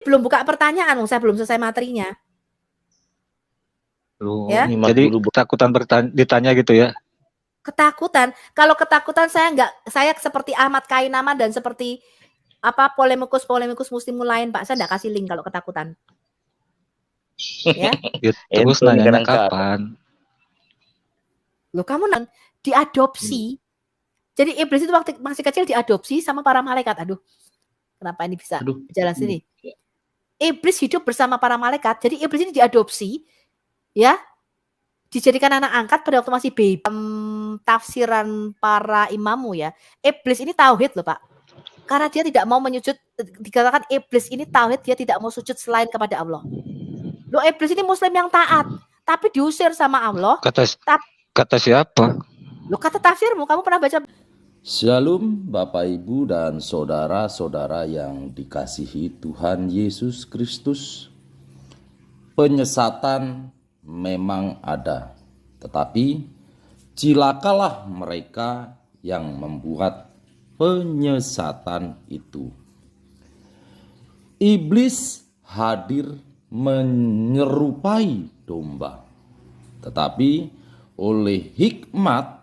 Belum buka pertanyaan, saya belum selesai materinya. Ya. Jadi ketakutan ditanya gitu ya? Ketakutan. Kalau ketakutan saya seperti Ahmad Kainama dan seperti polemikus muslimul lain, Pak. Saya enggak kasih link kalau ketakutan. Ya. Terus nanyanya kapan? Loh, kamu diadopsi. Jadi iblis itu waktu masih kecil diadopsi sama para malaikat. Aduh. Kenapa ini bisa jalan sini? Iblis hidup bersama para malaikat. Jadi iblis ini diadopsi, ya. Dijadikan anak angkat pada waktu masih baby. Tafsiran para imamu ya. Iblis ini tauhid loh, Pak. Karena dia tidak mau menyujud, dikatakan iblis ini tauhid, dia tidak mau sujud selain kepada Allah. Loh, iblis ini muslim yang taat, tapi diusir sama Allah. Kata siapa? Loh, kata tafsirmu, kamu pernah baca? Shalom Bapak Ibu dan saudara-saudara yang dikasihi Tuhan Yesus Kristus. Penyesatan memang ada, tetapi cilakalah mereka yang membuat penyesatan itu. Iblis hadir menyerupai domba, tetapi oleh hikmat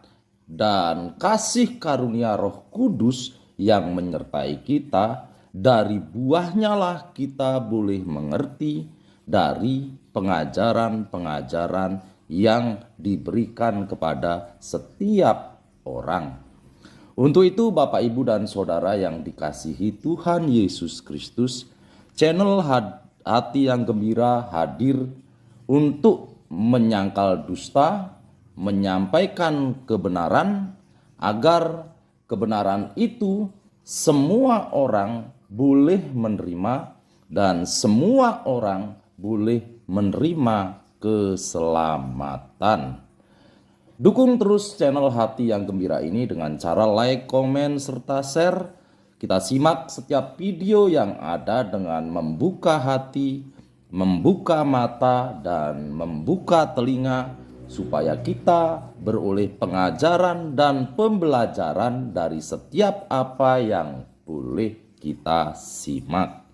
dan kasih karunia Roh Kudus yang menyertai kita, dari buahnya lah kita boleh mengerti dari pengajaran-pengajaran yang diberikan kepada setiap orang. Untuk itu Bapak Ibu dan Saudara yang dikasihi Tuhan Yesus Kristus, channel Hati yang Gembira hadir untuk menyangkal dusta, menyampaikan kebenaran, agar kebenaran itu semua orang boleh menerima dan semua orang boleh menerima keselamatan. Dukung terus channel Hati yang Gembira ini dengan cara like, komen, serta share. Kita simak setiap video yang ada dengan membuka hati, membuka mata, dan membuka telinga, supaya kita beroleh pengajaran dan pembelajaran dari setiap apa yang boleh kita simak.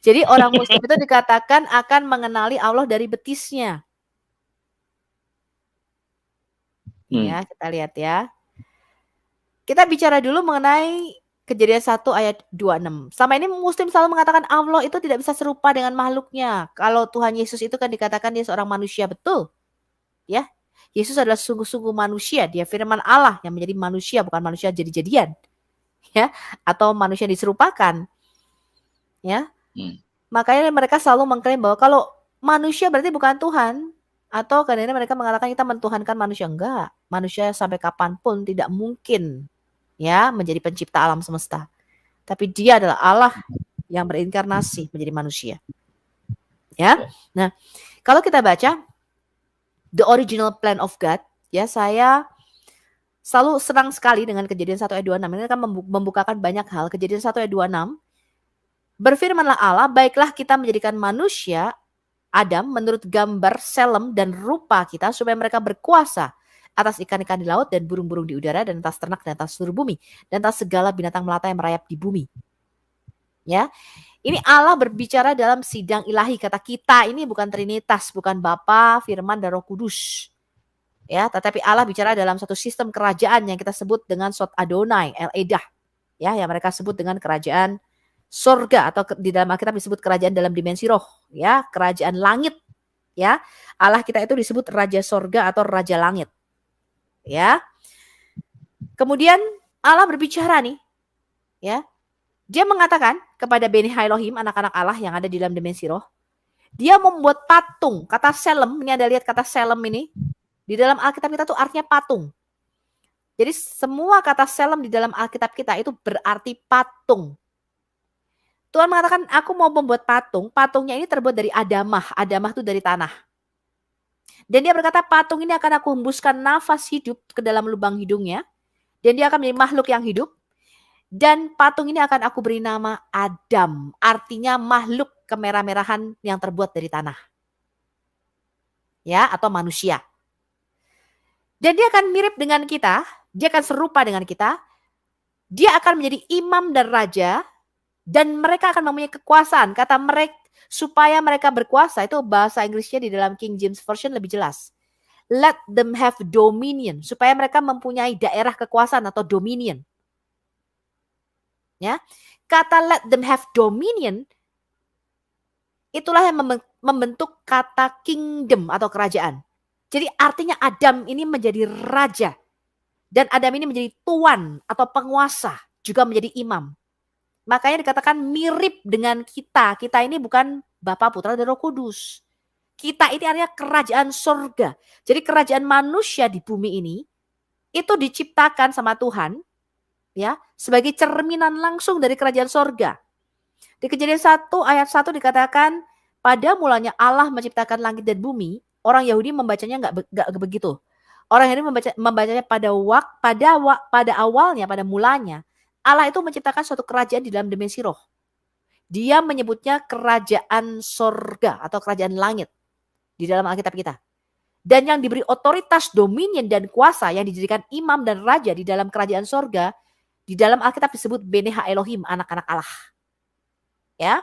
Jadi orang muslim itu dikatakan akan mengenali Allah dari betisnya. Ya, kita lihat ya. Kita bicara dulu mengenai Kejadian 1 ayat 26. Sama ini muslim selalu mengatakan Allah itu tidak bisa serupa dengan makhluknya. Kalau Tuhan Yesus itu kan dikatakan dia seorang manusia, betul. Ya. Yesus adalah sungguh-sungguh manusia, dia firman Allah yang menjadi manusia, bukan manusia jadi-jadian. Ya, atau manusia diserupakan. Ya. Makanya mereka selalu mengklaim bahwa kalau manusia berarti bukan Tuhan, atau kadang-kadang mereka mengatakan kita mentuhankan manusia. Enggak, manusia sampai kapanpun tidak mungkin ya menjadi pencipta alam semesta. Tapi dia adalah Allah yang berinkarnasi menjadi manusia. Ya. Nah, kalau kita baca The Original Plan of God, ya, saya selalu senang sekali dengan Kejadian 1 ayat 26. Ini akan membukakan banyak hal. Kejadian 1 ayat 26. Berfirmanlah Allah, baiklah kita menjadikan manusia Adam menurut gambar, selem, dan rupa kita, supaya mereka berkuasa atas ikan-ikan di laut dan burung-burung di udara dan atas ternak dan atas seluruh bumi dan atas segala binatang melata yang merayap di bumi. Ya, ini Allah berbicara dalam sidang ilahi. Kata kita ini bukan Trinitas, bukan Bapa, Firman, dan Roh Kudus. Ya, tetapi Allah bicara dalam satu sistem kerajaan yang kita sebut dengan Sot Adonai, El Edah. Ya, yang mereka sebut dengan kerajaan sorga, atau di dalam Alkitab disebut kerajaan dalam dimensi roh, ya, kerajaan langit, ya. Allah kita itu disebut raja sorga atau raja langit, ya. Kemudian Allah berbicara nih, ya. Dia mengatakan kepada Beni Elohim, anak-anak Allah yang ada di dalam dimensi roh, dia membuat patung. Kata selem, ini Anda lihat kata selem ini di dalam Alkitab kita tuh artinya patung. Jadi semua kata selem di dalam Alkitab kita itu berarti patung. Tuhan mengatakan, aku mau membuat patung. Patungnya ini terbuat dari adamah. Adamah itu dari tanah. Dan dia berkata, patung ini akan aku hembuskan nafas hidup ke dalam lubang hidungnya. Dan dia akan menjadi makhluk yang hidup. Dan patung ini akan aku beri nama Adam. Artinya makhluk kemerah-merahan yang terbuat dari tanah. Ya, atau manusia. Dan dia akan mirip dengan kita. Dia akan serupa dengan kita. Dia akan menjadi imam dan raja. Dan mereka akan mempunyai kekuasaan. Kata mereka, supaya mereka berkuasa, itu bahasa Inggrisnya di dalam King James Version lebih jelas. Let them have dominion. Supaya mereka mempunyai daerah kekuasaan atau dominion. Ya, kata let them have dominion, itulah yang membentuk kata kingdom atau kerajaan. Jadi artinya Adam ini menjadi raja. Dan Adam ini menjadi tuan atau penguasa. Juga menjadi imam. Makanya dikatakan mirip dengan kita. Kita ini bukan Bapa, Putra, dan Roh Kudus. Kita ini artinya kerajaan surga. Jadi kerajaan manusia di bumi ini itu diciptakan sama Tuhan ya sebagai cerminan langsung dari kerajaan surga. Di Kejadian 1 ayat 1 dikatakan pada mulanya Allah menciptakan langit dan bumi. Orang Yahudi membacanya enggak begitu. Orang Yahudi membacanya pada awalnya, pada mulanya Allah itu menciptakan suatu kerajaan di dalam dimensi roh. Dia menyebutnya kerajaan surga atau kerajaan langit di dalam Alkitab kita. Dan yang diberi otoritas, dominion, dan kuasa yang dijadikan imam dan raja di dalam kerajaan surga, di dalam Alkitab disebut Bene Elohim, anak-anak Allah. Ya.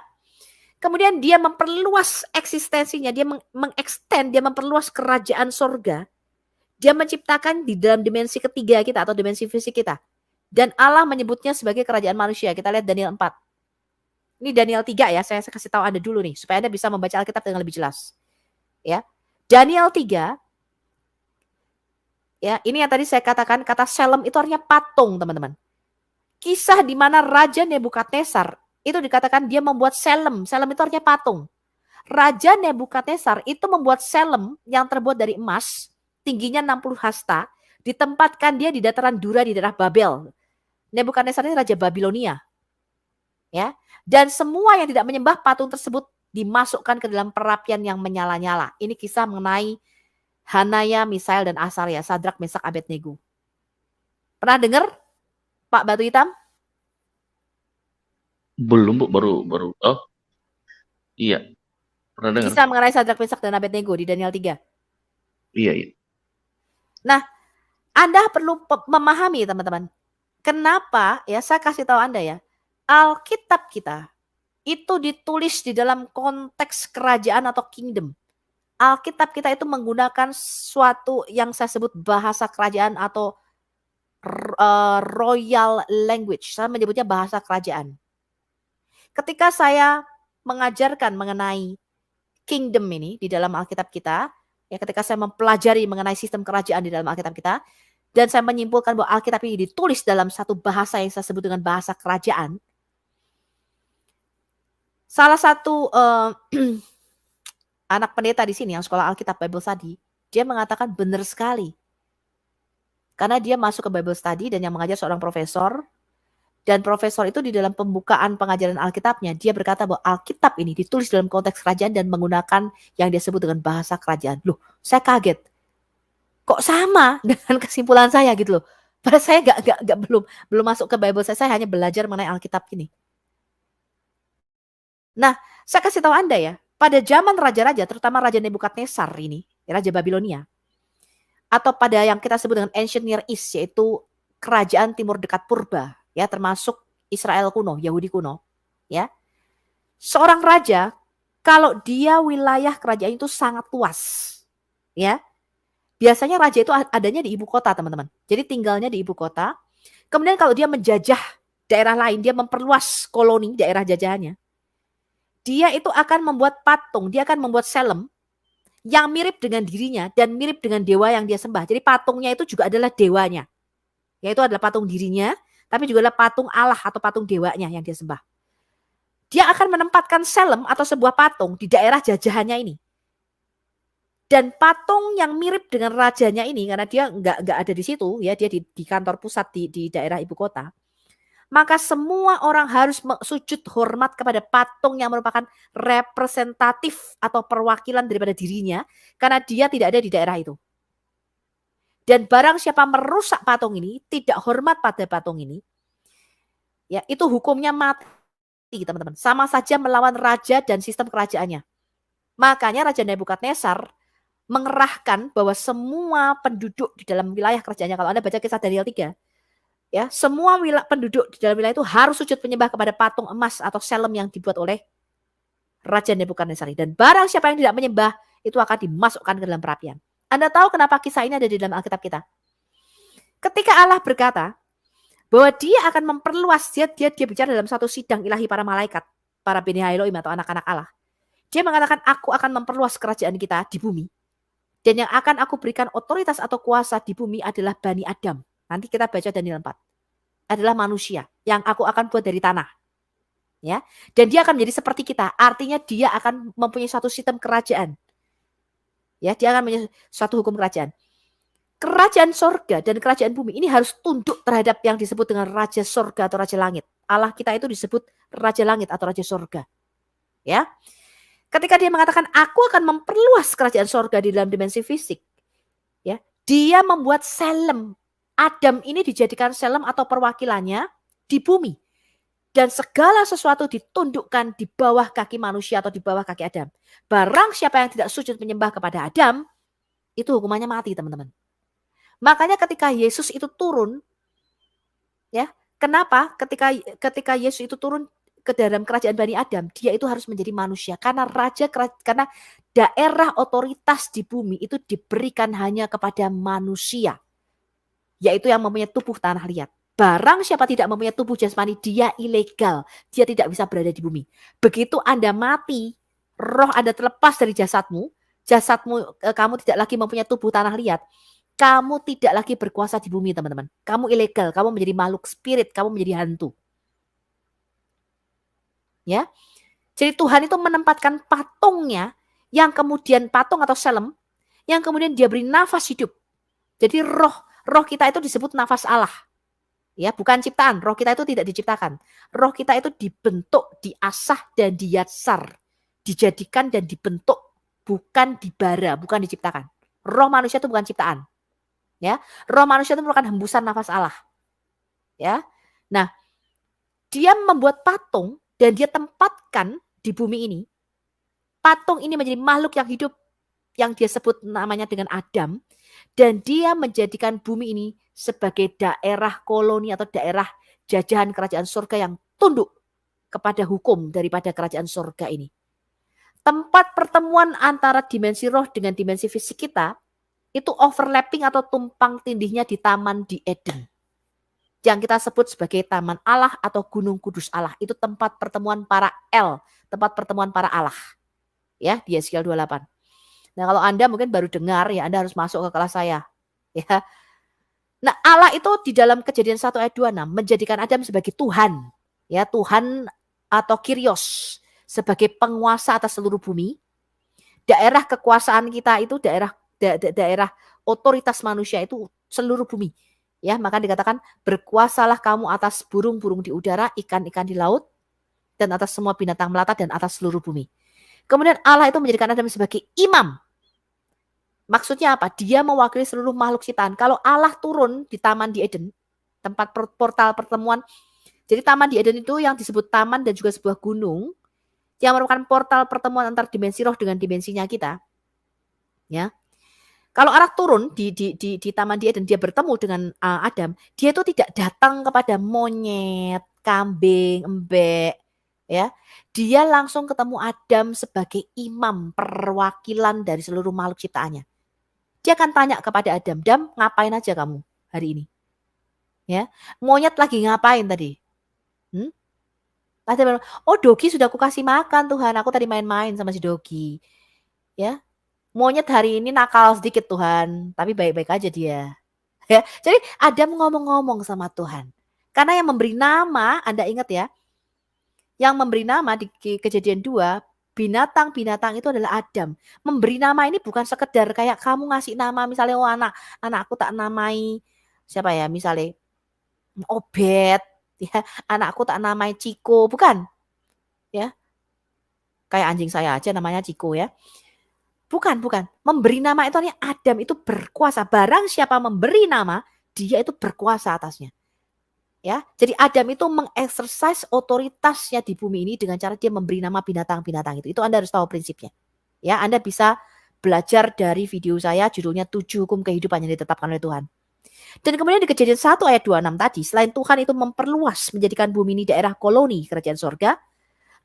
Kemudian dia memperluas eksistensinya, dia mengextend, dia memperluas kerajaan surga. Dia menciptakan di dalam dimensi ketiga kita atau dimensi fisik kita. Dan Allah menyebutnya sebagai kerajaan manusia. Kita lihat Daniel 4. Ini Daniel 3 ya, saya kasih tahu Anda dulu nih supaya Anda bisa membaca Alkitab dengan lebih jelas. Ya. Daniel 3. Ya, ini yang tadi saya katakan kata Shalem itu artinya patung, teman-teman. Kisah di mana Raja Nebukadnezar itu dikatakan dia membuat Shalem. Shalem itu artinya patung. Raja Nebukadnezar itu membuat Shalem yang terbuat dari emas, tingginya 60 hasta, ditempatkan dia di dataran Dura di daerah Babel. Nebukadnezar ini Raja Babilonia. Ya, dan semua yang tidak menyembah patung tersebut dimasukkan ke dalam perapian yang menyala-nyala. Ini kisah mengenai Hanaya, Misael, dan Asaria, Sadrak, Mesak, Abednego. Pernah dengar Pak Batu Hitam? Belum, Bu, baru. Oh, iya. Pernah dengar. Kisah mengenai Sadrak, Mesak, dan Abednego di Daniel 3. Iya. Nah, Anda perlu memahami, teman-teman. Kenapa, ya saya kasih tahu Anda ya, Alkitab kita itu ditulis di dalam konteks kerajaan atau kingdom. Alkitab kita itu menggunakan suatu yang saya sebut bahasa kerajaan atau royal language. Saya menyebutnya bahasa kerajaan. Ketika saya mengajarkan mengenai kingdom ini di dalam Alkitab kita, ya ketika saya mempelajari mengenai sistem kerajaan di dalam Alkitab kita, dan saya menyimpulkan bahwa Alkitab ini ditulis dalam satu bahasa yang saya sebut dengan bahasa kerajaan. Salah satu anak pendeta di sini yang sekolah Alkitab Bible Study, dia mengatakan benar sekali. Karena dia masuk ke Bible Study dan yang mengajar seorang profesor. Dan profesor itu di dalam pembukaan pengajaran Alkitabnya, dia berkata bahwa Alkitab ini ditulis dalam konteks kerajaan dan menggunakan yang dia sebut dengan bahasa kerajaan. Loh, saya kaget. Kok sama dengan kesimpulan saya gitu loh. Padahal saya belum masuk ke Bible saya hanya belajar mengenai Alkitab ini. Nah, saya kasih tahu Anda ya, pada zaman raja-raja, terutama Raja Nebukadnezar ini, Raja Babilonia, atau pada yang kita sebut dengan Ancient Near East, yaitu kerajaan timur dekat purba, ya termasuk Israel kuno, Yahudi kuno, ya. Seorang raja, kalau dia wilayah kerajaan itu sangat luas, ya. Biasanya raja itu adanya di ibu kota, teman-teman. Jadi tinggalnya di ibu kota. Kemudian kalau dia menjajah daerah lain, dia memperluas koloni daerah jajahannya. Dia itu akan membuat patung, dia akan membuat Shalem yang mirip dengan dirinya dan mirip dengan dewa yang dia sembah. Jadi patungnya itu juga adalah dewanya. Yaitu adalah patung dirinya, tapi juga adalah patung Allah atau patung dewanya yang dia sembah. Dia akan menempatkan Shalem atau sebuah patung di daerah jajahannya ini. Dan patung yang mirip dengan rajanya ini, karena dia nggak ada di situ, ya dia di kantor pusat di daerah ibu kota. Maka semua orang harus sujud hormat kepada patung yang merupakan representatif atau perwakilan daripada dirinya, karena dia tidak ada di daerah itu. Dan barang siapa merusak patung ini, tidak hormat pada patung ini, ya itu hukumnya mati, teman-teman. Sama saja melawan raja dan sistem kerajaannya. Makanya Raja Nebukadnezar mengerahkan bahwa semua penduduk di dalam wilayah kerajaannya, kalau Anda baca kisah Daniel 3, Ya, semua penduduk di dalam wilayah itu harus sujud menyembah kepada patung emas atau selem yang dibuat oleh Raja Nebukadnezar. Dan barang siapa yang tidak menyembah itu akan dimasukkan ke dalam perapian. Anda tahu kenapa kisah ini ada di dalam Alkitab kita? Ketika Allah berkata bahwa dia akan memperluas, dia bicara dalam satu sidang ilahi para malaikat, para Beni Elohim atau anak-anak Allah. Dia mengatakan, aku akan memperluas kerajaan kita di bumi. Dan yang akan aku berikan otoritas atau kuasa di bumi adalah Bani Adam. Nanti kita baca Daniel 4. Adalah manusia yang aku akan buat dari tanah. Ya, dan dia akan menjadi seperti kita. Artinya dia akan mempunyai suatu sistem kerajaan. Ya, dia akan mempunyai suatu hukum kerajaan. Kerajaan sorga dan kerajaan bumi ini harus tunduk terhadap yang disebut dengan Raja Sorga atau Raja Langit. Allah kita itu disebut Raja Langit atau Raja Sorga. Ya, ketika dia mengatakan aku akan memperluas kerajaan sorga di dalam dimensi fisik, ya, dia membuat selem. Adam ini dijadikan selem atau perwakilannya di bumi. Dan segala sesuatu ditundukkan di bawah kaki manusia atau di bawah kaki Adam. Barang siapa yang tidak sujud menyembah kepada Adam, itu hukumannya mati, teman-teman. Makanya ketika Yesus itu turun, ya, kenapa ketika Yesus itu turun ke dalam kerajaan Bani Adam, dia itu harus menjadi manusia. Karena karena daerah otoritas di bumi itu diberikan hanya kepada manusia. Yaitu yang mempunyai tubuh tanah liat. Barang siapa tidak mempunyai tubuh jasmani, dia ilegal. Dia tidak bisa berada di bumi. Begitu Anda mati, roh Anda terlepas dari jasadmu, kamu tidak lagi mempunyai tubuh tanah liat, kamu tidak lagi berkuasa di bumi, teman-teman. Kamu ilegal, kamu menjadi makhluk spirit, kamu menjadi hantu. Ya. Jadi Tuhan itu menempatkan patungnya, yang kemudian patung atau selem, yang kemudian dia beri nafas hidup. Jadi roh kita itu disebut nafas Allah. Ya, bukan ciptaan. Roh kita itu tidak diciptakan. Roh kita itu dibentuk, diasah dan diyatsar. Dijadikan dan dibentuk, bukan dibara, bukan diciptakan. Roh manusia itu bukan ciptaan. Ya, roh manusia itu merupakan hembusan nafas Allah. Ya. Nah, dia membuat patung dan dia tempatkan di bumi ini. Patung ini menjadi makhluk yang hidup yang dia sebut namanya dengan Adam. Dan dia menjadikan bumi ini sebagai daerah koloni atau daerah jajahan kerajaan surga yang tunduk kepada hukum daripada kerajaan surga ini. Tempat pertemuan antara dimensi roh dengan dimensi fisik kita itu overlapping atau tumpang tindihnya di Taman di Eden. Yang kita sebut sebagai Taman Allah atau Gunung Kudus Allah. Itu tempat pertemuan para tempat pertemuan para Allah. Ya, di Yeskiel 28. Nah, kalau Anda mungkin baru dengar, ya Anda harus masuk ke kelas saya. Ya. Nah, Allah itu di dalam Kejadian 1 ayat 26 menjadikan Adam sebagai Tuhan. Ya, Tuhan atau Kyrios sebagai penguasa atas seluruh bumi. Daerah kekuasaan kita itu daerah otoritas manusia itu seluruh bumi. Ya, maka dikatakan berkuasalah kamu atas burung-burung di udara, ikan-ikan di laut, dan atas semua binatang melata dan atas seluruh bumi. Kemudian Allah itu menjadikan Adam sebagai imam. Maksudnya apa? Dia mewakili seluruh makhluk ciptaan. Kalau Allah turun di Taman di Eden, tempat portal pertemuan. Jadi Taman di Eden itu yang disebut taman dan juga sebuah gunung yang merupakan portal pertemuan antar dimensi roh dengan dimensinya kita. Ya. Kalau Allah turun di Taman di Eden, dia bertemu dengan Adam, dia itu tidak datang kepada monyet, kambing, embek, ya. Dia langsung ketemu Adam sebagai imam, perwakilan dari seluruh makhluk ciptaannya. Dia akan tanya kepada Adam, "Dam, ngapain aja kamu hari ini?" Ya, monyet lagi ngapain tadi? Adam bilang, "Oh, Dogi sudah aku kasih makan Tuhan, aku tadi main-main sama si Dogi." Ya, monyet hari ini nakal sedikit Tuhan, tapi baik-baik aja dia. Ya, jadi Adam ngomong-ngomong sama Tuhan. Karena yang memberi nama, Anda ingat ya, yang memberi nama di Kejadian 2, binatang-binatang itu adalah Adam. Memberi nama ini bukan sekedar kayak kamu ngasih nama misalnya, oh anakku tak namai siapa ya, misalnya Obed, ya, anakku tak namai Ciko, bukan. Ya. Kayak anjing saya aja namanya Ciko ya. Bukan. Memberi nama itu artinya Adam itu berkuasa. Barang siapa memberi nama, dia itu berkuasa atasnya. Ya, jadi Adam itu mengeksersis otoritasnya di bumi ini dengan cara dia memberi nama binatang-binatang itu. Itu Anda harus tahu prinsipnya. Ya, Anda bisa belajar dari video saya judulnya 7 hukum kehidupan yang ditetapkan oleh Tuhan. Dan kemudian di Kejadian 1 ayat 26 tadi, selain Tuhan itu memperluas menjadikan bumi ini daerah koloni kerajaan sorga,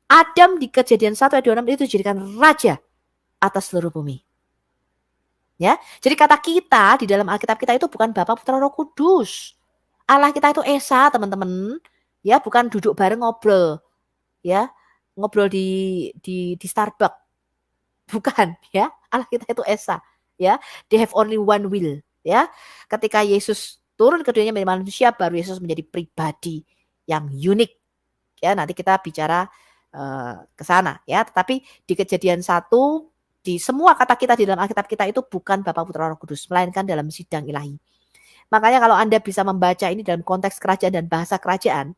Adam di Kejadian 1 ayat 26 itu dijadikan raja atas seluruh bumi. Ya, jadi kata kita di dalam Alkitab kita itu bukan Bapa, Putra, Roh Kudus. Allah kita itu Esa, teman-teman. Ya, bukan duduk bareng ngobrol. Ya, ngobrol di Starbucks. Bukan, ya. Allah kita itu Esa, ya. They have only one will, ya. Ketika Yesus turun ke dunia menjadi manusia, baru Yesus menjadi pribadi yang unik. Ya, nanti kita bicara ke sana, ya. Tetapi di Kejadian 1, di semua kata kita di dalam Alkitab kita itu bukan Bapa, Putra, Roh Kudus, melainkan dalam sidang ilahi. Makanya kalau Anda bisa membaca ini dalam konteks kerajaan dan bahasa kerajaan,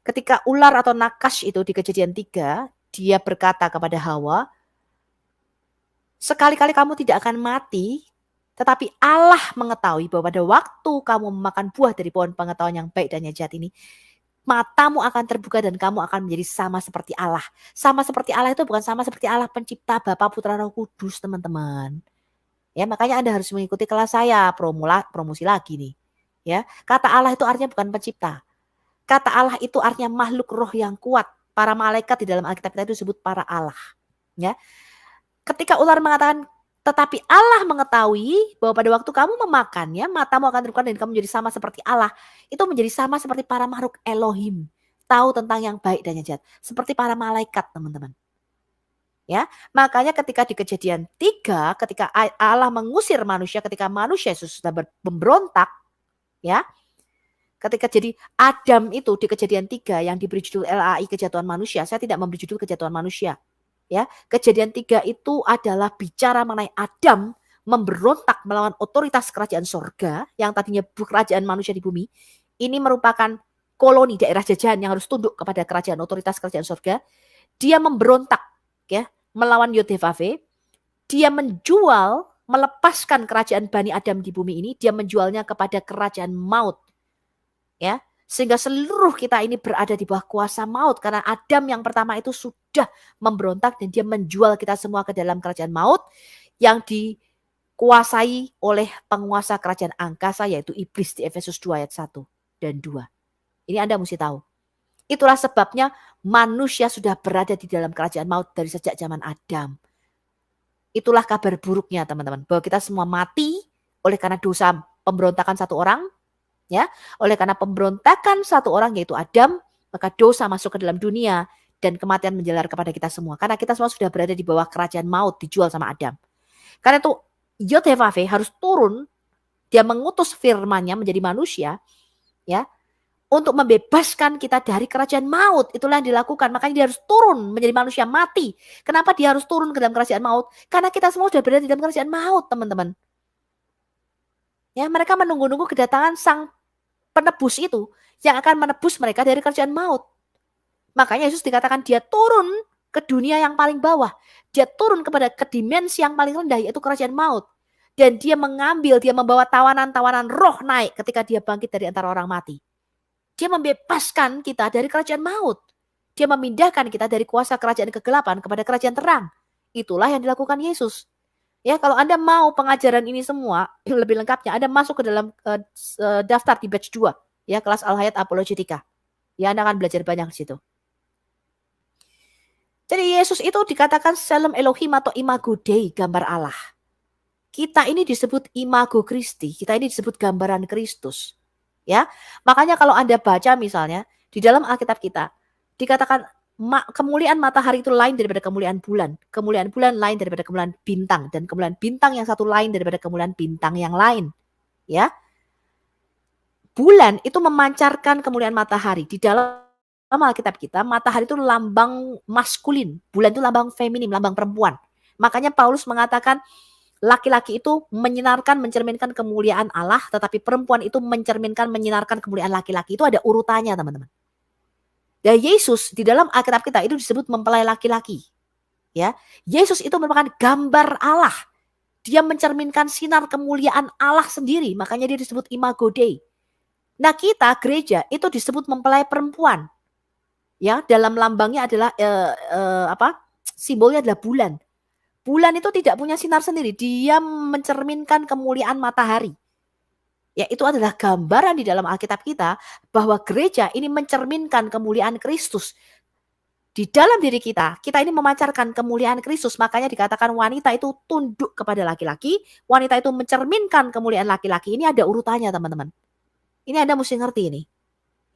ketika ular atau Nakash itu di Kejadian 3, dia berkata kepada Hawa, sekali-kali kamu tidak akan mati, tetapi Allah mengetahui bahwa pada waktu kamu memakan buah dari pohon pengetahuan yang baik dan yang jahat ini, matamu akan terbuka dan kamu akan menjadi sama seperti Allah. Sama seperti Allah itu bukan sama seperti Allah pencipta, Bapa, Putra, Roh Kudus, teman-teman. Ya, makanya Anda harus mengikuti kelas saya, promosi lagi nih. Ya, kata Allah itu artinya bukan pencipta. Kata Allah itu artinya makhluk roh yang kuat. Para malaikat di dalam Alkitab kita itu disebut para Allah. Ya. Ketika ular mengatakan, tetapi Allah mengetahui bahwa pada waktu kamu memakannya, matamu akan terbuka dan kamu menjadi sama seperti Allah. Itu menjadi sama seperti para makhluk Elohim. Tahu tentang yang baik dan yang jahat. Seperti para malaikat, teman-teman. Ya, makanya ketika di Kejadian 3, ketika Allah mengusir manusia, ketika manusia sudah memberontak, ya, ketika jadi Adam itu di Kejadian 3 yang diberi judul LAI kejatuhan manusia, saya tidak memberi judul kejatuhan manusia. Ya, Kejadian 3 itu adalah bicara mengenai Adam memberontak melawan otoritas kerajaan sorga yang tadinya kerajaan manusia di bumi. Ini merupakan koloni daerah jajahan yang harus tunduk kepada kerajaan otoritas kerajaan sorga. Dia memberontak, ya, melawan Yod-Heh-Vav. Dia menjual, melepaskan kerajaan Bani Adam di bumi ini, dia menjualnya kepada kerajaan maut. Ya, sehingga seluruh kita ini berada di bawah kuasa maut karena Adam yang pertama itu sudah memberontak dan dia menjual kita semua ke dalam kerajaan maut yang dikuasai oleh penguasa kerajaan angkasa yaitu iblis di Efesus 2 ayat 1 dan 2. Ini Anda mesti tahu. Itulah sebabnya manusia sudah berada di dalam kerajaan maut dari sejak zaman Adam. Itulah kabar buruknya, teman-teman, bahwa kita semua mati oleh karena dosa pemberontakan satu orang. Ya, oleh karena pemberontakan satu orang yaitu Adam, maka dosa masuk ke dalam dunia dan kematian menjalar kepada kita semua. Karena kita semua sudah berada di bawah kerajaan maut dijual sama Adam. Karena itu Yod-Heh-Vav harus turun, dia mengutus firman-Nya menjadi manusia, ya, untuk membebaskan kita dari kerajaan maut. Itulah yang dilakukan. Makanya dia harus turun menjadi manusia mati. Kenapa dia harus turun ke dalam kerajaan maut? Karena kita semua sudah berada di dalam kerajaan maut, teman-teman. Ya, mereka menunggu-nunggu kedatangan sang penebus itu yang akan menebus mereka dari kerajaan maut. Makanya Yesus dikatakan dia turun ke dunia yang paling bawah. Dia turun ke dimensi yang paling rendah yaitu kerajaan maut. Dan dia membawa tawanan-tawanan roh naik ketika dia bangkit dari antara orang mati. Dia membebaskan kita dari kerajaan maut. Dia memindahkan kita dari kuasa kerajaan kegelapan kepada kerajaan terang. Itulah yang dilakukan Yesus. Ya, kalau Anda mau pengajaran ini semua lebih lengkapnya, Anda masuk ke dalam daftar di batch 2, ya, kelas Al-Hayat Apologetika. Ya, Anda akan belajar banyak di situ. Jadi Yesus itu dikatakan Shalom Elohim atau Imago Dei, gambar Allah. Kita ini disebut Imago Christi, kita ini disebut gambaran Kristus. Ya, makanya kalau Anda baca misalnya di dalam Alkitab kita dikatakan kemuliaan matahari itu lain daripada kemuliaan bulan lain daripada kemuliaan bintang, dan kemuliaan bintang yang satu lain daripada kemuliaan bintang yang lain. Ya, bulan itu memancarkan kemuliaan matahari. Di dalam Alkitab kita, matahari itu lambang maskulin, bulan itu lambang feminim, lambang perempuan. Makanya Paulus mengatakan laki-laki itu mencerminkan kemuliaan Allah, tetapi perempuan itu menyinarkan kemuliaan laki-laki. Itu ada urutannya, teman-teman. Dan Yesus di dalam Alkitab kita itu disebut mempelai laki-laki. Ya, Yesus itu merupakan gambar Allah. Dia mencerminkan sinar kemuliaan Allah sendiri, makanya dia disebut Imago Dei. Nah, kita gereja itu disebut mempelai perempuan. Ya, dalam lambangnya adalah simbolnya adalah bulan. Bulan itu tidak punya sinar sendiri, dia mencerminkan kemuliaan matahari. Ya, itu adalah gambaran di dalam Alkitab kita bahwa gereja ini mencerminkan kemuliaan Kristus. Di dalam diri kita ini memancarkan kemuliaan Kristus. Makanya dikatakan wanita itu tunduk kepada laki-laki, wanita itu mencerminkan kemuliaan laki-laki. Ini ada urutannya, teman-teman. Ini Anda mesti ngerti ini.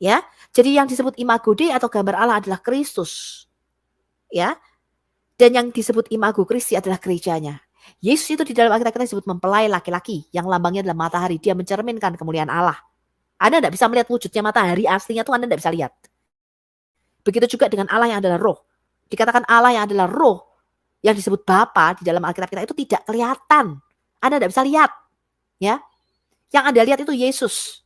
Ya. Jadi yang disebut imago Dei atau gambar Allah adalah Kristus. Ya. Dan yang disebut imago Christi adalah gerejanya. Yesus itu di dalam Alkitab kita disebut mempelai laki-laki yang lambangnya adalah matahari. Dia mencerminkan kemuliaan Allah. Anda tidak bisa melihat wujudnya matahari aslinya tuh Anda tidak bisa lihat. Begitu juga dengan Allah yang adalah roh. Dikatakan Allah yang adalah roh yang disebut Bapa di dalam Alkitab kita itu tidak kelihatan. Anda tidak bisa lihat. Ya. Yang Anda lihat itu Yesus.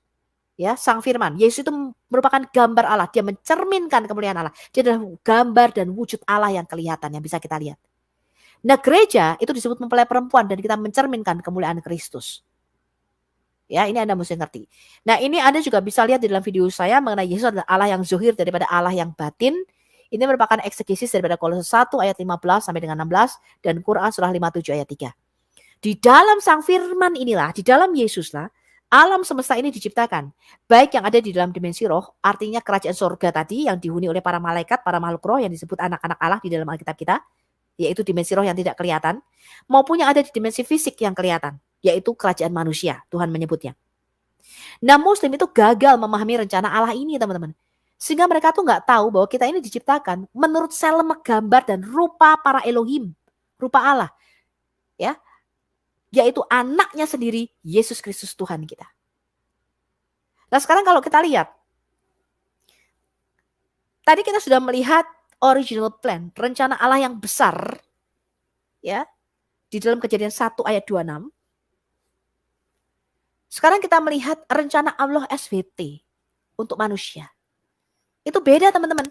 Ya, Sang Firman. Yesus itu merupakan gambar Allah. Dia mencerminkan kemuliaan Allah. Dia adalah gambar dan wujud Allah yang kelihatan yang bisa kita lihat. Nah, gereja itu disebut mempelai perempuan dan kita mencerminkan kemuliaan Kristus. Ya, ini Anda mesti ngerti. Nah, ini Anda juga bisa lihat di dalam video saya mengenai Yesus adalah Allah yang zuhir daripada Allah yang batin. Ini merupakan eksegesis daripada Kolose 1 ayat 15 sampai dengan 16 dan Quran surah 57 ayat 3. Di dalam Sang Firman inilah, di dalam Yesuslah alam semesta ini diciptakan. Baik yang ada di dalam dimensi roh, artinya kerajaan surga tadi yang dihuni oleh para malaikat, para makhluk roh yang disebut anak-anak Allah di dalam Alkitab kita, yaitu dimensi roh yang tidak kelihatan, maupun yang ada di dimensi fisik yang kelihatan, yaitu kerajaan manusia, Tuhan menyebutnya. Nah, Muslim itu gagal memahami rencana Allah ini, teman-teman. Sehingga mereka tuh nggak tahu bahwa kita ini diciptakan menurut selema gambar dan rupa para Elohim, rupa Allah. Ya, yaitu anaknya sendiri, Yesus Kristus Tuhan kita. Nah, sekarang kalau kita lihat, tadi kita sudah melihat original plan, rencana Allah yang besar, ya, di dalam Kejadian 1 ayat 26. Sekarang kita melihat rencana Allah SVT untuk manusia. Itu beda, teman-teman.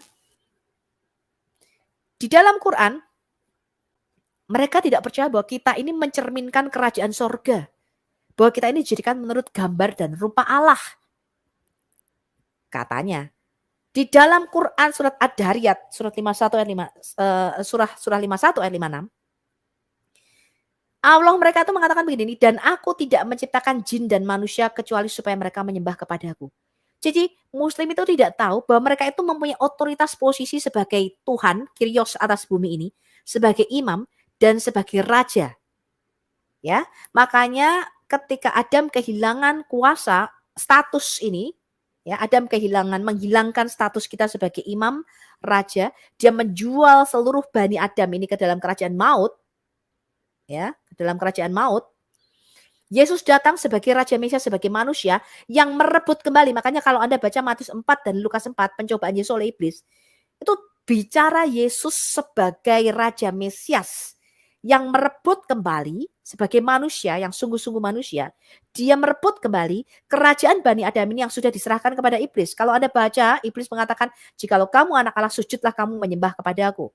Di dalam Quran, mereka tidak percaya bahwa kita ini mencerminkan kerajaan sorga. Bahwa kita ini dijadikan menurut gambar dan rupa Allah. Katanya. Di dalam Quran surat Ad-Dariyat, surat 51 ayat 5, surah 51 ayat 56. Allah mereka itu mengatakan begini, dan aku tidak menciptakan jin dan manusia kecuali supaya mereka menyembah kepadaku. Jadi Muslim itu tidak tahu bahwa mereka itu mempunyai otoritas posisi sebagai Tuhan, Kyrios atas bumi ini, sebagai imam, dan sebagai raja. Ya, makanya ketika Adam kehilangan kuasa status ini, ya, Adam menghilangkan status kita sebagai imam, raja, dia menjual seluruh Bani Adam ini ke dalam kerajaan maut. Ya, ke dalam kerajaan maut. Yesus datang sebagai Raja Mesias, sebagai manusia yang merebut kembali. Makanya kalau Anda baca Matius 4 dan Lukas 4, pencobaan Yesus oleh iblis, itu bicara Yesus sebagai Raja Mesias yang merebut kembali sebagai manusia, yang sungguh-sungguh manusia. Dia merebut kembali kerajaan Bani Adam ini yang sudah diserahkan kepada iblis. Kalau Anda baca, iblis mengatakan, jikalau kamu anak Allah, sujudlah kamu menyembah kepada aku.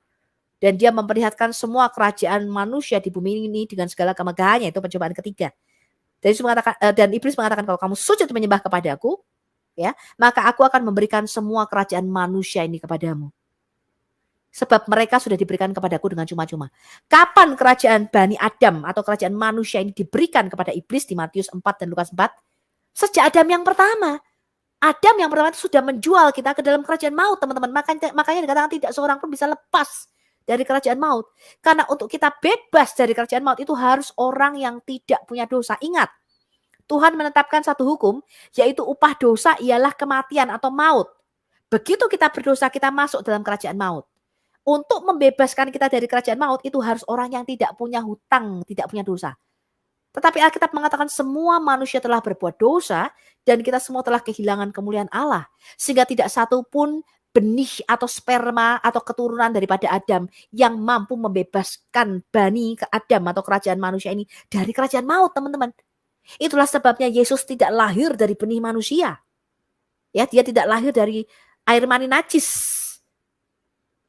Dan dia memperlihatkan semua kerajaan manusia di bumi ini dengan segala kemegahannya. Itu pencobaan ketiga. Dan iblis mengatakan, kalau kamu sujud menyembah kepadaku, ya, maka aku akan memberikan semua kerajaan manusia ini kepadamu. Sebab mereka sudah diberikan kepadaku dengan cuma-cuma. Kapan kerajaan Bani Adam atau kerajaan manusia ini diberikan kepada iblis di Matius 4 dan Lukas 4? Sejak Adam yang pertama. Adam yang pertama itu sudah menjual kita ke dalam kerajaan maut, teman-teman. Makanya dikatakan tidak seorang pun bisa lepas dari kerajaan maut. Karena untuk kita bebas dari kerajaan maut itu harus orang yang tidak punya dosa. Ingat, Tuhan menetapkan satu hukum, yaitu upah dosa ialah kematian atau maut. Begitu kita berdosa, kita masuk dalam kerajaan maut. Untuk membebaskan kita dari kerajaan maut, itu harus orang yang tidak punya hutang, tidak punya dosa. Tetapi Alkitab mengatakan semua manusia telah berbuat dosa, dan kita semua telah kehilangan kemuliaan Allah. Sehingga tidak satu pun benih atau sperma atau keturunan daripada Adam yang mampu membebaskan Bani ke Adam atau kerajaan manusia ini dari kerajaan maut, teman-teman. Itulah sebabnya Yesus tidak lahir dari benih manusia. Ya, dia tidak lahir dari air mani najis.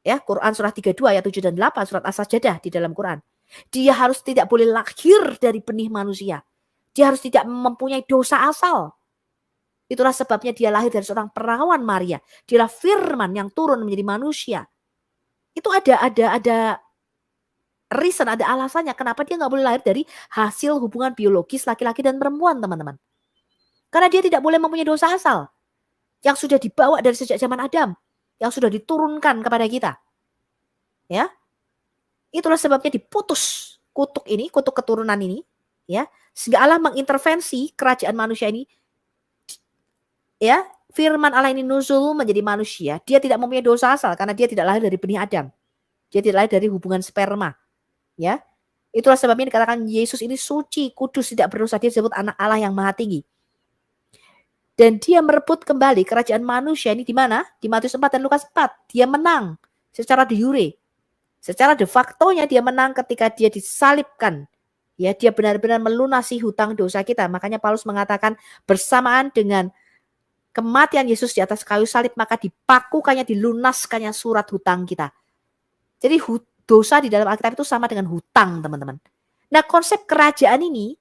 Ya, Quran surah 32 ayat 7 dan 8, surat As-Sajdah di dalam Quran. Dia harus tidak boleh lahir dari benih manusia. Dia harus tidak mempunyai dosa asal. Itulah sebabnya dia lahir dari seorang perawan Maria. Dialah firman yang turun menjadi manusia. Itu ada reason, ada alasannya kenapa dia nggak boleh lahir dari hasil hubungan biologis laki-laki dan perempuan, teman-teman. Karena dia tidak boleh mempunyai dosa asal yang sudah dibawa dari sejak zaman Adam, yang sudah diturunkan kepada kita. Ya. Itulah sebabnya diputus kutuk ini, kutuk keturunan ini, ya. Sehingga Allah mengintervensi kerajaan manusia ini. Ya, firman Allah ini nuzul menjadi manusia. Dia tidak mempunyai dosa asal karena dia tidak lahir dari benih Adam. Dia tidak lahir dari hubungan sperma. Ya. Itulah sebabnya dikatakan Yesus ini suci, kudus, tidak berdosa. Dia disebut anak Allah yang maha tinggi. Dan dia merebut kembali kerajaan manusia ini di mana? Di Matius 4 dan Lukas 4. Dia menang secara de jure. Secara de facto-nya dia menang ketika dia disalibkan. Ya, dia benar-benar melunasi hutang dosa kita. Makanya Paulus mengatakan bersamaan dengan kematian Yesus di atas kayu salib, maka dipakukannya, dilunaskannya surat hutang kita. Jadi dosa di dalam Alkitab itu sama dengan hutang, teman-teman. Nah, konsep kerajaan ini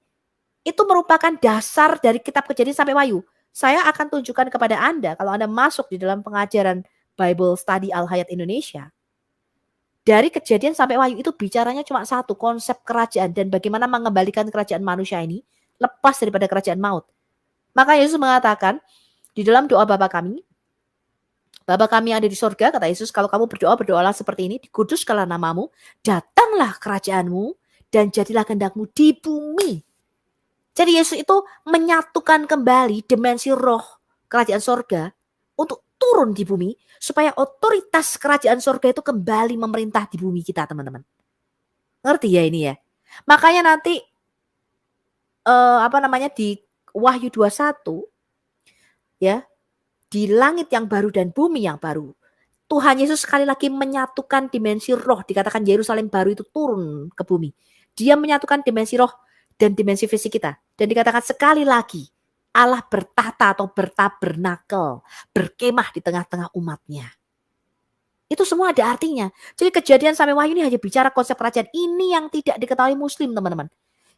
itu merupakan dasar dari kitab Kejadian sampai Wahyu. Saya akan tunjukkan kepada Anda kalau Anda masuk di dalam pengajaran Bible Study Al-Hayat Indonesia. Dari Kejadian sampai Wahyu itu bicaranya cuma satu, konsep kerajaan dan bagaimana mengembalikan kerajaan manusia ini lepas daripada kerajaan maut. Maka Yesus mengatakan di dalam doa Bapa kami yang ada di sorga, kata Yesus, kalau kamu berdoa, berdoalah seperti ini, dikuduskanlah namamu, datanglah kerajaanmu, dan jadilah kehendakmu di bumi. Jadi Yesus itu menyatukan kembali dimensi roh kerajaan sorga untuk turun di bumi supaya otoritas kerajaan sorga itu kembali memerintah di bumi kita, teman-teman. Ngerti ya ini ya? Makanya nanti di Wahyu 21 ya, di langit yang baru dan bumi yang baru, Tuhan Yesus sekali lagi menyatukan dimensi roh. Dikatakan Yerusalem baru itu turun ke bumi. Dia menyatukan dimensi roh dan dimensi fisik kita. Dan dikatakan sekali lagi Allah bertahta atau bertabernakel, berkemah di tengah-tengah umatnya. Itu semua ada artinya. Jadi Kejadian sampai Wahyu ini hanya bicara konsep kerajaan. Ini yang tidak diketahui Muslim, teman-teman.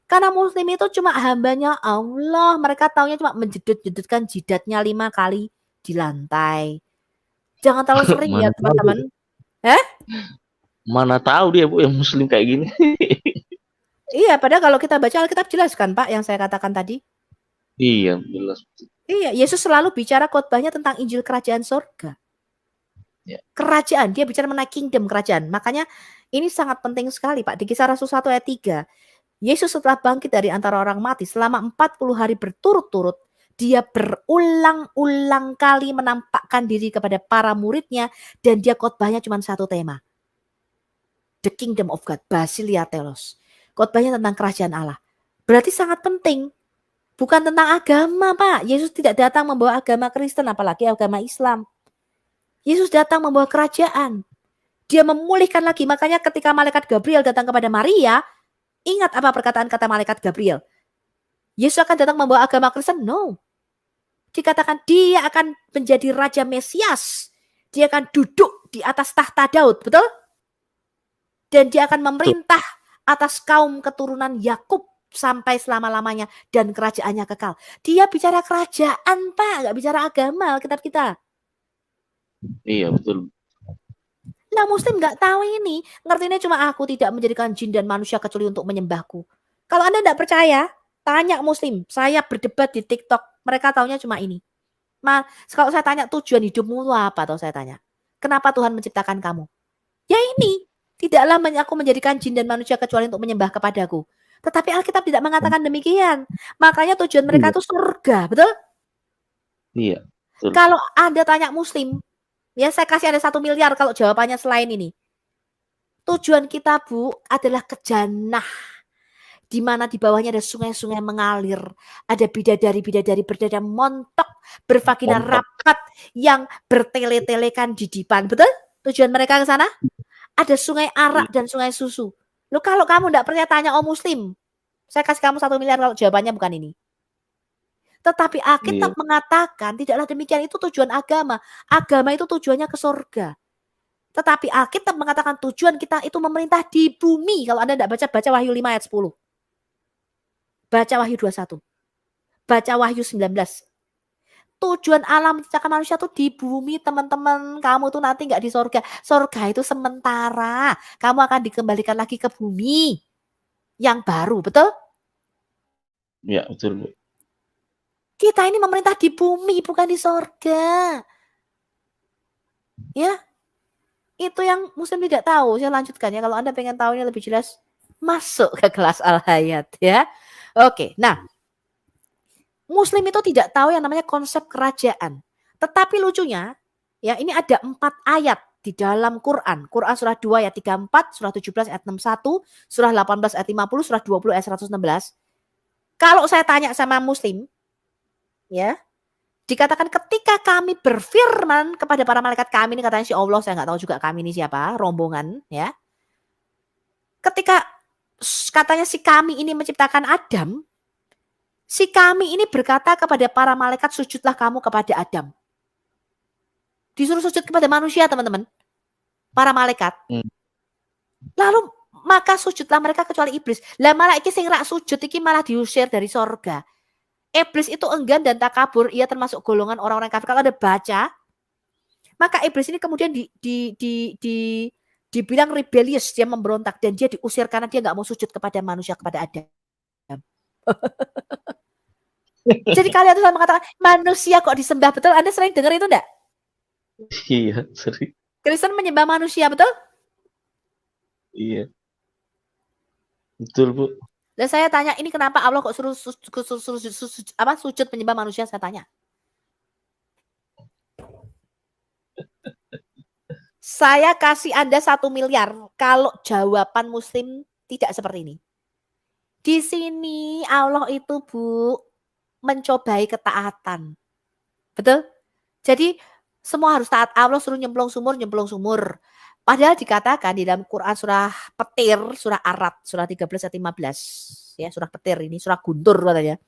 Karena Muslim itu cuma hambanya Allah. Mereka taunya cuma menjedut-jedutkan jidatnya 5 kali di lantai. Jangan terlalu sering ya, teman-teman. Mana tahu dia, Bu, yang Muslim kayak gini. Iya, padahal kalau kita baca Alkitab jelas kan, Pak, yang saya katakan tadi. Iya, jelas. Iya, Yesus selalu bicara khotbahnya tentang Injil Kerajaan Sorga. Ya. Kerajaan, dia bicara mengenai kingdom kerajaan. Makanya ini sangat penting sekali, Pak. Di Kisah Rasul 1 ayat 3, Yesus setelah bangkit dari antara orang mati selama 40 hari berturut-turut, dia berulang-ulang kali menampakkan diri kepada para muridnya dan dia khotbahnya cuma satu tema. The Kingdom of God, Basilia Telos. Khotbahnya tentang kerajaan Allah. Berarti sangat penting. Bukan tentang agama, Pak. Yesus tidak datang membawa agama Kristen, apalagi agama Islam. Yesus datang membawa kerajaan. Dia memulihkan lagi. Makanya ketika malaikat Gabriel datang kepada Maria, ingat apa perkataan kata malaikat Gabriel? Yesus akan datang membawa agama Kristen? No. Dikatakan dia akan menjadi Raja Mesias. Dia akan duduk di atas tahta Daud, betul? Dan dia akan memerintah atas kaum keturunan Yakub sampai selama-lamanya dan kerajaannya kekal. Dia bicara kerajaan, Pak, nggak bicara agama Alkitab kita. Iya, betul. Nah, Muslim nggak tahu ini. Ngertinya cuma aku tidak menjadikan jin dan manusia kecuali untuk menyembahku. Kalau Anda nggak percaya, tanya Muslim. Saya berdebat di TikTok. Mereka taunya cuma ini. Kalau saya tanya tujuan hidupmu itu apa? Atau saya tanya, kenapa Tuhan menciptakan kamu? Ya ini. Tidaklah aku menjadikan jin dan manusia kecuali untuk menyembah kepadaku. Tetapi Alkitab tidak mengatakan demikian. Makanya tujuan mereka itu surga, betul? Iya. Betul. Kalau Anda tanya Muslim, ya saya kasih Anda 1 miliar kalau jawabannya selain ini. Tujuan kita, Bu, adalah ke Jannah. Di mana di bawahnya ada sungai-sungai mengalir. Ada bidadari-bidadari berdada montok, bervagina rapat yang bertele-telekan di dipan. Betul? Tujuan mereka ke sana? Ada sungai arak dan sungai susu. Loh, kalau kamu tidak percaya tanya Muslim. Saya kasih kamu 1 miliar kalau jawabannya bukan ini. Tetapi Alkitab mengatakan tidaklah demikian, itu tujuan agama. Agama itu tujuannya ke surga. Tetapi Alkitab mengatakan tujuan kita itu memerintah di bumi. Kalau Anda tidak baca Wahyu 5 ayat 10. Baca Wahyu 21. Baca Wahyu 19. Tujuan Allah menciptakan manusia itu di bumi, teman-teman. Kamu tuh nanti nggak di surga. Surga itu sementara. Kamu akan dikembalikan lagi ke bumi yang baru, betul? Ya, betul, Bu. Kita ini memerintah di bumi, bukan di sorga. Ya, itu yang Muslim tidak tahu. Saya lanjutkan ya. Kalau Anda pengen tahu ini lebih jelas, masuk ke kelas Al-Hayat ya. Oke, nah Muslim itu tidak tahu yang namanya konsep kerajaan. Tetapi lucunya, ya ini ada 4 ayat di dalam Quran. Quran surah 2 ayat 34, surah 17 ayat 61, surah 18 ayat 50, surah 20 ayat 116. Kalau saya tanya sama Muslim, ya, dikatakan ketika kami berfirman kepada para malaikat kami, ini katanya si Allah, saya nggak tahu juga kami ini siapa, rombongan, ya. Ketika katanya si kami ini menciptakan Adam, si kami ini berkata kepada para malaikat, sujudlah kamu kepada Adam. Disuruh sujud kepada manusia, teman-teman. Para malaikat. Lalu maka sujudlah mereka kecuali iblis. Lah malah iki sing rak sujud iki malah diusir dari sorga. Iblis itu enggan dan takabur, ia termasuk golongan orang-orang kafir. Kalau Anda baca, maka iblis ini kemudian dibilang rebellious, dia memberontak dan dia diusir karena dia nggak mau sujud kepada manusia, kepada Adam. Jadi kalian tuh mengatakan manusia kok disembah, betul? Anda sering dengar itu enggak? Iya, sering. Kristen menyembah manusia, betul? Iya. Betul, Bu. Dan saya tanya, ini kenapa Allah kok suruh sujud menyembah manusia, saya tanya. Saya kasih Anda 1 miliar kalau jawaban Muslim tidak seperti ini. Di sini Allah itu, Bu, mencobai ketaatan. Betul? Jadi semua harus taat. Allah suruh nyemplung sumur. Padahal dikatakan di dalam Quran surah Petir, surah Arad, surah 13 ayat 15. Ya, surah Petir ini, surah Guntur katanya.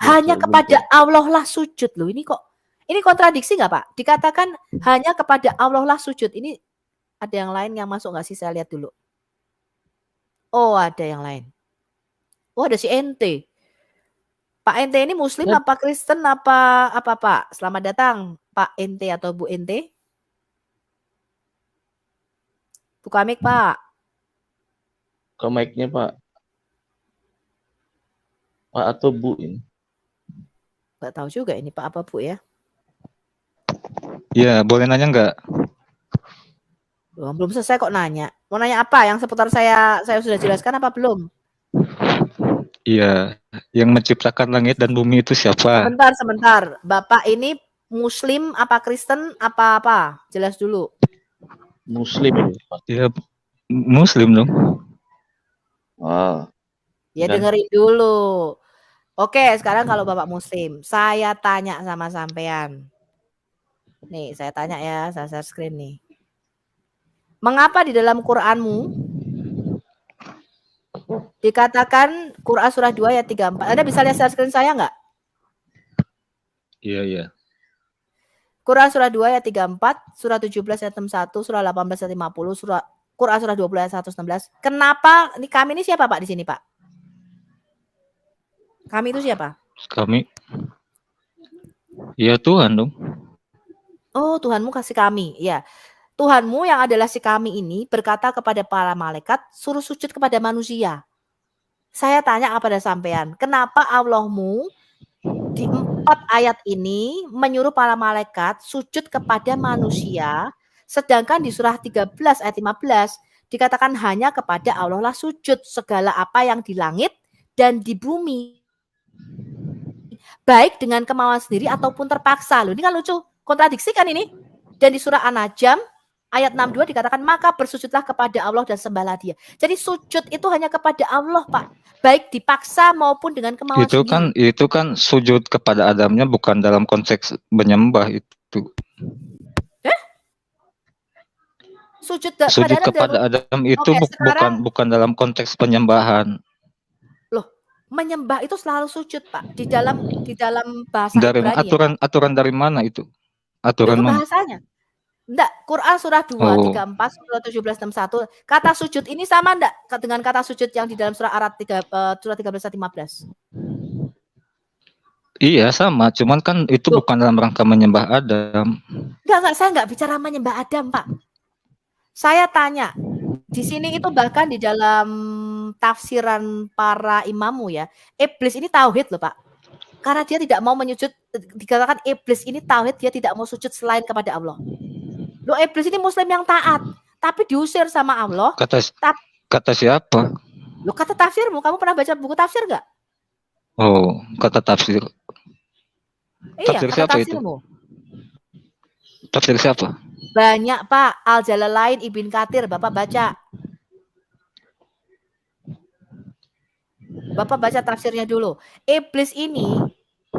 Hanya kepada Allah lah sujud loh. Ini kontradiksi nggak Pak? Dikatakan hanya kepada Allah lah sujud. Ini ada yang lain yang masuk nggak sih? Saya lihat dulu. Oh, ada yang lain. Oh, ada si Ente. Pak Ente ini Muslim apa Kristen apa Pak? Selamat datang Pak Ente atau Bu Ente. Buka mic Pak. Buka mic-nya Pak. Pak atau Bu ini? Nggak tahu juga ini Pak apa Bu ya. Iya, boleh nanya nggak? Belum selesai kok nanya. Mau nanya apa? Yang seputar saya sudah jelaskan apa belum? Iya, yang menciptakan langit dan bumi itu siapa? Sebentar. Bapak ini Muslim apa Kristen apa? Jelas dulu. Muslim. Ya, Muslim dong. Ah. Ya dengerin dulu. Oke, sekarang kalau Bapak Muslim, saya tanya sama sampean. Nih, saya tanya ya, saya share screen nih. Mengapa di dalam Quranmu dikatakan Quran surah 2 ayat 34. Anda bisa lihat share screen saya enggak? Iya. Quran surah 2 ayat 34, surah 17 ayat 61, surah 18 ayat 50, Quran surah 20 ayat 116. Kenapa ini kami ini siapa Pak di sini, Pak? Kami itu siapa? Kami. Ya Tuhan dong. Oh, Tuhanmu kasih kami. Ya. Tuhanmu yang adalah si kami ini berkata kepada para malaikat, suruh sujud kepada manusia. Saya tanya kepada sampean, kenapa Allahmu di 4 ayat ini menyuruh para malaikat sujud kepada manusia, sedangkan di surah 13 ayat 15 dikatakan hanya kepada Allah lah sujud segala apa yang di langit dan di bumi. Baik dengan kemauan sendiri ataupun terpaksa. Loh, ini kan lucu, kontradiksi kan ini? Dan di surah An-Najm ayat 62 dikatakan maka bersujudlah kepada Allah dan sembahlah Dia. Jadi sujud itu hanya kepada Allah, Pak. Baik dipaksa maupun dengan kemauan sendiri. Itu kan sujud kepada Adamnya bukan dalam konteks menyembah itu. Sujud kepada Adam itu bukan dalam konteks penyembahan. Loh, menyembah itu selalu sujud, Pak. Di dalam bahasa Ibrani. Aturan dari mana itu? Aturan itu mana? Bahasanya. Enggak, Quran surah 2, 34, surah 17, 61. Kata sujud ini sama enggak dengan kata sujud yang di dalam surah Arad surah 13 ayat 15? Iya, sama. Cuman kan itu bukan dalam rangka menyembah Adam. Enggak, saya enggak bicara menyembah Adam, Pak. Saya tanya, di sini itu bahkan di dalam tafsiran para imamu ya, iblis ini tauhid loh, Pak. Karena dia tidak mau menyujud, dikatakan iblis ini tauhid, dia tidak mau sujud selain kepada Allah. Loh, iblis ini muslim yang taat, tapi diusir sama Allah. Kata siapa? Loh, kata tafsirmu, kamu pernah baca buku tafsir nggak? Oh, kata tafsir. Iya, Tafsir kata siapa tafsirmu. Tafsir siapa? Banyak Pak, Al-Jalalain, Ibn Katsir, Bapak baca. Bapak baca tafsirnya dulu. Iblis ini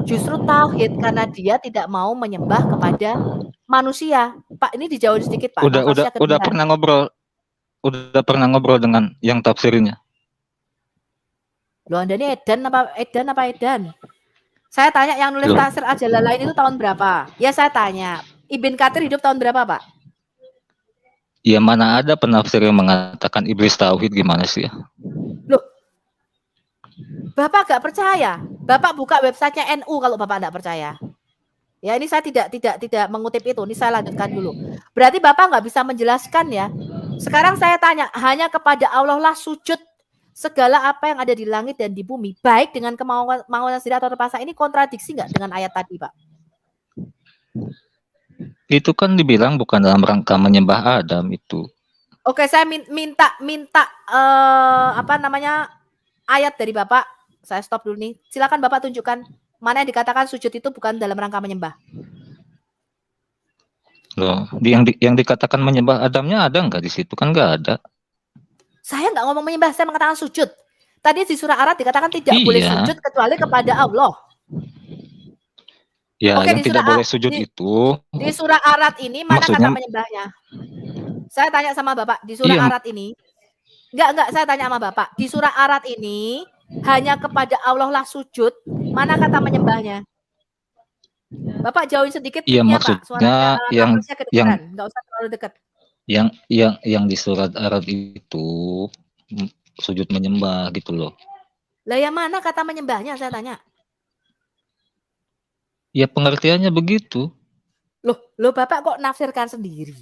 justru tauhid karena dia tidak mau menyembah kepada manusia. Pak, ini dijauhin sedikit Pak. Udah pernah ngobrol dengan yang tafsirnya. Loh, Anda ini Edan apa Edan? Saya tanya yang nulis tafsir Al-Jalalain itu tahun berapa? Ya saya tanya. Ibn Katsir hidup tahun berapa Pak? Ya mana ada penafsir yang mengatakan iblis tauhid, gimana sih ya? Loh, Bapak gak percaya? Bapak buka websitenya NU kalau Bapak gak percaya. Ya ini saya tidak mengutip itu. Ini saya lanjutkan dulu. Berarti Bapak nggak bisa menjelaskan ya. Sekarang saya tanya, hanya kepada Allah lah sujud segala apa yang ada di langit dan di bumi, baik dengan kemauan sendiri atau terpaksa. Ini kontradiksi nggak dengan ayat tadi, Pak? Itu kan dibilang bukan dalam rangka menyembah Adam itu. Oke, saya minta ayat dari Bapak. Saya stop dulu nih. Silakan Bapak tunjukkan mana yang dikatakan sujud itu bukan dalam rangka menyembah. Loh, yang dikatakan menyembah Adamnya ada nggak di situ? Kan nggak ada. Saya nggak ngomong menyembah, saya mengatakan sujud. Tadi di surah Ar-Ra'd dikatakan tidak boleh sujud kecuali kepada Allah. Ya, yang tidak boleh sujud itu. Di surah Ar-Ra'd ini mana kata menyembahnya? Saya tanya sama Bapak, di surah Ar-Ra'd ini. Enggak, saya tanya sama Bapak. Di surah Ar-Ra'd ini hanya kepada Allah lah sujud, mana kata menyembahnya? Bapak jauhin sedikit iya, maksudnya Pak. Suaranya enggak usah terlalu dekat. Yang di surat Ar-Ra'd itu sujud menyembah gitu loh. Lah yang mana kata menyembahnya saya tanya? Ya pengertiannya begitu. Loh Bapak kok nafsirkan sendiri?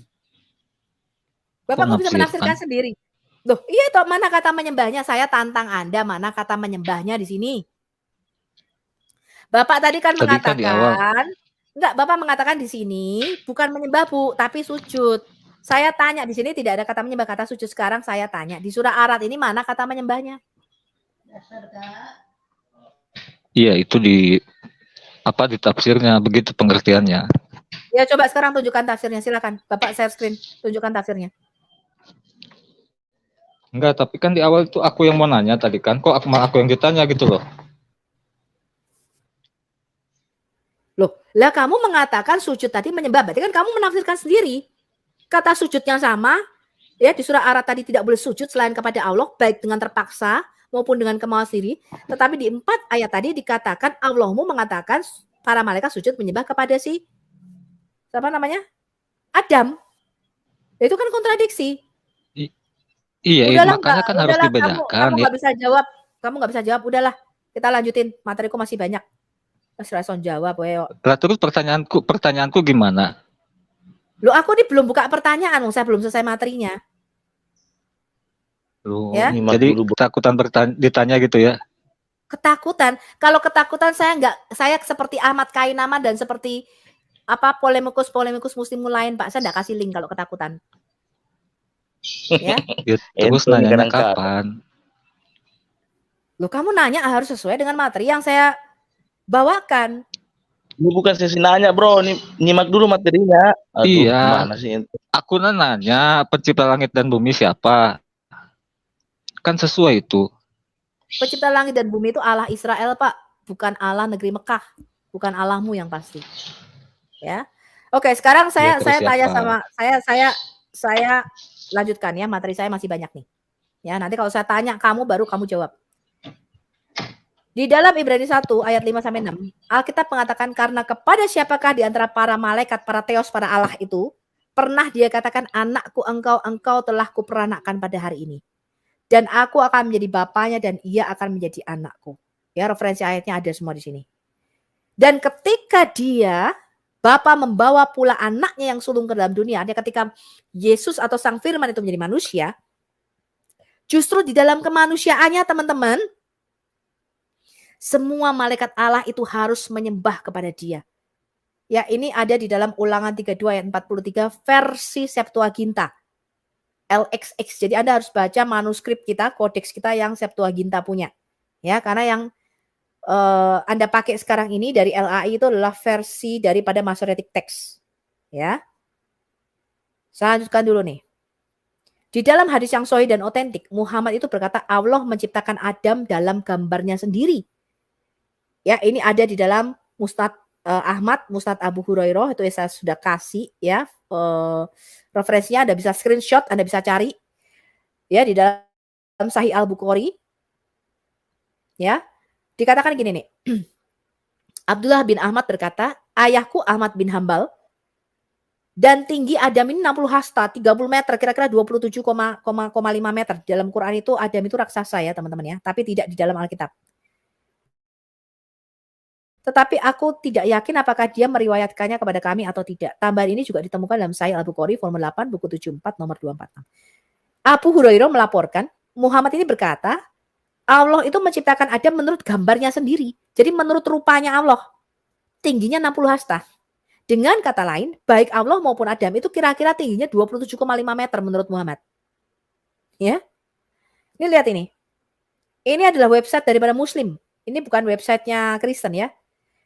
Bapak kok bisa menafsirkan sendiri? Loh, iya toh, mana kata menyembahnya? Saya tantang Anda, mana kata menyembahnya di sini? Bapak tadi kan mengatakan, enggak, Bapak mengatakan di sini bukan menyembah Bu, tapi sujud. Saya tanya di sini tidak ada kata menyembah, kata sujud. Sekarang saya tanya di surah Ar-Ra'd ini mana kata menyembahnya? Iya, itu di tafsirnya begitu pengertiannya. Ya coba sekarang tunjukkan tafsirnya, silakan. Bapak share screen, tunjukkan tafsirnya. Enggak, tapi kan di awal itu aku yang mau nanya tadi kan, kok aku yang ditanya gitu loh. Loh, lah kamu mengatakan sujud tadi menyembah, berarti kan kamu menafsirkan sendiri. Kata sujudnya sama, ya di surah Ar-Ra'd tadi tidak boleh sujud selain kepada Allah, baik dengan terpaksa maupun dengan kemauan sendiri. Tetapi di 4 ayat tadi dikatakan Allahmu mengatakan para malaikat sujud menyembah kepada siapa namanya? Adam. Itu kan kontradiksi. Iya, udahlah, makanya kan harus dibedakan. Kamu nggak bisa jawab. Kamu nggak bisa jawab. Udahlah, kita lanjutin. Materiku masih banyak. Mas Rason jawab, weo. Lah terus pertanyaanku gimana? Loh, aku ini belum buka pertanyaan, saya belum selesai materinya. Loh, ya? Jadi ketakutan ditanya gitu ya? Ketakutan. Kalau ketakutan saya seperti Ahmad Kainama dan seperti polemikus muslim lain, Pak. Saya enggak kasih link kalau ketakutan. Ya. Terus nanya kapan? Loh, kamu nanya harus sesuai dengan materi yang saya bawakan. Ini bukan sesi nanya, Bro. Ini nyimak dulu materinya. Aduh, iya. Sih? Aku nanya pencipta langit dan bumi siapa? Kan sesuai itu. Pencipta langit dan bumi itu Allah Israel, Pak. Bukan Allah negeri Mekah. Bukan Allahmu yang pasti. Ya. Oke, sekarang saya tanya sama saya lanjutkan ya, materi saya masih banyak nih. Ya, nanti kalau saya tanya kamu baru kamu jawab. Di dalam Ibrani 1 ayat 5 sampai 6, Alkitab mengatakan karena kepada siapakah di antara para malaikat, para theos, para Allah itu pernah dia katakan anakku engkau telah kuperanakkan pada hari ini. Dan aku akan menjadi bapaknya dan ia akan menjadi anakku. Ya, referensi ayatnya ada semua di sini. Dan ketika dia Bapa membawa pula anaknya yang sulung ke dalam dunia. Artinya ketika Yesus atau Sang Firman itu menjadi manusia, justru di dalam kemanusiaannya teman-teman, Semua malaikat Allah itu harus menyembah kepada dia. Ya, ini ada di dalam Ulangan 32 ayat 43 versi Septuaginta. LXX. Jadi Anda harus baca manuskrip kita, kodeks kita yang Septuaginta punya. Ya, karena yang Anda pakai sekarang ini dari LAI itu adalah versi daripada Masoretic Text. Ya. Saya lanjutkan dulu nih. Di dalam hadis yang sahih dan otentik, Muhammad itu berkata Allah menciptakan Adam dalam gambarnya sendiri. Ya, ini ada di dalam Musnad Ahmad, Musnad Abu Hurairah, itu saya sudah kasih ya. Referensinya Anda bisa screenshot, Anda bisa cari. Ya, di dalam Sahih Al-Bukhari. Ya. Dikatakan gini nih. Abdullah bin Ahmad berkata, ayahku Ahmad bin Hambal dan tinggi Adam ini 60 hasta, 30 meter, kira-kira 27,5 meter. Dalam Quran itu Adam itu raksasa ya teman-teman ya, tapi tidak di dalam Alkitab. Tetapi aku tidak yakin apakah dia meriwayatkannya kepada kami atau tidak. Tambahan ini juga ditemukan dalam Sahih Al-Bukhari volume 8 buku 74 nomor 246. Abu Hurairah melaporkan, Muhammad ini berkata, Allah itu menciptakan Adam menurut gambarnya sendiri. Jadi menurut rupanya Allah. Tingginya 60 hasta. Dengan kata lain, baik Allah maupun Adam itu kira-kira tingginya 27,5 meter menurut Muhammad. Ya. Ini lihat ini. Ini adalah website daripada Muslim. Ini bukan websitenya Kristen ya.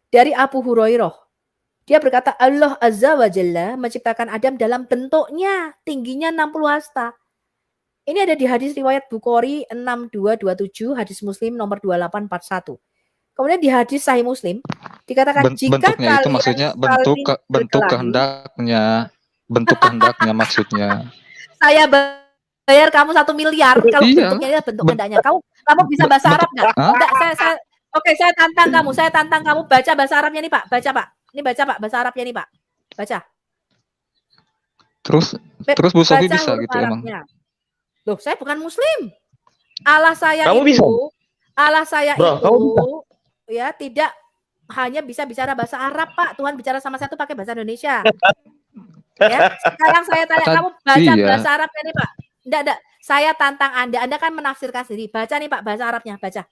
Dari Abu Hurairah. Dia berkata Allah Azza wa Jalla menciptakan Adam dalam bentuknya tingginya 60 hasta. Ini ada di hadis riwayat Bukhari 6227, hadis Muslim nomor 2841. Kemudian di hadis Sahih Muslim dikatakan jika bentuknya itu maksudnya bentuk kehendaknya, maksudnya. Saya bayar kamu 1 miliar kalau bentuknya ini bentuk kehendaknya. Kamu bisa bahasa Arab nggak? Enggak, saya tantang kamu baca bahasa Arabnya nih Pak, baca Pak. Ini baca Pak bahasa Arabnya nih Pak, baca. Terus Bu Sofi bisa gitu Arabnya. Emang? Loh, saya bukan Muslim. Allah saya Kamu itu, bisa? Allah saya Bro, itu ya tidak hanya bisa bicara bahasa Arab Pak. Tuhan bicara sama saya itu pakai bahasa Indonesia. Ya, sekarang saya tanya kamu baca bahasa Arabnya nih Pak. Enggak. Saya tantang Anda. Anda kan menafsirkan sendiri. Baca nih Pak bahasa Arabnya, baca.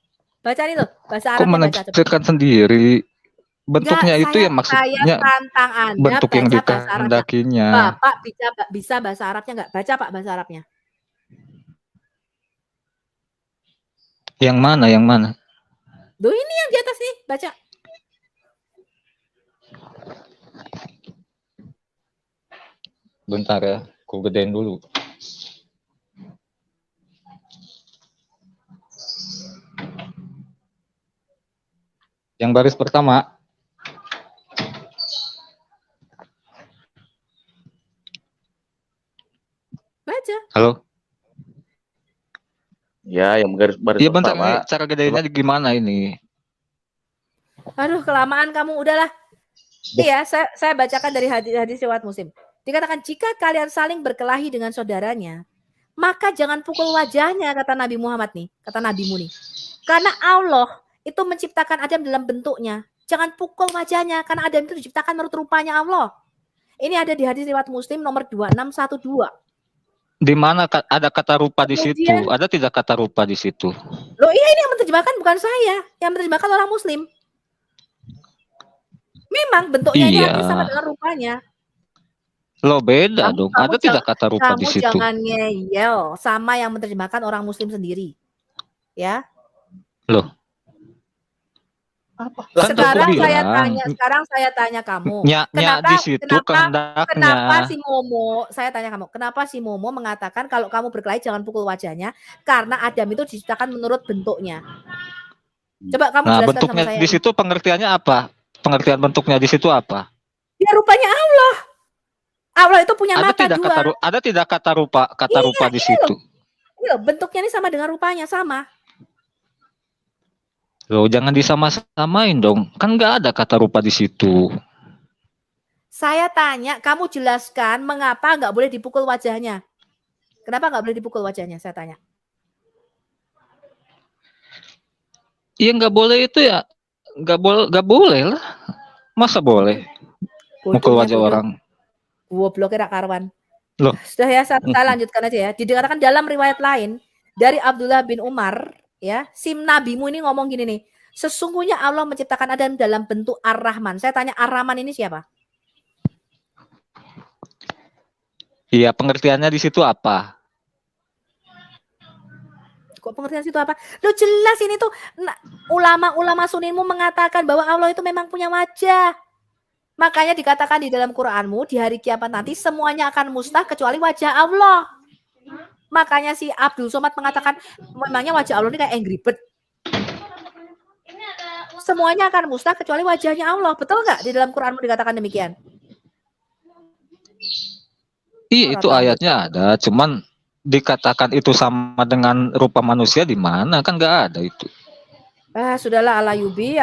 Baca nih tuh bahasa Arabnya. Kok menafsirkan sendiri? Bentuknya enggak, itu ya maksudnya. Saya tantang Anda. Bentuk yang dikehendakinya. Bapak bisa bahasa Arabnya enggak? Baca Pak bahasa Arabnya. Yang mana? Loh ini yang di atas nih, baca. Bentar ya, aku gedein dulu. Yang baris pertama. Baca. Halo? Ya, yang baris Iya bentar, pertama. cara gedeinnya gimana ini? Aduh, kelamaan kamu, udahlah. Iya, saya bacakan dari hadis riwayat Muslim. Dikatakan jika kalian saling berkelahi dengan saudaranya, maka jangan pukul wajahnya, kata Nabi Muhammad nih, kata nabimu nih. Karena Allah itu menciptakan Adam dalam bentuknya. Jangan pukul wajahnya, karena Adam itu diciptakan menurut rupanya Allah. Ini ada di hadis riwayat Muslim nomor 2612. Di mana ada kata rupa di situ? Ada tidak kata rupa di situ? Loh iya, ini yang menerjemahkan bukan saya, yang menerjemahkan orang Muslim. Memang bentuknya ini hampir sama dengan rupanya. Loh beda dong. Ada tidak kata rupa di situ? Kamu jangan ngeyel sama yang menerjemahkan orang Muslim sendiri. Ya. Loh. Apa? Sekarang saya tanya kamu. Kenapa si Momo? Saya tanya kamu. Kenapa si Momo mengatakan kalau kamu berkelahi jangan pukul wajahnya karena Adam itu diciptakan menurut bentuknya. Coba kamu jelaskan bentuknya sama saya. Di situ pengertiannya apa? Pengertian bentuknya di situ apa? Ya rupanya Allah. Allah itu punya mata dua. Ada tidak kata rupa di situ? Iya, bentuknya ini sama dengan rupanya, sama. Loh, jangan disama-samain dong. Kan nggak ada kata rupa di situ. Saya tanya, kamu jelaskan mengapa nggak boleh dipukul wajahnya? Kenapa nggak boleh dipukul wajahnya? Saya tanya. Iya nggak boleh itu ya. Nggak boleh lah. Masa boleh? Mukul wajah orang. Goblok kira karuan. Loh. Sudah ya, saya lanjutkan aja ya. Dikatakan dalam riwayat lain dari Abdullah bin Umar, ya, sim nabimu ini ngomong gini nih. Sesungguhnya Allah menciptakan Adam dalam bentuk Ar-Rahman. Saya tanya, Ar-Rahman ini siapa? Iya, pengertiannya di situ apa? Kok pengertian situ apa? Lo jelas ini tuh ulama-ulama sunnimu mengatakan bahwa Allah itu memang punya wajah. Makanya dikatakan di dalam Quranmu di hari kiamat nanti semuanya akan musnah kecuali wajah Allah. Makanya si Abdul Somad mengatakan memangnya wajah Allah ini kayak Angry Bird. Semuanya akan musnah kecuali wajahnya Allah. Betul nggak di dalam Quranmu dikatakan demikian? Iya, itu ayatnya ada, cuman dikatakan itu sama dengan rupa manusia di mana? Kan nggak ada itu. Sudahlah, Alayubi.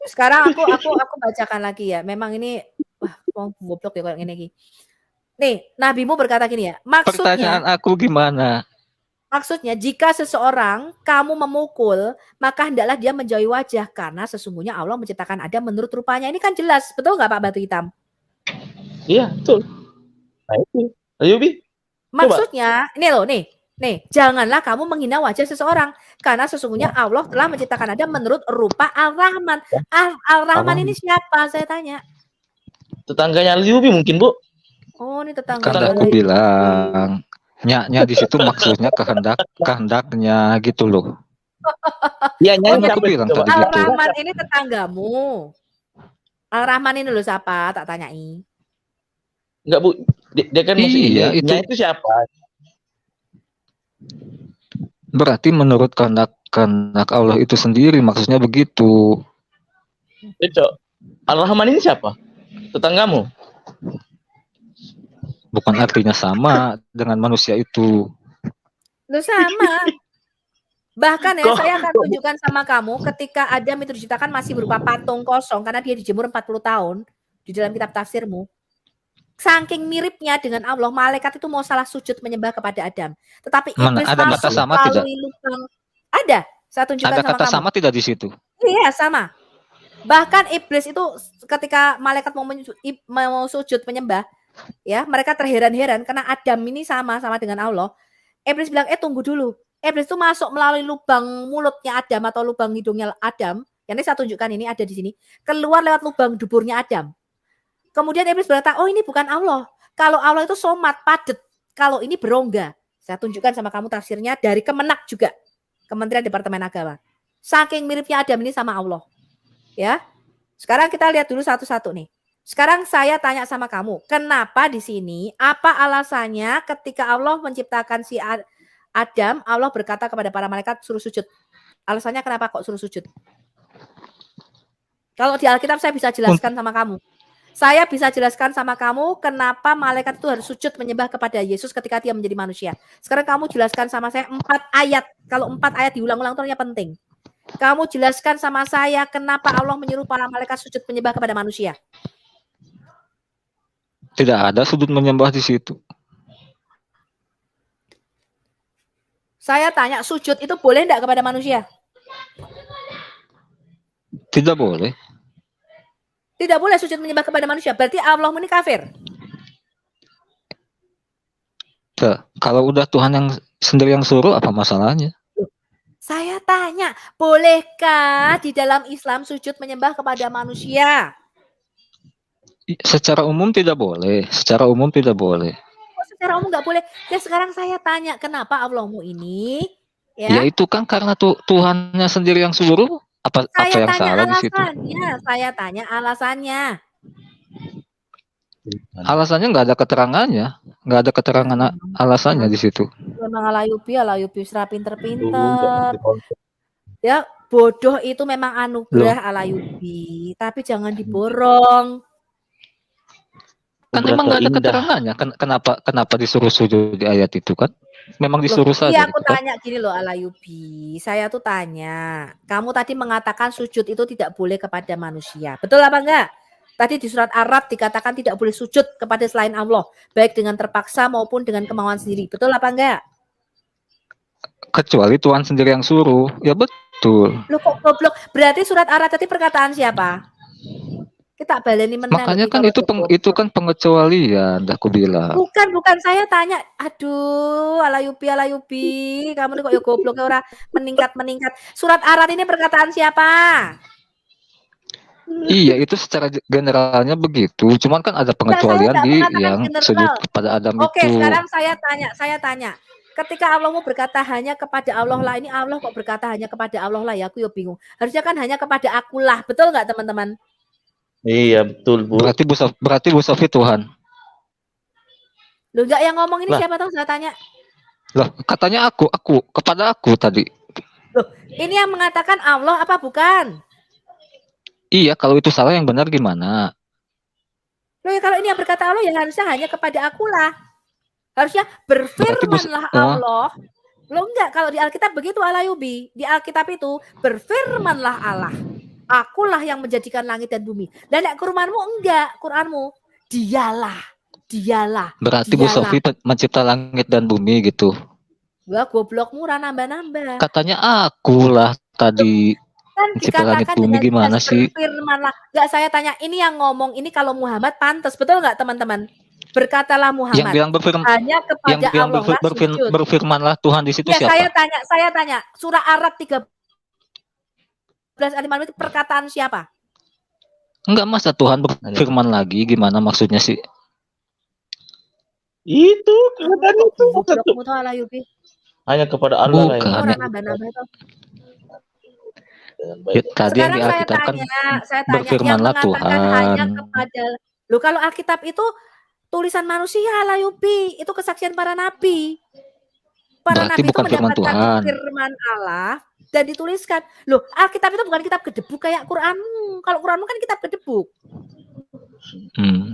Sekarang aku bacakan lagi ya. Memang ini goblok ya kayak gini. Nih, nabimu berkata gini ya. Pertanyaan aku gimana? Maksudnya, jika seseorang kamu memukul, maka hendaklah dia menjauhi wajah karena sesungguhnya Allah menciptakan Adam menurut rupanya. Ini kan jelas, betul nggak Pak Batu Hitam? Iya, betul. Nah itu, Ayubi. Maksudnya, ini loh, nih, janganlah kamu menghina wajah seseorang karena sesungguhnya Allah telah menciptakan Adam menurut rupa Ar-Rahman. Ar-Rahman ini siapa? Saya tanya. Tetangganya Ayubi mungkin, Bu. Oh, ini tetangga. Kan aku bilang, nyaknya di situ maksudnya kehendaknya gitu loh. Iya, nyanyi aku bilang tadi gitu. Al-Rahman ini tetanggamu. Al-Rahman ini loh siapa? Tak tanyai. Enggak, Bu. Dia kan iya, itu siapa? Berarti menurut kehendak Allah itu sendiri, maksudnya begitu. Cocok. Al-Rahman ini siapa? Tetanggamu? Bukan artinya sama dengan manusia itu. Loh sama. Bahkan ya, saya akan tunjukkan sama kamu ketika Adam itu diciptakan masih berupa patung kosong karena dia dijemur 40 tahun di dalam kitab tafsirmu. Saking miripnya dengan Allah, malaikat itu mau salah sujud menyembah kepada Adam. Tetapi iblis ada kata sama tidak? Lubang. Ada. Saya tunjukkan ada sama kata kamu. sama tidak di situ? Iya, sama. Bahkan iblis itu ketika malaikat mau sujud menyembah, ya, mereka terheran-heran karena Adam ini sama dengan Allah. Iblis bilang, tunggu dulu. Iblis itu masuk melalui lubang mulutnya Adam atau lubang hidungnya Adam. Yang ini saya tunjukkan, ini ada di sini. Keluar lewat lubang duburnya Adam. Kemudian iblis berkata, oh ini bukan Allah. Kalau Allah itu somat, padet. Kalau ini berongga. Saya tunjukkan sama kamu tafsirnya dari Kemenak juga. Kementerian Departemen Agama. Saking miripnya Adam ini sama Allah. Ya. Sekarang kita lihat dulu satu-satu nih. Sekarang saya tanya sama kamu, kenapa di sini, apa alasannya ketika Allah menciptakan si Adam, Allah berkata kepada para malaikat suruh sujud. Alasannya kenapa kok suruh sujud? Kalau di Alkitab saya bisa jelaskan sama kamu. Saya bisa jelaskan sama kamu kenapa malaikat itu harus sujud menyembah kepada Yesus ketika dia menjadi manusia. Sekarang kamu jelaskan sama saya 4 ayat. Kalau 4 ayat diulang-ulang itu artinya penting. Kamu jelaskan sama saya kenapa Allah menyuruh para malaikat sujud menyembah kepada manusia. Tidak ada sujud menyembah di situ. Saya tanya, sujud itu boleh enggak kepada manusia? Tidak boleh. Tidak boleh sujud menyembah kepada manusia. Berarti Allah ini kafir. Kalau udah Tuhan yang sendiri yang suruh, apa masalahnya? Saya tanya, bolehkah di dalam Islam sujud menyembah kepada manusia? Secara umum tidak boleh. Secara umum tidak boleh. Oh, secara umum nggak boleh. Ya sekarang saya tanya, kenapa Allahmu ini? Ya itu kan karena Tuhannya sendiri yang suruh. Apa yang salah di situ? Saya tanya alasannya. Alasannya nggak ada keterangannya, nggak ada keterangan alasannya di situ. Memang Alayubi pinter-pinter. Ya bodoh itu memang anugerah Alayubi, tapi jangan diborong. Kan memang nggak ada keterangannya. Kenapa disuruh sujud di ayat itu kan? Memang disuruh saja. Iya, aku tanya gini loh Alayubi. Saya tuh tanya, kamu tadi mengatakan sujud itu tidak boleh kepada manusia. Betul apa enggak? Tadi di surat Ar-Ra'd dikatakan tidak boleh sujud kepada selain Allah, baik dengan terpaksa maupun dengan kemauan sendiri. Betul apa enggak? Kecuali Tuhan sendiri yang suruh. Ya betul. Loh kok goblok? Berarti surat Ar-Ra'd tadi perkataan siapa? Kita baleni meneh Makanya lho kan kalau itu itu kan pengecualian, dah aku bilang. Bukan saya tanya. Aduh, ala Yupi, kamu nih kok ya goblok ora meningkat. Surat Arad ini perkataan siapa? Iya, itu secara generalnya begitu. Cuman kan ada pengecualian di yang sujud kepada Adam Oke, itu. sekarang saya tanya. Ketika Allah mau berkata hanya kepada Allah lah, ini Allah kok berkata hanya kepada Allah lah ya, aku ya bingung. Harusnya kan hanya kepada akulah, betul nggak teman-teman? Iya, betul, Bu. Berarti Bu Sofi Tuhan. Loh, enggak yang ngomong ini Lah. siapa tahu saya tanya. Loh, katanya kepada aku tadi. Loh, ini yang mengatakan Allah apa bukan? Iya, kalau itu salah yang benar gimana? Loh, ya kalau ini yang berkata Allah ya harusnya hanya kepada akulah. Harusnya berfirmanlah Allah. Loh enggak, kalau di Alkitab begitu Allah Yubi. Di Alkitab itu berfirmanlah Allah. Akulah yang menjadikan langit dan bumi. Dan nek Qur'anmu enggak, Qur'anmu dialah. Berarti Bu Sofi mencipta langit dan bumi gitu. Wah, goblokmu ora nambah-nambah. Katanya akulah tadi. Kan mencipta langit dikatakan bumi gimana sih? Berfirmanlah. Enggak, saya tanya, ini yang ngomong ini kalau Muhammad pantas, betul enggak teman-teman? Berkatalah Muhammad. Yang bilang hanya kepada Allah berfirmanlah Tuhan di situ ya, siapa? Saya tanya, surah Arad 13 ayat 5 itu perkataan siapa? Enggak, masa Tuhan berfirman lagi, gimana maksudnya sih? Itu keadaan itu. Hanya kepada Allah lah ya. Orang nambah-nambah itu. Ya, tadi yang di Alkitab kan berfirmanlah Tuhan. Hanya kepada Loh, kalau Alkitab itu tulisan manusia lah Yupi, itu kesaksian para nabi. Para berarti nabi bukan itu firman Tuhan. Firman Allah dan dituliskan. Loh, Alkitab itu bukan kitab gedebuk kayak Qur'anmu. Kalau Qur'anmu kan kitab gedebuk.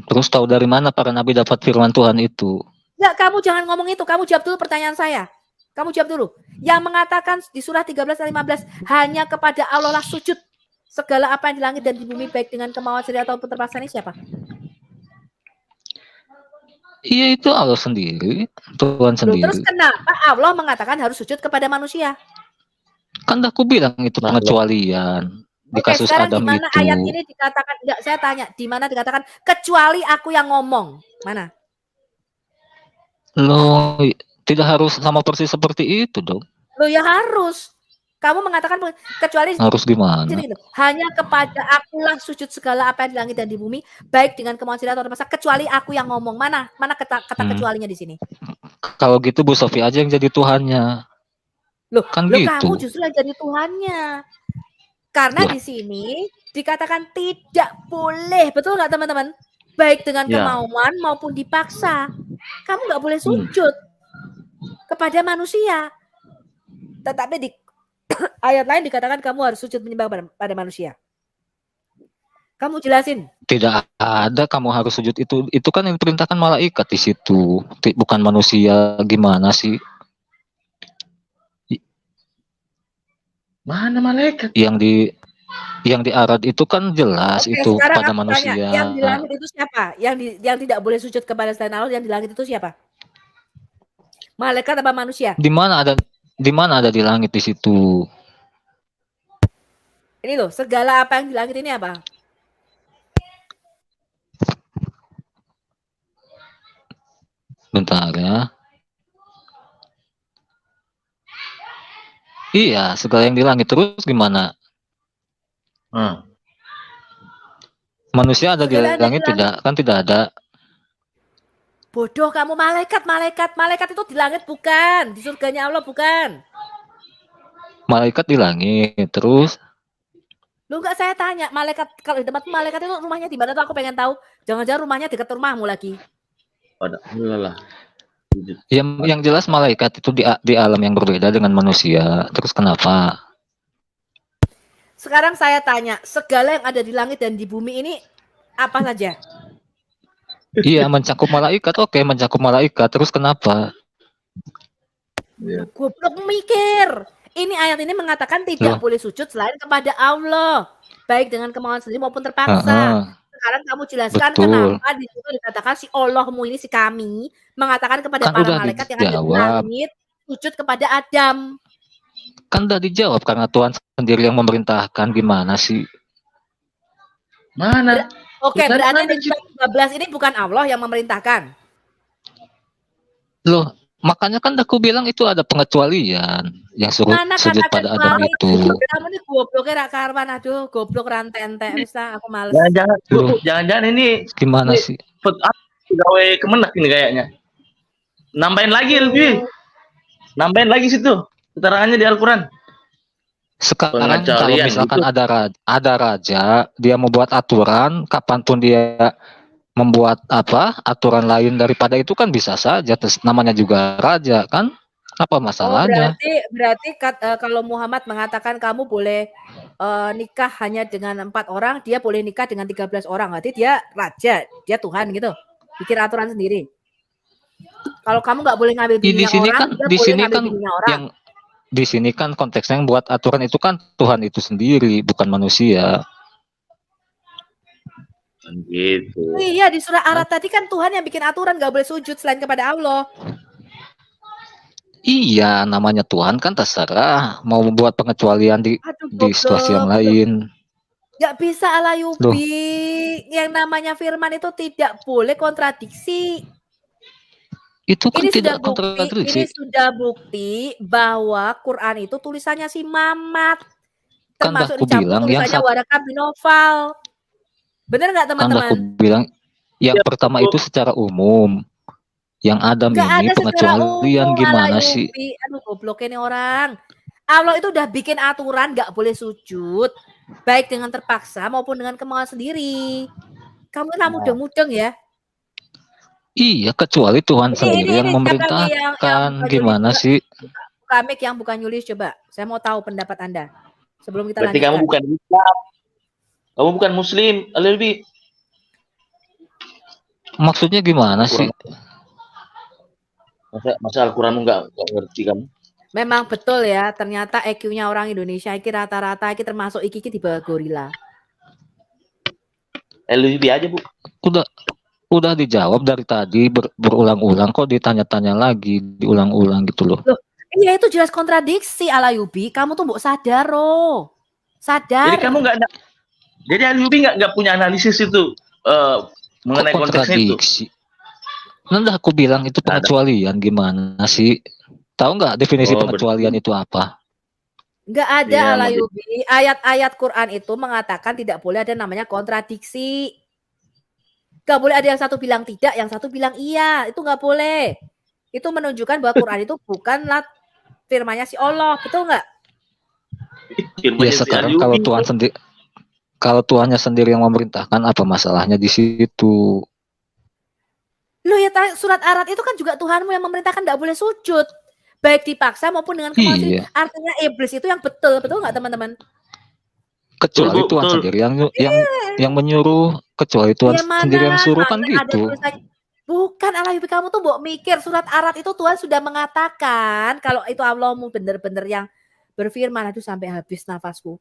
Terus tahu dari mana para nabi dapat firman Tuhan itu? Ya, kamu jangan ngomong itu. Kamu jawab dulu pertanyaan saya. Kamu jawab dulu. Yang mengatakan di surah 13 dan 15 hanya kepada Allah lah sujud. Segala apa yang di langit dan di bumi baik dengan kemauan sendiri ataupun terpaksa ini siapa? Iya, itu Allah sendiri, Tuhan sendiri. Terus kenapa Allah mengatakan harus sujud kepada manusia? Kan dah aku bilang itu pengecualian di kasus Adam dimana itu. Ayat ini dikatakan, enggak, saya tanya, di mana dikatakan kecuali aku yang ngomong? Mana? Loh, tidak harus sama persis seperti itu dong. Loh ya harus. Kamu mengatakan kecuali harus gimana? Hanya kepada akulah sujud segala apa yang di langit dan di bumi, baik dengan kemauan sendiri atau terpaksa, kecuali aku yang ngomong. Mana kata kecualinya di sini? Kalau gitu Bu Sofi aja yang jadi Tuhannya. Loh, gitu. Kamu justru yang jadi Tuhannya. Karena di sini dikatakan tidak boleh, betul nggak teman-teman? Baik dengan kemauan maupun dipaksa. Kamu nggak boleh sujud kepada manusia. Tetapi di ayat lain dikatakan kamu harus sujud menyembah pada manusia. Kamu jelasin. Tidak ada kamu harus sujud itu. Itu kan yang diperintahkan malaikat di situ, bukan manusia. Gimana sih? Mana malaikat? Yang di Arad itu kan jelas itu pada manusia. Yang di langit itu siapa? Yang tidak boleh sujud kepada selain Allah, yang di langit itu siapa? Malaikat apa manusia? Di mana ada di langit di situ? Ini loh, segala apa yang di langit ini apa? Bentar ya. Iya, segala yang di langit. Terus gimana? Manusia ada segala di langit tidak? Kan tidak ada. Bodoh kamu, malaikat itu di langit bukan, di surganya Allah bukan. Malaikat di langit, terus? Lu enggak, saya tanya, malaikat kalau di tempat malaikat itu rumahnya di mana tuh, aku pengen tahu. Jangan-jangan rumahnya dekat rumahmu lagi. Padahal. Yang jelas malaikat itu di alam yang berbeda dengan manusia. Terus kenapa? Sekarang saya tanya, segala yang ada di langit dan di bumi ini apa saja? Iya, mencakup malaikat. Oke, mencakup malaikat. Terus kenapa? Goblok mikir. Ini ayat ini mengatakan tidak boleh sujud selain kepada Allah, baik dengan kemauan sendiri maupun terpaksa. Sekarang kamu jelaskan kenapa di situ dikatakan si Allahmu ini, si kami, mengatakan kepada para malaikat yang ada di langit sujud kepada Adam. Kan udah dijawab karena Tuhan sendiri yang memerintahkan. Gimana sih? Mana? Oke, berarti di surat 13 ini bukan Allah yang memerintahkan. Loh, makanya kan aku bilang itu ada pengecualian yang sujud pada Adam itu. Kamu ini goblok ra karwan, aduh, goblok rantek-entek wis aku males. Jangan-jangan ini gimana sih? Gawe kemenak ini kayaknya. Nambahin lagi lebih. Nambahin lagi situ keterangannya di Al-Qur'an. Sekarang kalau misalkan gitu. ada raja, dia membuat aturan, kapanpun dia membuat aturan lain daripada itu kan bisa saja, namanya juga raja kan, apa masalahnya? Berarti kalau Muhammad mengatakan kamu boleh nikah hanya dengan 4 orang, dia boleh nikah dengan 13 orang, berarti dia raja, dia Tuhan gitu, bikin aturan sendiri. Kalau kamu nggak boleh ngambil bininya orang, dia boleh ngambil bininya orang. Di sini kan konteksnya yang buat aturan itu kan Tuhan itu sendiri, bukan manusia. Gitu. Iya, di surah Arad tadi kan Tuhan yang bikin aturan nggak boleh sujud selain kepada Allah. Iya, namanya Tuhan kan terserah mau membuat pengecualian di situasi yang lain. Nggak bisa Alayubi. Yang namanya firman itu tidak boleh kontradiksi. Itu kan tidak kontradiksi. Ini sudah bukti bahwa Quran itu tulisannya si Mamat. Termasuk dicampur tulisannya Waraka bin Nawfal. Bener nggak teman-teman? Kan aku bilang yang pertama itu secara umum. Yang Adam ini pengecualian gimana sih? Aduh, goblok ini orang. Allah itu udah bikin aturan nggak boleh sujud, baik dengan terpaksa maupun dengan kemauan sendiri. Kamu kan mudeng-mudeng ya? Iya, kecuali Tuhan sendiri yang memerintahkan. Gimana sih? Kamik yang bukan Yulis, coba. Saya mau tahu pendapat Anda. Sebelum kita lanjutkan. Berarti kamu bukan Islam. Kamu bukan Muslim, lebih. Maksudnya gimana sih? Masa Al-Quran nggak ngerti kamu? Memang betul ya, ternyata IQ-nya orang Indonesia iki rata-rata iki termasuk iki di bawah gorila. Lebih aja, Bu. Udah dijawab dari tadi berulang-ulang, kok ditanya-tanya lagi, diulang-ulang gitu loh. Iya, itu jelas kontradiksi Alayubi. Kamu tuh mbok sadar loh. Sadar. Jadi kamu jadi Alayubi nggak punya analisis itu mengenai konteksnya itu. Nanti aku bilang itu pengecualian gimana sih? Tahu nggak definisi pengecualian itu apa? Nggak ada Alayubi. Ayat-ayat Quran itu mengatakan tidak boleh ada namanya kontradiksi. Gak boleh ada yang satu bilang tidak, yang satu bilang iya. Itu gak boleh. Itu menunjukkan bahwa Quran itu bukanlah firman-Nya si Allah. Betul nggak? Ya sekarang kalau Tuhannya sendiri yang memerintahkan, apa masalahnya di situ? Loh ya, surat Arad itu kan juga Tuhanmu yang memerintahkan gak boleh sujud. Baik dipaksa maupun dengan kemauan sendiri. Artinya iblis itu yang betul nggak teman-teman? Kecuali Tuhan sendiri yang menyuruh, kecuali Tuhan sendiri yang suruh kan gitu. Bukan Alayubi, kamu tuh mbok mikir surat Arad itu Tuhan sudah mengatakan kalau itu Allahmu benar-benar yang berfirman. Aduh, sampai habis nafasku.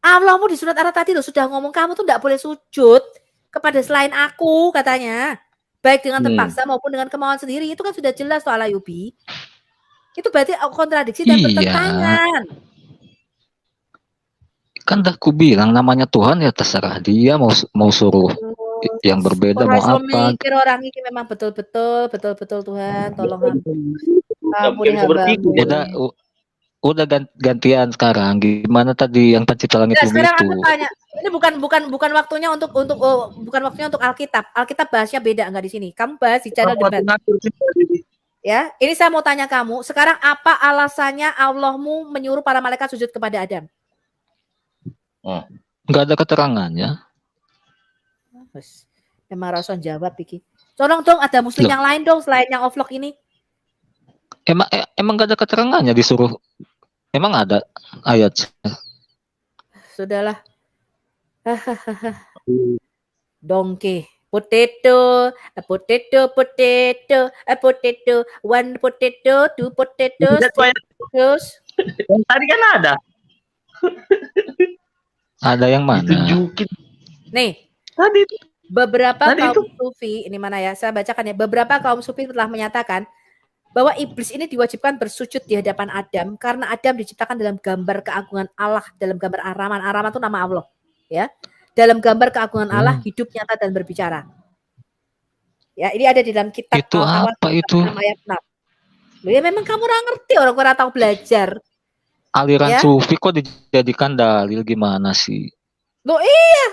Allahmu di surat Arad tadi loh sudah ngomong kamu tuh enggak boleh sujud kepada selain aku katanya. Baik dengan terpaksa maupun dengan kemauan sendiri. Itu kan sudah jelas tuh Alayubi. Itu berarti kontradiksi dan bertentangan. Kan dah ku bilang namanya Tuhan ya terserah dia mau suruh yang berbeda mau apa. Mikir orang ini memang betul-betul Tuhan, tolong udah gantian sekarang. Gimana tadi yang pencipta langit bumi sekarang itu? Aku tanya, ini bukan waktunya bukan waktunya untuk Alkitab. Alkitab bahasnya beda enggak di sini. Kamu bahas di channel debat. Ya, ini saya mau tanya kamu, sekarang apa alasannya Allahmu menyuruh para malaikat sujud kepada Adam? Nggak ada keterangannya. Emang Rasul jawab Piki. Tolong dong ada muslim yang lain dong selain yang offlock ini. Emang nggak ada keterangannya disuruh. Emang ada ayat. Sudahlah. Donkey. Potato, one potato, two potatoes. Terus. Tadi kan ada. Ada yang mana? Ditunjukin. Nih, tadi beberapa kaum sufi, ini mana ya? Saya bacakan ya. Beberapa kaum sufi telah menyatakan bahwa iblis ini diwajibkan bersujud di hadapan Adam karena Adam diciptakan dalam gambar keagungan Allah, dalam gambar Ar-Rahman. Ar-Rahman itu nama Allah, ya. dalam gambar keagungan Allah, hidup, nyata, dan berbicara. Ya, ini ada di dalam kitab itu awal apa itu? ayat 6. Loh ya memang kamu orang ngerti, orang tahu belajar. Aliran Ya. sufi kok dijadikan dalil, gimana sih? Loh iya.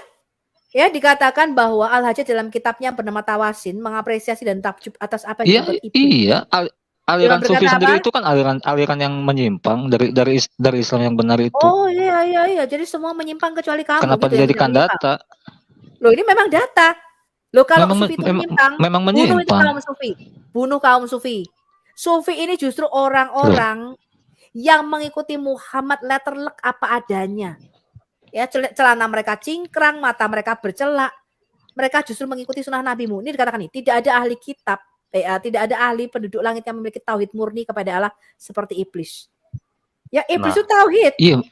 Ya, dikatakan bahwa Al-Hajjaj dalam kitabnya bernama Tawasin mengapresiasi dan takjub atas apa yang dibuat iblis. Iya, aliran sufi sendiri apa? itu kan aliran yang menyimpang dari Islam yang benar itu. Oh iya. Jadi semua menyimpang kecuali kamu. Kenapa gitu dijadikan data? Loh ini memang data. Loh kalau memang, sufi itu menyimpang, memang bunuh itu menyimpang. kaum sufi. Bunuh kaum sufi. Sufi ini justru orang-orang yang mengikuti Muhammad letterlek apa adanya. Ya, celana mereka cingkrang, mata mereka bercelak. Mereka justru mengikuti sunnah nabimu. Ini dikatakan nih, tidak ada ahli kitab, tidak ada ahli penduduk langit yang memiliki tauhid murni kepada Allah seperti iblis. Ya, iblis itu tauhid. Iya.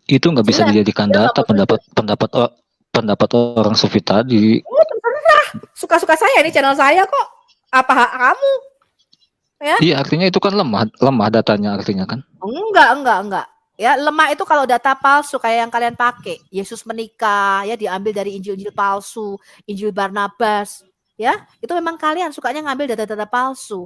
Itu nggak bisa dijadikan data pendapat orang sufi tadi. Oh, terserah. Suka-suka saya, ini channel saya kok. Apa hak kamu? Ya? Iya, artinya itu kan lemah datanya artinya kan? Enggak. Ya, lemah itu kalau data palsu kayak yang kalian pakai. Yesus menikah, ya diambil dari Injil palsu, Injil Barnabas. Ya, itu memang kalian sukanya ngambil data-data palsu.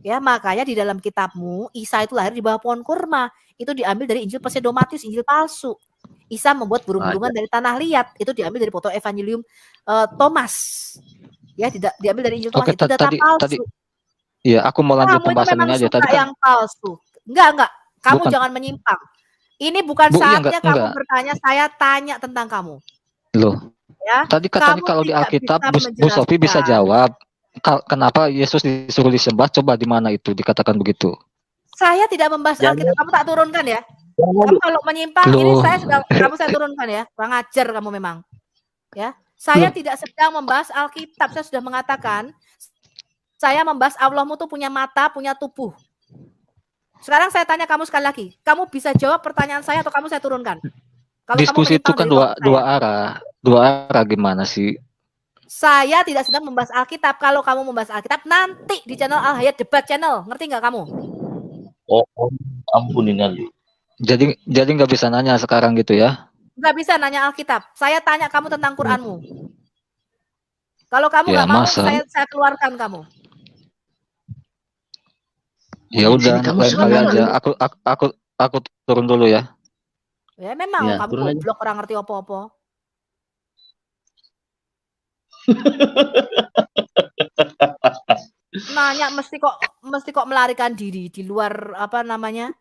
Ya, makanya di dalam kitabmu Isa itu lahir di bawah pohon kurma. Itu diambil dari Injil Pseudomatius, Injil palsu. Isa membuat burung-burungan dari tanah liat. Itu diambil dari foto Evangelium Thomas. Ya, diambil dari Injil Thomas. Itu data palsu. Iya, aku mau lanjut pembahasan ini aja. Tadi kan yang palsu. Enggak. Kamu jangan menyimpang. Ini bukan saatnya kamu bertanya, saya tanya tentang kamu. Loh. Ya? Tadi katanya kalau di Alkitab Bu Sofi bisa jawab. Kenapa Yesus disuruh disembah? Coba di mana itu dikatakan begitu? Saya tidak membahas Alkitab. Kamu tak turunkan ya? Kamu kalau menyimpang ini saya turunkan ya. Kurang ajar kamu memang. Ya. Saya tidak sedang membahas Alkitab. Saya sudah mengatakan saya membahas Allahmu tuh punya mata, punya tubuh. Sekarang saya tanya kamu sekali lagi. Kamu bisa jawab pertanyaan saya atau kamu saya turunkan? Kalau diskusi itu kan dua arah. Dua arah gimana sih? Saya tidak sedang membahas Alkitab. Kalau kamu membahas Alkitab nanti di channel Al-Hayat Debat Channel. Ngerti nggak kamu? Oh, ampun ini. Jadi nggak bisa nanya sekarang gitu ya? Nggak bisa nanya Alkitab. Saya tanya kamu tentang Quranmu. Kalau kamu nggak mau, saya keluarkan kamu. Ya udah, kali aja. Aku turun dulu ya. Ya memang ya, kamu goblok orang ngerti apa-apa. Nanya mesti kok melarikan diri di luar apa namanya?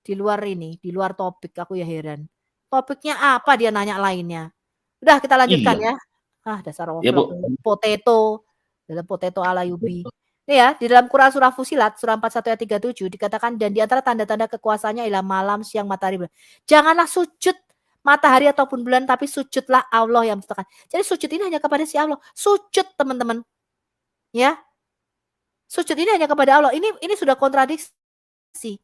Di luar ini, di luar topik. Aku ya heran. Topiknya apa dia nanya lainnya? Udah kita lanjutkan ya. Dasar potato. Dalam potato ala Yubi. Ini ya, di dalam Quran surah Fusilat, surah 41 ayat 37 dikatakan dan di antara tanda-tanda kekuasaannya ialah malam, siang, matahari, bulan. Janganlah sujud matahari ataupun bulan, tapi sujudlah Allah yang menciptakan. Jadi sujud ini hanya kepada si Allah. Sujud teman-teman. Ya. Sujud ini hanya kepada Allah. Ini sudah kontradiksi.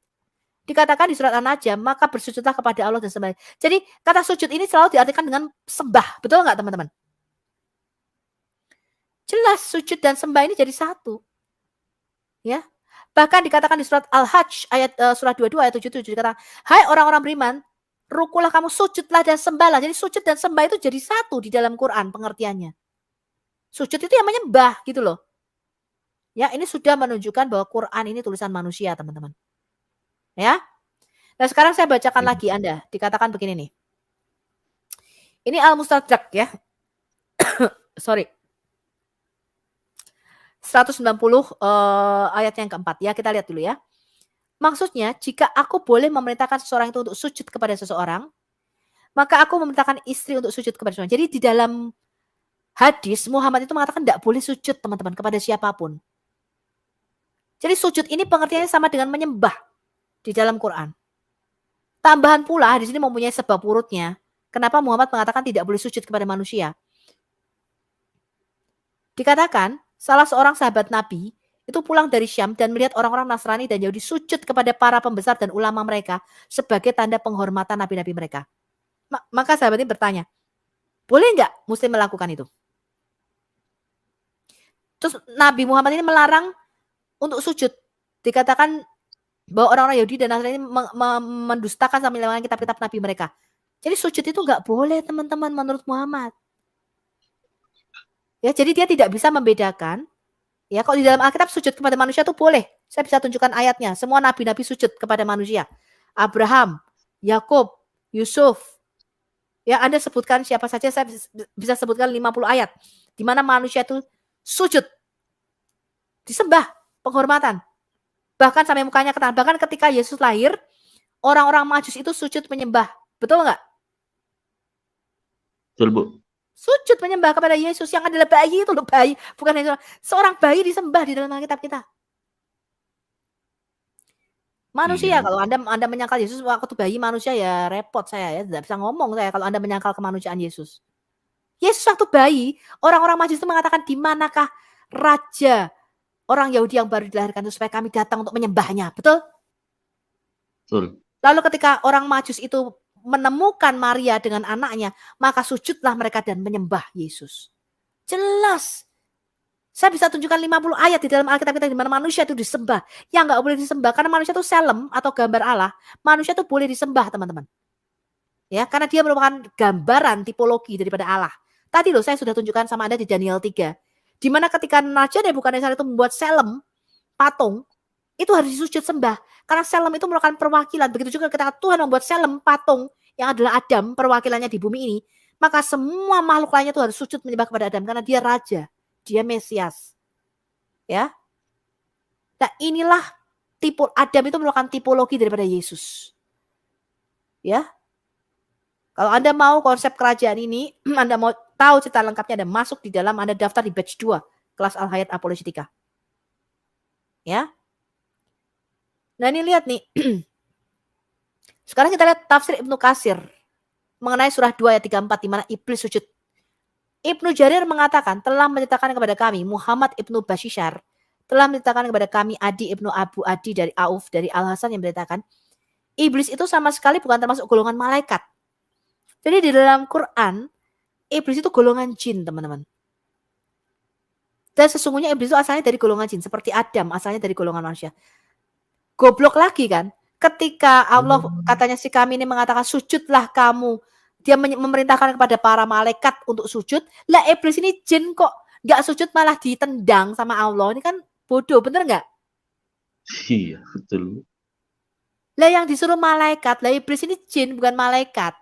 Dikatakan di surat An-Najm, maka bersujudlah kepada Allah dan sembah. Jadi kata sujud ini selalu diartikan dengan sembah. Betul nggak teman-teman? Jelas sujud dan sembah ini jadi satu. Ya, bahkan dikatakan di surat Al-Hajj ayat surat 22 ayat 77 dikatakan, hai orang-orang beriman, rukulah kamu, sujudlah dan sembahlah. Jadi sujud dan sembah itu jadi satu di dalam Quran pengertiannya. Sujud itu yang menyembah gitu loh. Ya, ini sudah menunjukkan bahwa Quran ini tulisan manusia, teman-teman. Ya. Nah, sekarang saya bacakan lagi Anda. Dikatakan begini nih. Ini Al-Mustadrak ya. Sorry. 190 ayat yang keempat ya, kita lihat dulu ya. Maksudnya jika aku boleh memerintahkan seseorang itu untuk sujud kepada seseorang, maka aku memerintahkan istri untuk sujud kepada seseorang. Jadi di dalam hadis Muhammad itu mengatakan tidak boleh sujud teman-teman kepada siapapun. Jadi sujud ini pengertiannya sama dengan menyembah di dalam Quran. Tambahan pula di sini mempunyai sebab urutnya. Kenapa Muhammad mengatakan tidak boleh sujud kepada manusia? Dikatakan salah seorang sahabat Nabi itu pulang dari Syam dan melihat orang-orang Nasrani dan Yahudi sujud kepada para pembesar dan ulama mereka sebagai tanda penghormatan nabi-nabi mereka. Maka sahabat ini bertanya, boleh nggak Muslim melakukan itu? Terus Nabi Muhammad ini melarang untuk sujud. Dikatakan bahwa orang-orang Yahudi dan Nasrani mendustakan sama kitab-kitab nabi mereka. Jadi sujud itu nggak boleh teman-teman menurut Muhammad. Ya, jadi dia tidak bisa membedakan. Ya, kalau di dalam Alkitab sujud kepada manusia itu boleh. Saya bisa tunjukkan ayatnya. Semua nabi-nabi sujud kepada manusia. Abraham, Yakub, Yusuf. Ya, Anda sebutkan siapa saja, saya bisa sebutkan 50 ayat. Di mana manusia itu sujud. Disembah, penghormatan. Bahkan sampai mukanya ke tanah. Bahkan ketika Yesus lahir, orang-orang Majus itu sujud menyembah. Betul nggak? Betul, Bu. Sujud menyembah kepada Yesus yang adalah bayi itu loh, bayi. Bukan hanya seorang bayi disembah di dalam Alkitab kita. Manusia, kalau Anda menyangkal Yesus waktu bayi manusia, ya repot saya ya. Tidak bisa ngomong saya kalau Anda menyangkal kemanusiaan Yesus. Yesus waktu bayi, orang-orang Majus itu mengatakan, di manakah raja orang Yahudi yang baru dilahirkan itu supaya kami datang untuk menyembahnya. Betul? Betul. Lalu ketika orang Majus itu menemukan Maria dengan anaknya, maka sujudlah mereka dan menyembah Yesus. Jelas. Saya bisa tunjukkan 50 ayat di dalam Alkitab kita di mana manusia itu disembah. Yang nggak boleh disembah karena manusia itu selem atau gambar Allah. Manusia itu boleh disembah, teman-teman. Ya, karena dia merupakan gambaran tipologi daripada Allah. Tadi loh saya sudah tunjukkan sama Anda di Daniel 3. Di mana ketika Raja Nebukadnezar itu membuat selem, patung, itu harus disujud sembah. Karena selem itu merupakan perwakilan. Begitu juga ketika Tuhan membuat selem, patung, yang adalah Adam, perwakilannya di bumi ini, maka semua makhluk lainnya itu harus sujud menyembah kepada Adam. Karena dia Raja. Dia Mesias. Ya. Nah, inilah Adam itu merupakan tipologi daripada Yesus. Ya. Kalau Anda mau konsep kerajaan ini, Anda mau tahu cerita lengkapnya, Anda masuk di dalam, Anda daftar di batch 2, kelas Al-Hayat Apologetika. Ya. Nah, ini lihat nih. Sekarang kita lihat tafsir Ibnu Katsir mengenai surah 2 ayat 34 di mana iblis sujud. Ibnu Jarir mengatakan, telah menceritakan kepada kami Muhammad Ibnu Bashishar, telah menceritakan kepada kami Adi Ibnu Abu Adi dari Auf dari Al-Hasan yang menceritakan, iblis itu sama sekali bukan termasuk golongan malaikat. Jadi di dalam Quran, iblis itu golongan jin, teman-teman. Dan sesungguhnya iblis itu asalnya dari golongan jin, seperti Adam asalnya dari golongan manusia. Goblok lagi kan, ketika Allah katanya si kami ini mengatakan sujudlah kamu, dia memerintahkan kepada para malaikat untuk sujud, lah iblis ini jin kok nggak sujud malah ditendang sama Allah, ini kan bodoh, bener nggak? Iya, betul. Lah yang disuruh malaikat, lah iblis ini jin bukan malaikat.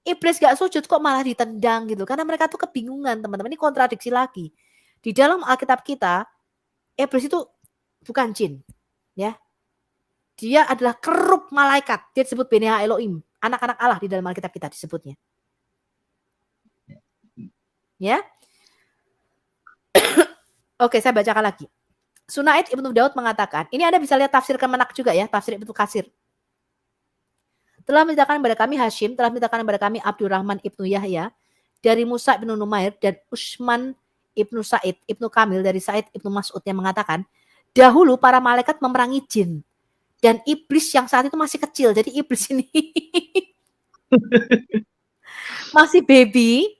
Iblis gak sujud kok malah ditendang gitu. Karena mereka tuh kebingungan, teman-teman. Ini kontradiksi lagi. Di dalam Alkitab kita, iblis itu bukan jin. Ya. Dia adalah kerub malaikat. Dia disebut Bene Elohim. Anak-anak Allah di dalam Alkitab kita disebutnya. Ya. Oke, saya bacakan lagi. Sunaid Ibnu Daud mengatakan, ini Anda bisa lihat tafsir Kemenak juga ya, tafsir Ibnu Katsir. Telah menceritakan kepada kami Hashim, telah menceritakan kepada kami Abdurrahman Ibnu Yahya, dari Musa Ibnu Numair, dan Utsman Ibnu Said, Ibnu Kamil, dari Said Ibnu Mas'ud yang mengatakan, dahulu para malaikat memerangi jin, dan iblis yang saat itu masih kecil, jadi iblis ini masih baby.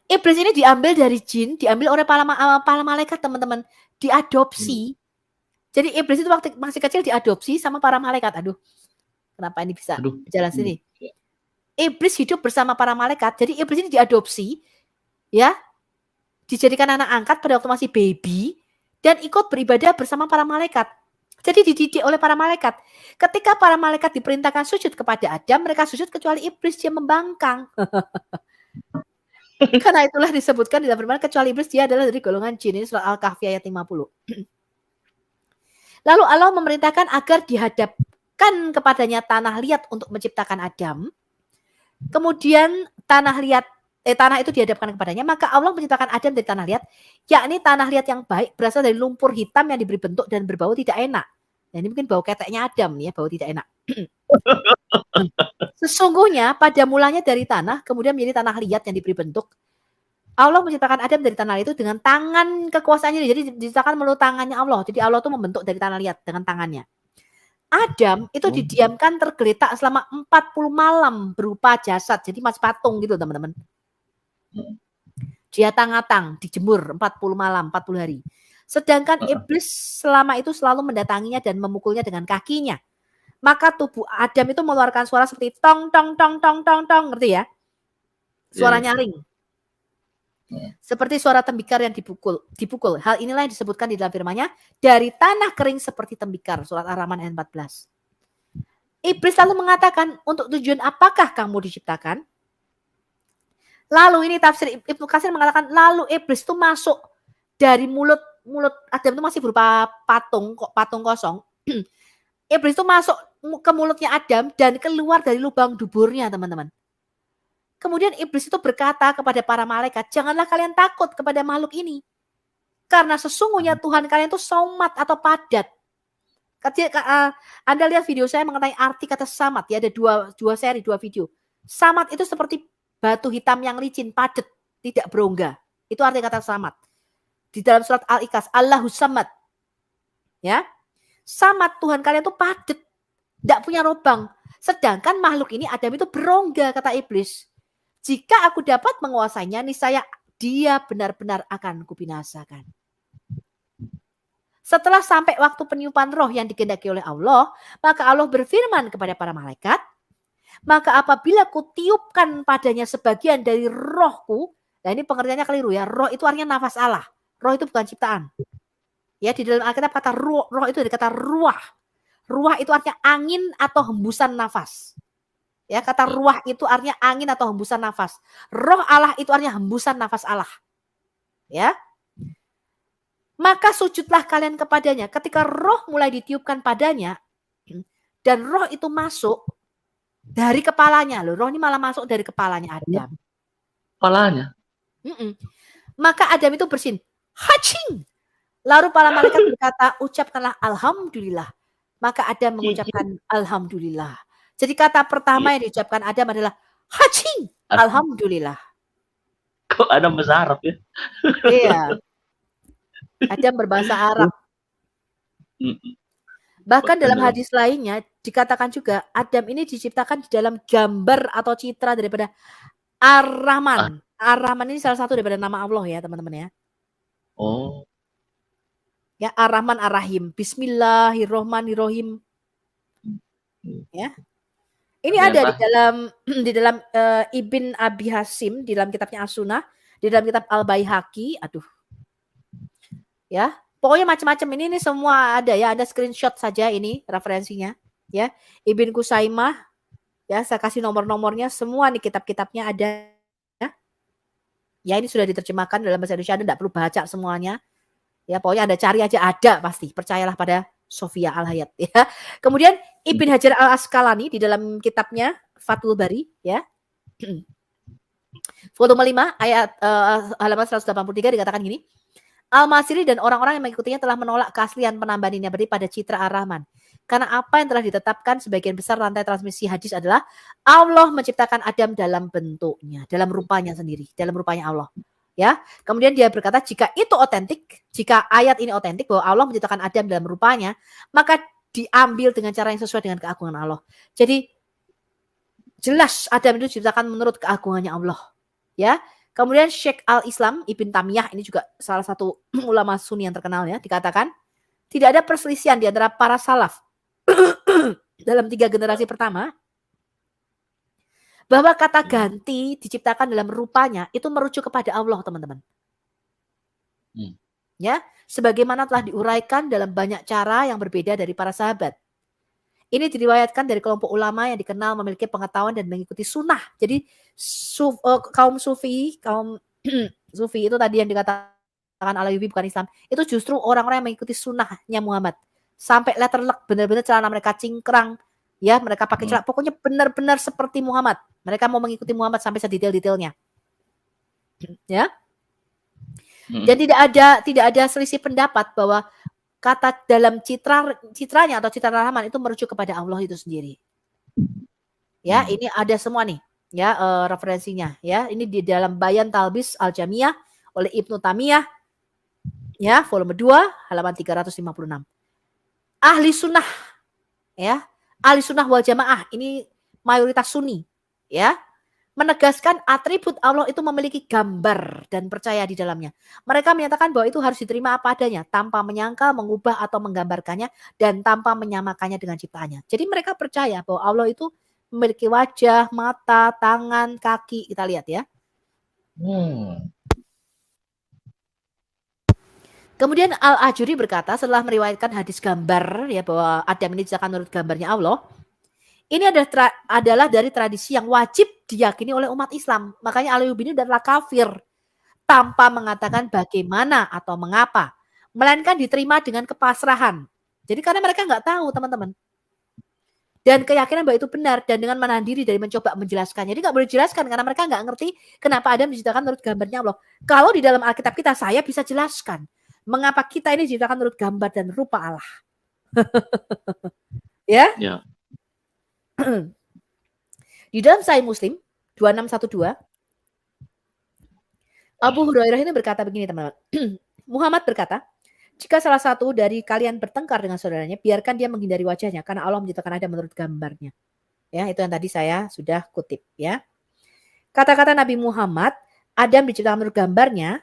Iblis ini diambil dari jin, diambil oleh para malaikat, teman-teman, diadopsi. Jadi iblis itu waktu masih kecil diadopsi sama para malaikat. Aduh, kenapa ini bisa jalan sini? Iblis hidup bersama para malaikat. Jadi iblis ini diadopsi, ya, dijadikan anak angkat pada waktu masih baby, dan ikut beribadah bersama para malaikat. Jadi dididik oleh para malaikat. Ketika para malaikat diperintahkan sujud kepada Adam, mereka sujud kecuali iblis, dia membangkang. Karena itulah disebutkan di dalam firman, kecuali iblis dia adalah dari golongan jin. Ini surah Al-Kahfi ayat 50. Lalu Allah memerintahkan agar dihadapkan kepadanya tanah liat untuk menciptakan Adam. Kemudian tanah itu dihadapkan kepadanya, maka Allah menciptakan Adam dari tanah liat, yakni tanah liat yang baik berasal dari lumpur hitam yang diberi bentuk dan berbau tidak enak. Nah, ini mungkin bau keteknya Adam ya, bau tidak enak. Sesungguhnya pada mulanya dari tanah, kemudian menjadi tanah liat yang diberi bentuk. Allah menciptakan Adam dari tanah itu dengan tangan kekuasaannya. Jadi diciptakan melalui tangannya Allah. Jadi Allah itu membentuk dari tanah liat dengan tangannya. Adam itu didiamkan tergeletak selama 40 malam berupa jasad. Jadi masih patung gitu, teman-teman. Dia tang-atang, dijemur 40 malam, 40 hari. Sedangkan iblis selama itu selalu mendatanginya dan memukulnya dengan kakinya. maka tubuh Adam itu mengeluarkan suara seperti tong tong tong tong tong tong, ngerti ya? Suara nyaring. Seperti suara tembikar yang dipukul. Hal inilah yang disebutkan di dalam firman-Nya, dari tanah kering seperti tembikar, surat Ar-Rahman ayat 14. Iblis lalu mengatakan, untuk tujuan apakah kamu diciptakan? Lalu ini tafsir Ibnu Katsir mengatakan, lalu iblis itu masuk dari mulut Adam itu masih berupa patung kosong. Iblis itu masuk ke mulutnya Adam dan keluar dari lubang duburnya, teman-teman. Kemudian iblis itu berkata kepada para malaikat, janganlah kalian takut kepada makhluk ini. Karena sesungguhnya Tuhan kalian itu somat atau padat. Anda lihat video saya mengenai arti kata samat, ya, ada dua video. Samat itu seperti batu hitam yang licin, padat, tidak berongga. Itu arti kata samat. Di dalam surat Al-Ikhlas, Allahu samad. Ya. Samat, Tuhan kalian itu padat, tidak punya lubang. Sedangkan makhluk ini Adam itu berongga, kata iblis. Jika aku dapat menguasainya, niscaya dia benar-benar akan kubinasakan. Setelah sampai waktu peniupan roh yang dikehendaki oleh Allah, maka Allah berfirman kepada para malaikat, maka apabila kutiupkan padanya sebagian dari rohku, nah ini pengertiannya keliru ya, roh itu artinya nafas Allah, roh itu bukan ciptaan. Ya, di dalam Alkitab kata roh itu dari kata ruah. Ruah itu artinya angin atau hembusan nafas. Ya, kata ruah itu artinya angin atau hembusan nafas. Roh Allah itu artinya hembusan nafas Allah. Ya. Maka sujudlah kalian kepadanya. Ketika roh mulai ditiupkan padanya dan roh itu masuk dari kepalanya. Loh, roh ini malah masuk dari kepalanya Adam. Kepalanya. Maka Adam itu bersin. Hacing. Lalu para malaikat berkata, ucapkanlah alhamdulillah. Maka Adam mengucapkan alhamdulillah. Jadi kata pertama yang diucapkan Adam adalah hacing, alhamdulillah. Kok Adam bahasa Arab ya? Iya. Adam berbahasa Arab. Bahkan dalam hadis lainnya dikatakan juga Adam ini diciptakan di dalam gambar atau citra daripada Ar-Rahman. Ar-Rahman ini salah satu daripada nama Allah ya, teman-teman ya. Oh. Ya, Ar-Rahman Ar-Rahim. Bismillahirrahmanirrahim. Ya. Ini ada di dalam Ibn Abi Hasim, di dalam kitabnya As-Sunnah, di dalam kitab Al-Baihaqi. Aduh. Ya, pokoknya macam-macam ini semua ada ya, ada screenshot saja ini referensinya, ya. Ibn Qusaimah, ya, saya kasih nomor-nomornya, semua nih kitab-kitabnya ada. Ya, ini sudah diterjemahkan dalam bahasa Indonesia, Anda tidak perlu baca semuanya. Ya, pokoknya Anda cari aja, ada pasti. Percayalah pada Sofia Al-Hayat, ya. Kemudian Ibn Hajar Al-Asqalani di dalam kitabnya Fathul Bari, ya. Volume 5 ayat halaman 183 dikatakan gini. Al-Masiri dan orang-orang yang mengikutinya telah menolak keaslian penambahan ini pada citra Ar-Rahman. Karena apa yang telah ditetapkan sebagian besar rantai transmisi hadis adalah Allah menciptakan Adam dalam bentuknya, dalam rupanya sendiri, dalam rupanya Allah. Ya, kemudian dia berkata jika itu otentik, jika ayat ini otentik bahwa Allah menciptakan Adam dalam rupanya, maka diambil dengan cara yang sesuai dengan keagungan Allah. Jadi jelas Adam itu diciptakan menurut keagungannya Allah. Ya, kemudian Syekh Al-Islam Ibn Tamiyah, ini juga salah satu ulama Sunni yang terkenal ya, dikatakan tidak ada perselisihan di antara para salaf dalam 3 generasi pertama bahwa kata ganti diciptakan dalam rupanya itu merujuk kepada Allah, teman-teman. Ya, sebagaimana telah diuraikan dalam banyak cara yang berbeda dari para sahabat. Ini diriwayatkan dari kelompok ulama yang dikenal memiliki pengetahuan dan mengikuti sunnah. Jadi kaum sufi itu tadi yang dikatakan Al-Ayyubi bukan Islam, itu justru orang-orang yang mengikuti sunnahnya Muhammad. Sampai letterlek, benar-benar celana mereka cingkrang. Ya, mereka pakai celana, pokoknya benar-benar seperti Muhammad. Mereka mau mengikuti Muhammad sampai sedetail-detailnya. Ya. Dan tidak ada selisih pendapat bahwa kata dalam citranya atau citra Rahman itu merujuk kepada Allah itu sendiri. Ya, ini ada semua nih, ya, referensinya, ya. Ini di dalam Bayan Talbis Al-Jamiyah oleh Ibnu Tamiyah. Ya, volume 2 halaman 356. Ahli sunnah, ya. Ahli sunnah wal jamaah ini mayoritas Sunni, ya. menegaskan atribut Allah itu memiliki gambar dan percaya di dalamnya. Mereka menyatakan bahwa itu harus diterima apa adanya, tanpa menyangkal, mengubah atau menggambarkannya, dan tanpa menyamakannya dengan ciptaannya. Jadi mereka percaya bahwa Allah itu memiliki wajah, mata, tangan, kaki. Kita lihat ya. Kemudian Al-Ajuri berkata setelah meriwayatkan hadis gambar ya bahwa Adam ini diciptakan menurut gambarnya Allah. Ini adalah dari tradisi yang wajib diyakini oleh umat Islam. Makanya Al-Ayyubi ini adalah kafir tanpa mengatakan bagaimana atau mengapa, melainkan diterima dengan kepasrahan. Jadi karena mereka nggak tahu teman-teman. Dan keyakinan bahwa itu benar dan dengan menahan diri dari mencoba menjelaskannya. Jadi nggak boleh dijelaskan karena mereka nggak ngerti kenapa Adam diciptakan menurut gambarnya Allah. Kalau di dalam Alkitab kita saya bisa jelaskan mengapa kita ini diciptakan menurut gambar dan rupa Allah. Ya? Ya. Di dalam Sahih Muslim 2612 Abu Hurairah ini berkata begini teman-teman. Muhammad berkata, jika salah satu dari kalian bertengkar dengan saudaranya, biarkan dia menghindari wajahnya karena Allah menciptakan Adam menurut gambarnya. Ya, itu yang tadi saya sudah kutip ya. Kata-kata Nabi Muhammad, Adam diciptakan menurut gambarnya,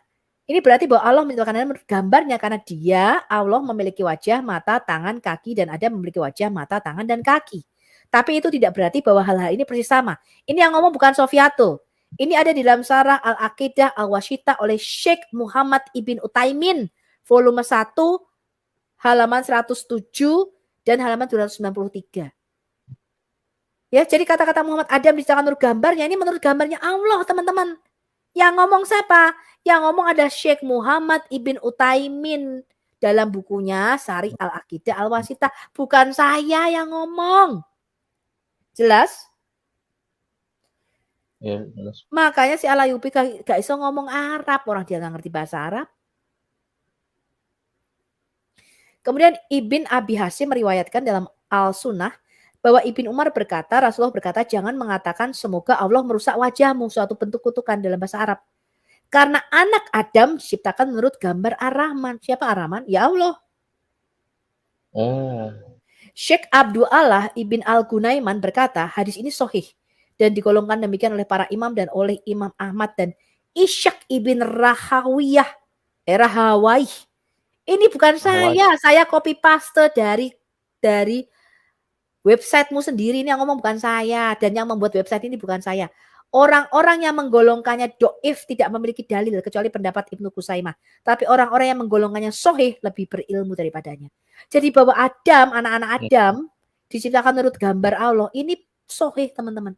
ini berarti bahwa Allah menciptakan Adam menurut gambarnya karena dia Allah memiliki wajah, mata, tangan, kaki dan Adam memiliki wajah, mata, tangan dan kaki. Tapi itu tidak berarti bahwa hal-hal ini persis sama. Ini yang ngomong bukan Sofiato. Ini ada di dalam Syarah Al-Aqidah Al-Washita oleh Syekh Muhammad Ibn Utsaimin, volume 1, halaman 107 dan halaman 293. Ya, jadi kata-kata Muhammad Adam diciptakan menurut gambarnya, ini menurut gambarnya Allah, teman-teman. Yang ngomong siapa? Yang ngomong ada Syekh Muhammad Ibn Utsaimin dalam bukunya Syarah Al-Aqidah Al-Washita. Bukan saya yang ngomong. Jelas? Ya, jelas. Makanya si Al-Ayyubi gak iso ngomong Arab, orang dia gak ngerti bahasa Arab. Kemudian Ibn Abi Hasyim meriwayatkan dalam Al-Sunnah bahwa Ibn Umar berkata, Rasulullah berkata, jangan mengatakan semoga Allah merusak wajahmu, suatu bentuk kutukan dalam bahasa Arab. Karena anak Adam diciptakan menurut gambar Ar-Rahman. Siapa Ar-Rahman? Ya Allah. Syekh Abdul Allah Ibn Al-Gunaiman berkata, hadis ini sahih dan digolongkan demikian oleh para imam dan oleh Imam Ahmad dan Ishaq Ibn Rahawiyah. Rahawai. Ini bukan saya copy paste dari websitemu sendiri, ini yang ngomong bukan saya dan yang membuat website ini bukan saya. Orang-orang yang menggolongkannya do'if tidak memiliki dalil kecuali pendapat Ibnu Qusaimah. Tapi orang-orang yang menggolongkannya sahih lebih berilmu daripadanya. Jadi bahwa Adam, anak-anak Adam diciptakan menurut gambar Allah, ini sahih teman-teman.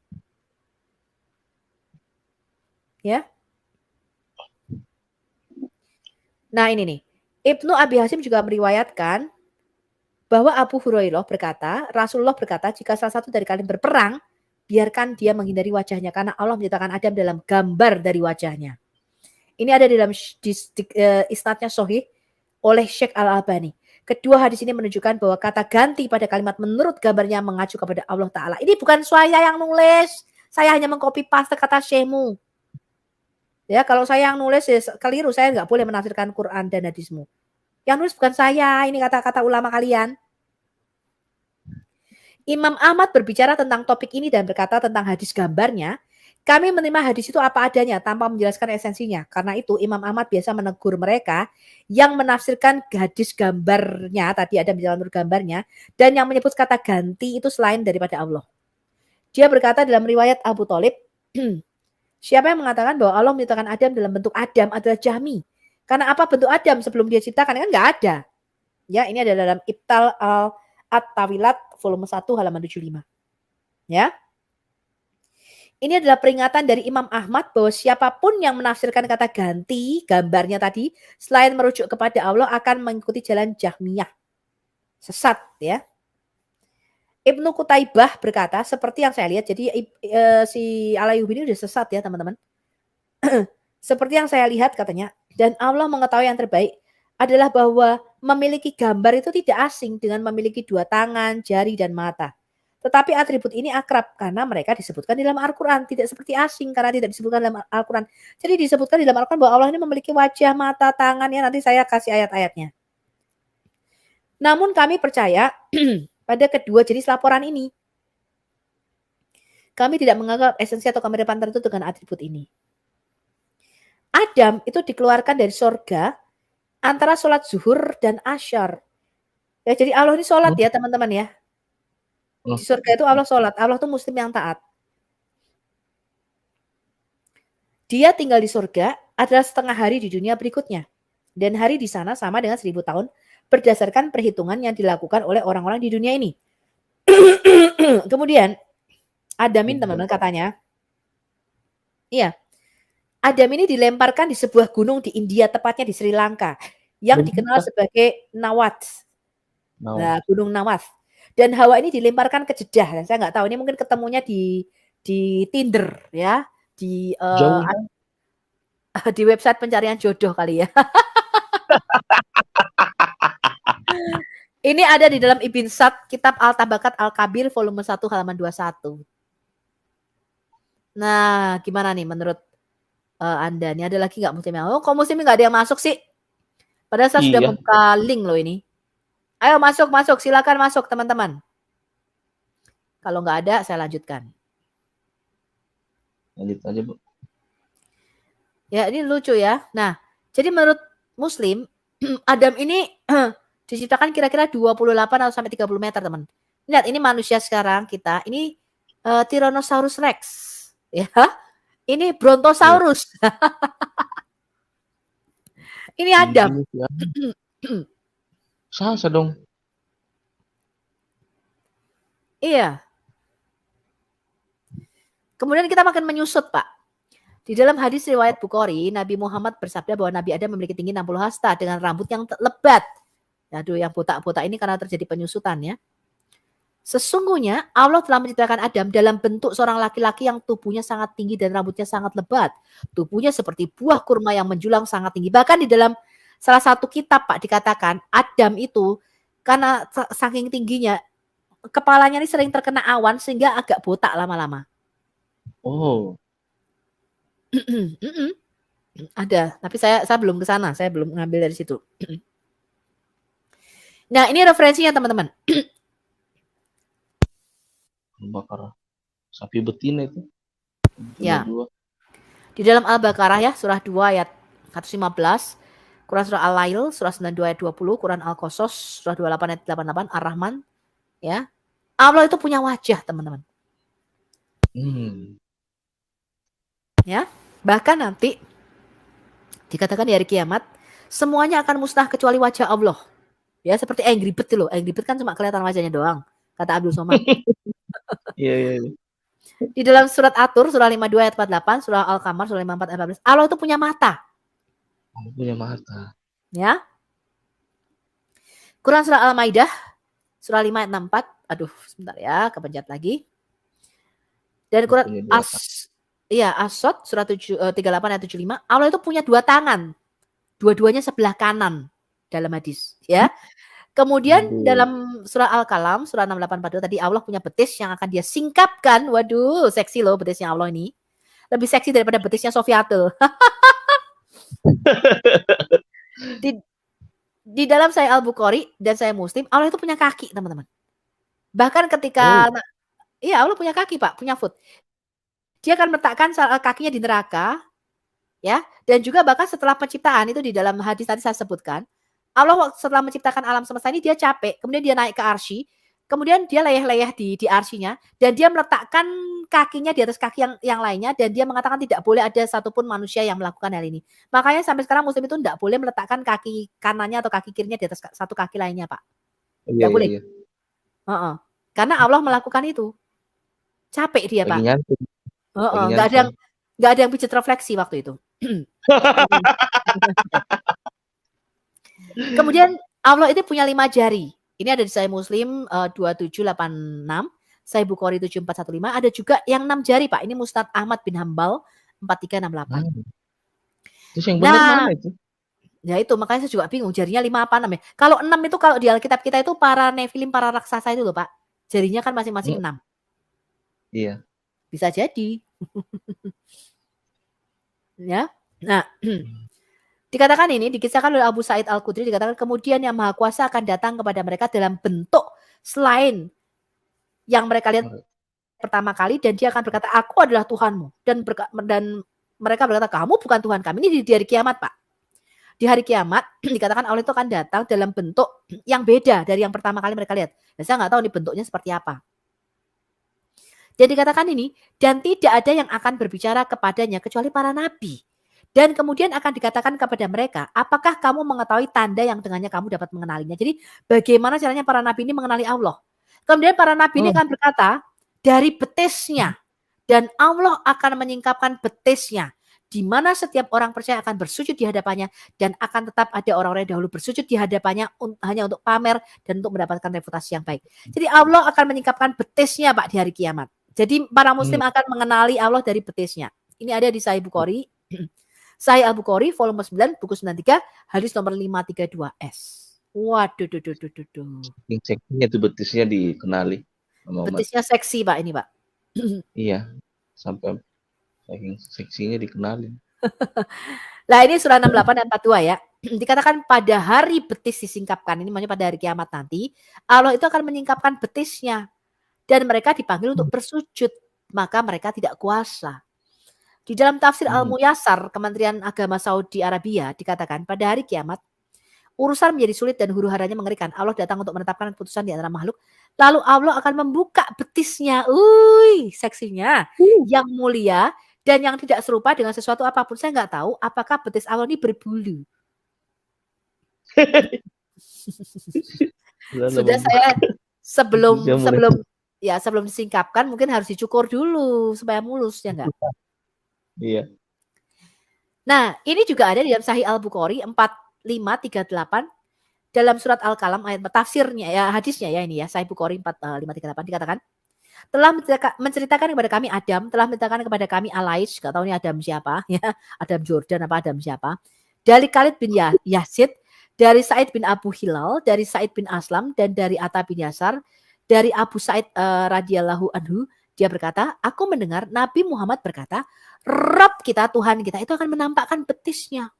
Ya. Nah ini nih, Ibnu Abi Hasyim juga meriwayatkan bahwa Abu Hurairah berkata, Rasulullah berkata, jika salah satu dari kalian berperang, biarkan dia menghindari wajahnya karena Allah menciptakan Adam dalam gambar dari wajahnya. Ini ada di dalam isnadnya sahih oleh Syekh Al-Albani. Kedua hadis ini menunjukkan bahwa kata ganti pada kalimat menurut gambarnya mengacu kepada Allah Ta'ala. Ini bukan saya yang nulis, saya hanya mengcopy paste kata Syekhmu. Ya, kalau saya yang nulis ya keliru, saya nggak boleh menafsirkan Quran dan hadismu. Yang nulis bukan saya, ini kata-kata ulama kalian. Imam Ahmad berbicara tentang topik ini dan berkata tentang hadis gambarnya, kami menerima hadis itu apa adanya tanpa menjelaskan esensinya. Karena itu Imam Ahmad biasa menegur mereka yang menafsirkan hadis gambarnya, tadi ada menurut gambarnya, dan yang menyebut kata ganti itu selain daripada Allah. Dia berkata dalam riwayat Abu Thalib, siapa yang mengatakan bahwa Allah menciptakan Adam dalam bentuk Adam adalah Jahmi. Karena apa bentuk Adam sebelum dia ciptakan kan nggak ada. Ya, ini ada dalam Ibtal At-Tawilat volume 1 halaman 75. Ya. Ini adalah peringatan dari Imam Ahmad bahwa siapapun yang menafsirkan kata ganti gambarnya tadi selain merujuk kepada Allah akan mengikuti jalan Jahmiyah. Sesat ya. Ibnu Qutaibah berkata seperti yang saya lihat, jadi si Al-Ayyubi ini udah sesat ya teman-teman. Seperti yang saya lihat katanya, dan Allah mengetahui yang terbaik adalah bahwa memiliki gambar itu tidak asing dengan memiliki dua tangan, jari, dan mata. Tetapi atribut ini akrab karena mereka disebutkan di dalam Al-Quran. Tidak seperti asing karena tidak disebutkan dalam Al-Quran. Jadi disebutkan di dalam Al-Quran bahwa Allah ini memiliki wajah, mata, tangannya. Nanti saya kasih ayat-ayatnya. Namun kami percaya pada kedua jenis laporan ini. Kami tidak menganggap esensi atau kemiripan tertentu dengan atribut ini. Adam itu dikeluarkan dari surga antara sholat zuhur dan asyar. Ya, jadi Allah ini sholat ya teman-teman ya. Di surga itu Allah sholat. Allah itu muslim yang taat. Dia tinggal di surga adalah setengah hari di dunia berikutnya. Dan hari di sana sama dengan 1000 tahun berdasarkan perhitungan yang dilakukan oleh orang-orang di dunia ini. Kemudian Adam ini teman-teman katanya, iya, Adam ini dilemparkan di sebuah gunung di India, tepatnya di Sri Lanka, yang dikenal sebagai Nawat. Nah, Gunung Nawat. Dan Hawa ini dilemparkan ke Jeddah. Dan saya nggak tahu, ini mungkin ketemunya di Tinder ya, di di website pencarian jodoh kali ya. Ini ada di dalam Ibn Sa'd, Kitab Al-Tabakat Al-Kabir, volume 1, halaman 21. Nah, gimana nih menurut Anda? Ini ada lagi nggak muslimnya? Oh, kok muslimnya nggak ada yang masuk sih? Padahal saya sudah membuka link loh ini. Ayo masuk, silakan masuk teman-teman. Kalau nggak ada, saya lanjutkan. Lanjut aja, Bu. Ya, ini lucu ya. Nah, jadi menurut Muslim, Adam ini diciptakan kira-kira 28 atau sampai 30 meter, teman. Lihat, ini manusia sekarang kita. Ini Tyrannosaurus Rex. Ya, ini Brontosaurus. Ini Adam. Sasa dong. Iya. Kemudian kita makin menyusut, Pak. Di dalam hadis riwayat Bukhari, Nabi Muhammad bersabda bahwa Nabi Adam memiliki tinggi 60 hasta dengan rambut yang lebat. Aduh, yang botak-botak ini karena terjadi penyusutan ya. Sesungguhnya Allah telah menciptakan Adam dalam bentuk seorang laki-laki yang tubuhnya sangat tinggi dan rambutnya sangat lebat. Tubuhnya seperti buah kurma yang menjulang sangat tinggi. Bahkan di dalam salah satu kitab, Pak, dikatakan Adam itu karena saking tingginya, kepalanya ini sering terkena awan sehingga agak botak lama-lama. Oh. Ada, tapi saya belum ke sana, saya belum ngambil dari situ. Nah, ini referensinya teman-teman. Al-Baqarah. Sapi betina itu. Ya. Di dalam Al-Baqarah ya, surah 2 ayat 115, Quran surah Al-Lail, surah 92 ayat 20, Quran Al-Qasas, surah 28 ayat 88, Ar-Rahman, ya. Allah itu punya wajah, teman-teman. Ya, bahkan nanti dikatakan di hari kiamat, semuanya akan musnah kecuali wajah Allah. Ya, seperti Angry Bird loh. Angry Bird kan cuma kelihatan wajahnya doang, kata Abdul Somad. Iya. Di dalam surat At-Tur, surah 52 ayat 48, surah Al-Qamar, surah 54 ayat 14, Allah itu punya mata. Allah punya mata. Ya. Quran surah Al-Maidah, surah 5 ayat 64. Aduh, sebentar ya, kepencet lagi. Dan Quran As-Sod, surah 38 ayat 75, Allah itu punya 2 tangan. Dua-duanya sebelah kanan dalam hadis. Ya. Kemudian dalam surah Al-Qalam, surah 68 tadi Allah punya betis yang akan dia singkapkan. Waduh, seksi loh betisnya Allah ini. Lebih seksi daripada betisnya Sofiatul. Di dalam Sahih Al-Bukhari dan Sahih Muslim, Allah itu punya kaki, teman-teman. Bahkan ketika iya, Allah punya kaki, Pak, punya foot. Dia akan meletakkan kakinya di neraka, ya. Dan juga bahkan setelah penciptaan itu di dalam hadis tadi saya sebutkan, Allah setelah menciptakan alam semesta ini dia capek, kemudian dia naik ke arsy, kemudian dia leyeh-leyeh di arsy-nya, dan dia meletakkan kakinya di atas kaki yang lainnya, dan dia mengatakan tidak boleh ada satupun manusia yang melakukan hal ini. Makanya sampai sekarang muslim itu tidak boleh meletakkan kaki kanannya atau kaki kirinya di atas satu kaki lainnya, Pak. Tidak boleh. Iya. Karena Allah melakukan itu. Capek dia, Pak. Nggak ada yang pijat refleksi waktu itu. Kemudian Allah itu punya 5 jari. Ini ada di Sahih Muslim 2786, Sahih Bukhari 7415, ada juga yang 6 jari, Pak. Ini Musnad Ahmad bin Hambal 4368. Terus yang benar mana itu? Ya itu, makanya saya juga bingung jarinya 5 apa 6 ya. Kalau 6 itu kalau di Alkitab kita itu para Nephilim, para raksasa itu loh, Pak. Jarinya kan masing-masing 6. Iya. Bisa jadi. Ya. Nah, dikatakan ini, dikisahkan oleh Abu Sa'id Al-Khudri, dikatakan kemudian yang Maha Kuasa akan datang kepada mereka dalam bentuk selain yang mereka lihat pertama kali dan dia akan berkata, aku adalah Tuhanmu. Dan mereka berkata, kamu bukan Tuhan kami. Ini di hari kiamat, Pak. Di hari kiamat dikatakan Allah itu akan datang dalam bentuk yang beda dari yang pertama kali mereka lihat. Dan saya nggak tahu nih bentuknya seperti apa. Dan dikatakan ini, dan tidak ada yang akan berbicara kepadanya kecuali para nabi. Dan kemudian akan dikatakan kepada mereka, apakah kamu mengetahui tanda yang dengannya kamu dapat mengenalinya? Jadi bagaimana caranya para nabi ini mengenali Allah? Kemudian para nabi ini akan berkata, dari betisnya. Dan Allah akan menyingkapkan betisnya. Di mana setiap orang percaya akan bersujud di hadapannya. Dan akan tetap ada orang-orang yang dahulu bersujud di hadapannya hanya untuk pamer dan untuk mendapatkan reputasi yang baik. Jadi Allah akan menyingkapkan betisnya, Pak, di hari kiamat. Jadi para muslim akan mengenali Allah dari betisnya. Ini ada di Sahih Bukhari. Sahih Al-Bukhari volume 9 buku 93 hadis nomor 532S. Waduh. Yang seksinya itu betisnya dikenali. Betisnya seksi, Pak, ini, Pak. Iya. Sampai saking seksinya dikenali. Lah ini surah 68 dan 42 ya. Dikatakan pada hari betis disingkapkan. Ini maksudnya pada hari kiamat nanti. Allah itu akan menyingkapkan betisnya. Dan mereka dipanggil untuk bersujud. Maka mereka tidak kuasa. Di dalam tafsir Al-Muyassar, Kementerian Agama Saudi Arabia, dikatakan pada hari kiamat, urusan menjadi sulit dan huru-haranya mengerikan. Allah datang untuk menetapkan keputusan di antara makhluk. Lalu Allah akan membuka betisnya. Seksinya. Yang mulia dan yang tidak serupa dengan sesuatu apapun. Saya nggak tahu apakah betis Allah ini berbulu. Sudah saya sebelum disingkapkan mungkin harus dicukur dulu supaya mulus, ya enggak? Iya. Nah, ini juga ada di dalam Sahih Al-Bukhari 4538 dalam surat Al-Qalam ayat tafsirnya ya, hadisnya ya ini ya, Sahih Bukhari 4538 dikatakan, telah menceritakan kepada kami Adam, telah menceritakan kepada kami Alais, enggak tahu ini Adam siapa ya, Adam Jordan apa Adam siapa, dari Khalid bin Yazid, dari Sa'id bin Abu Hilal, dari Sa'id bin Aslam, dan dari Atta bin Yasar, dari Abu Sa'id radhiyallahu anhu, dia berkata, aku mendengar Nabi Muhammad berkata, Rabb kita, Tuhan kita itu akan menampakkan betisnya.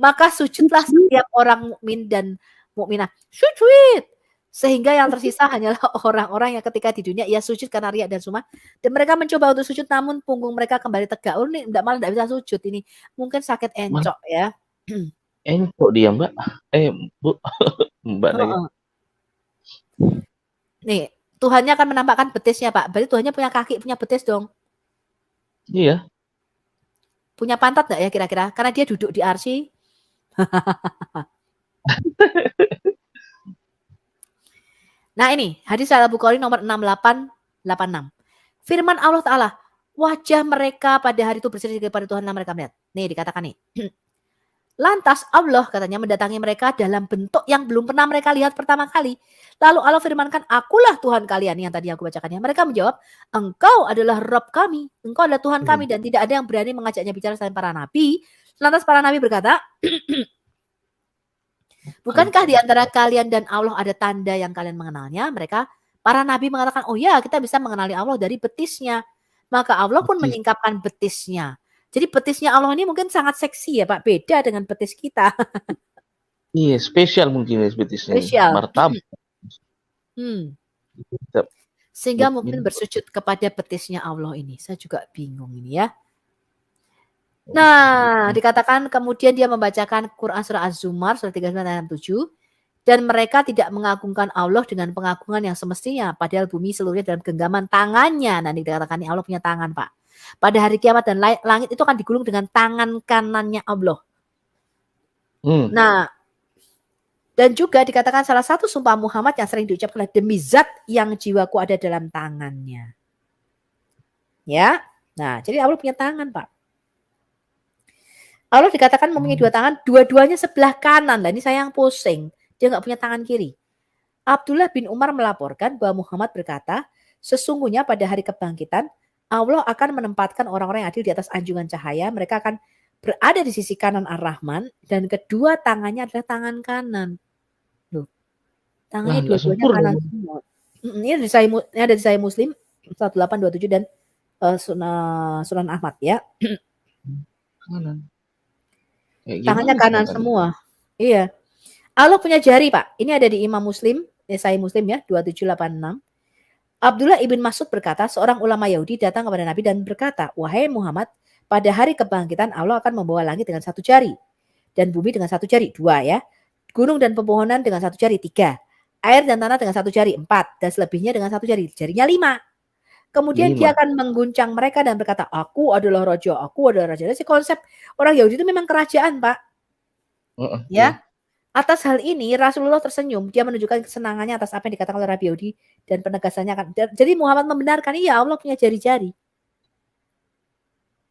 Maka sujudlah setiap orang mukmin dan mukminah. Sujud. Sehingga yang tersisa hanyalah orang-orang yang ketika di dunia ia sujud karena riya dan sumah. Dan mereka mencoba untuk sujud namun punggung mereka kembali tegak. Ini malah tidak bisa sujud ini. Mungkin sakit encok ya. Encok dia, Mbak. Bu. Mbak lagi. Nih, Tuhannya akan menampakkan betisnya, Pak. Berarti Tuhannya punya kaki, punya betis dong. Iya. Punya pantat enggak ya kira-kira? Karena dia duduk di arsy. Nah ini, hadis Al-Bukhari nomor 6886. Firman Allah Ta'ala, wajah mereka pada hari itu berseri kepada Tuhan yang mereka melihat. Nih dikatakan nih. Lantas Allah katanya mendatangi mereka dalam bentuk yang belum pernah mereka lihat pertama kali. Lalu Allah firmankan, akulah Tuhan kalian yang tadi aku bacakannya. Mereka menjawab, engkau adalah Rabb kami. Engkau adalah Tuhan kami dan tidak ada yang berani mengajaknya bicara selain para nabi. Lantas para nabi berkata, bukankah di antara kalian dan Allah ada tanda yang kalian mengenalnya? Mereka, para nabi mengatakan, oh ya kita bisa mengenali Allah dari betisnya. Maka Allah pun menyingkapkan betisnya. Jadi betisnya Allah ini mungkin sangat seksi ya Pak. Beda dengan betis kita. Iya, spesial mungkin ya betisnya. Spesial. Martabak. Sehingga mungkin bersujud kepada betisnya Allah ini. Saya juga bingung ini ya. Nah, dikatakan kemudian dia membacakan Quran surah Az-Zumar surah 39 ayat 7 dan mereka tidak mengagungkan Allah dengan pengagungan yang semestinya padahal bumi seluruhnya dalam genggaman tangannya. Nah, dikatakan Allah punya tangan, Pak. Pada hari kiamat dan langit itu akan digulung dengan tangan kanannya Allah. Nah, dan juga dikatakan salah satu sumpah Muhammad yang sering diucapkan demi zat yang jiwaku ada dalam tangannya. Ya, nah jadi Allah punya tangan, Pak. Allah dikatakan mempunyai dua tangan, dua-duanya sebelah kanan. Nah ini saya yang pusing, dia nggak punya tangan kiri. Abdullah bin Umar melaporkan bahwa Muhammad berkata, sesungguhnya pada hari kebangkitan, Allah akan menempatkan orang-orang yang adil di atas anjungan cahaya. Mereka akan berada di sisi kanan Ar-Rahman dan kedua tangannya adalah tangan kanan. Loh, tangannya dua-duanya kanan semua. Ini ada di Sahih Muslim 1827 dan Sunan Ahmad ya. Kanan. Tangannya kanan semua. Iya. Allah punya jari, Pak. Ini ada di Imam Muslim, Sahih Muslim ya 2786. Abdullah ibn Mas'ud berkata, seorang ulama Yahudi datang kepada Nabi dan berkata, wahai Muhammad, pada hari kebangkitan Allah akan membawa langit dengan 1 jari dan bumi dengan 1 jari, 2 ya. Gunung dan pepohonan dengan 1 jari, 3. Air dan tanah dengan 1 jari, 4. Dan selebihnya dengan 1 jari, jarinya 5. Kemudian dia akan mengguncang mereka dan berkata, aku adalah raja, aku adalah raja. Jadi konsep orang Yahudi itu memang kerajaan, Pak. Ya. Atas hal ini Rasulullah tersenyum. Dia menunjukkan kesenangannya atas apa yang dikatakan oleh Rabi Yahudi dan penegasannya akan. Jadi Muhammad membenarkan, iya Allah punya jari-jari.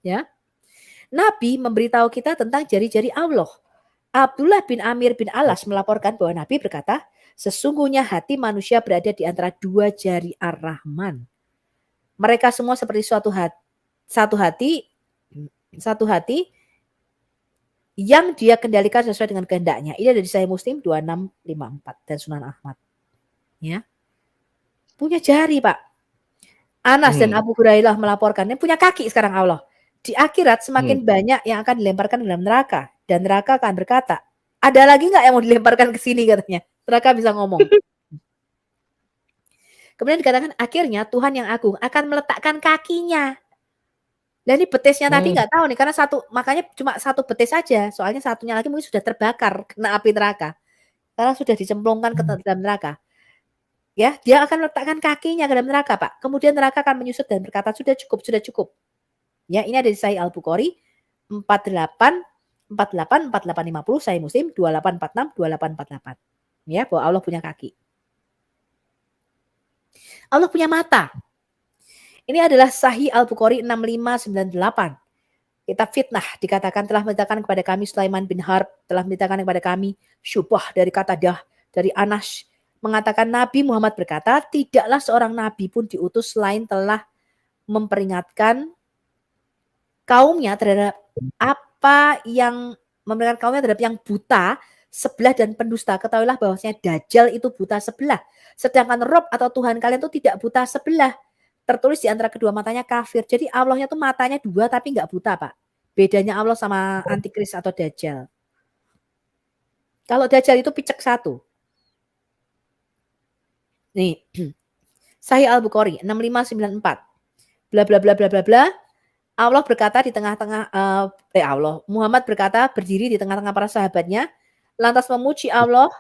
Ya. Nabi memberitahu kita tentang jari-jari Allah. Abdullah bin Amir bin Alas melaporkan bahwa Nabi berkata, sesungguhnya hati manusia berada di antara 2 jari Ar-Rahman. Mereka semua seperti satu hati yang dia kendalikan sesuai dengan kehendaknya. Ini ada di Sahih Muslim 2654 dan Sunan Ahmad. Ya. Punya jari, Pak. Anas dan Abu Hurairah melaporkannya punya kaki sekarang Allah. Di akhirat semakin banyak yang akan dilemparkan ke dalam neraka dan neraka akan berkata, ada lagi nggak yang mau dilemparkan ke sini katanya. Neraka bisa ngomong. Kemudian dikatakan akhirnya Tuhan yang agung akan meletakkan kakinya. Dan ini betisnya tadi nggak tahu nih karena makanya cuma 1 betis saja. Soalnya satunya lagi mungkin sudah terbakar kena api neraka. Karena sudah dicemplungkan ke dalam neraka. Ya, dia akan meletakkan kakinya ke dalam neraka, Pak. Kemudian neraka akan menyusut dan berkata, sudah cukup. Ya, ini ada di Sahih Al-Bukhari 48 48 4850, Sahih Muslim 2846 2848. Ya, bahwa Allah punya kaki. Allah punya mata. Ini adalah Sahih Al-Bukhari 6598. Kitab Fitnah dikatakan telah menceritakan kepada kami Sulaiman bin Harb, telah menceritakan kepada kami Syubah dari Qatadah, dari Anas, mengatakan Nabi Muhammad berkata, tidaklah seorang nabi pun diutus selain telah memperingatkan kaumnya terhadap yang buta sebelah dan pendusta. Ketahuilah bahwasanya Dajjal itu buta sebelah. Sedangkan Rob atau Tuhan kalian itu tidak buta sebelah. Tertulis di antara kedua matanya kafir. Jadi Allahnya tuh matanya 2 tapi nggak buta, Pak. Bedanya Allah sama Antikris atau Dajjal. Kalau Dajjal itu picek 1. Nih. Sahih Al-Bukhari 6594. Bla bla bla bla bla bla. Allah berkata di tengah-tengah Muhammad berkata berdiri di tengah-tengah para sahabatnya lantas memuji Allah.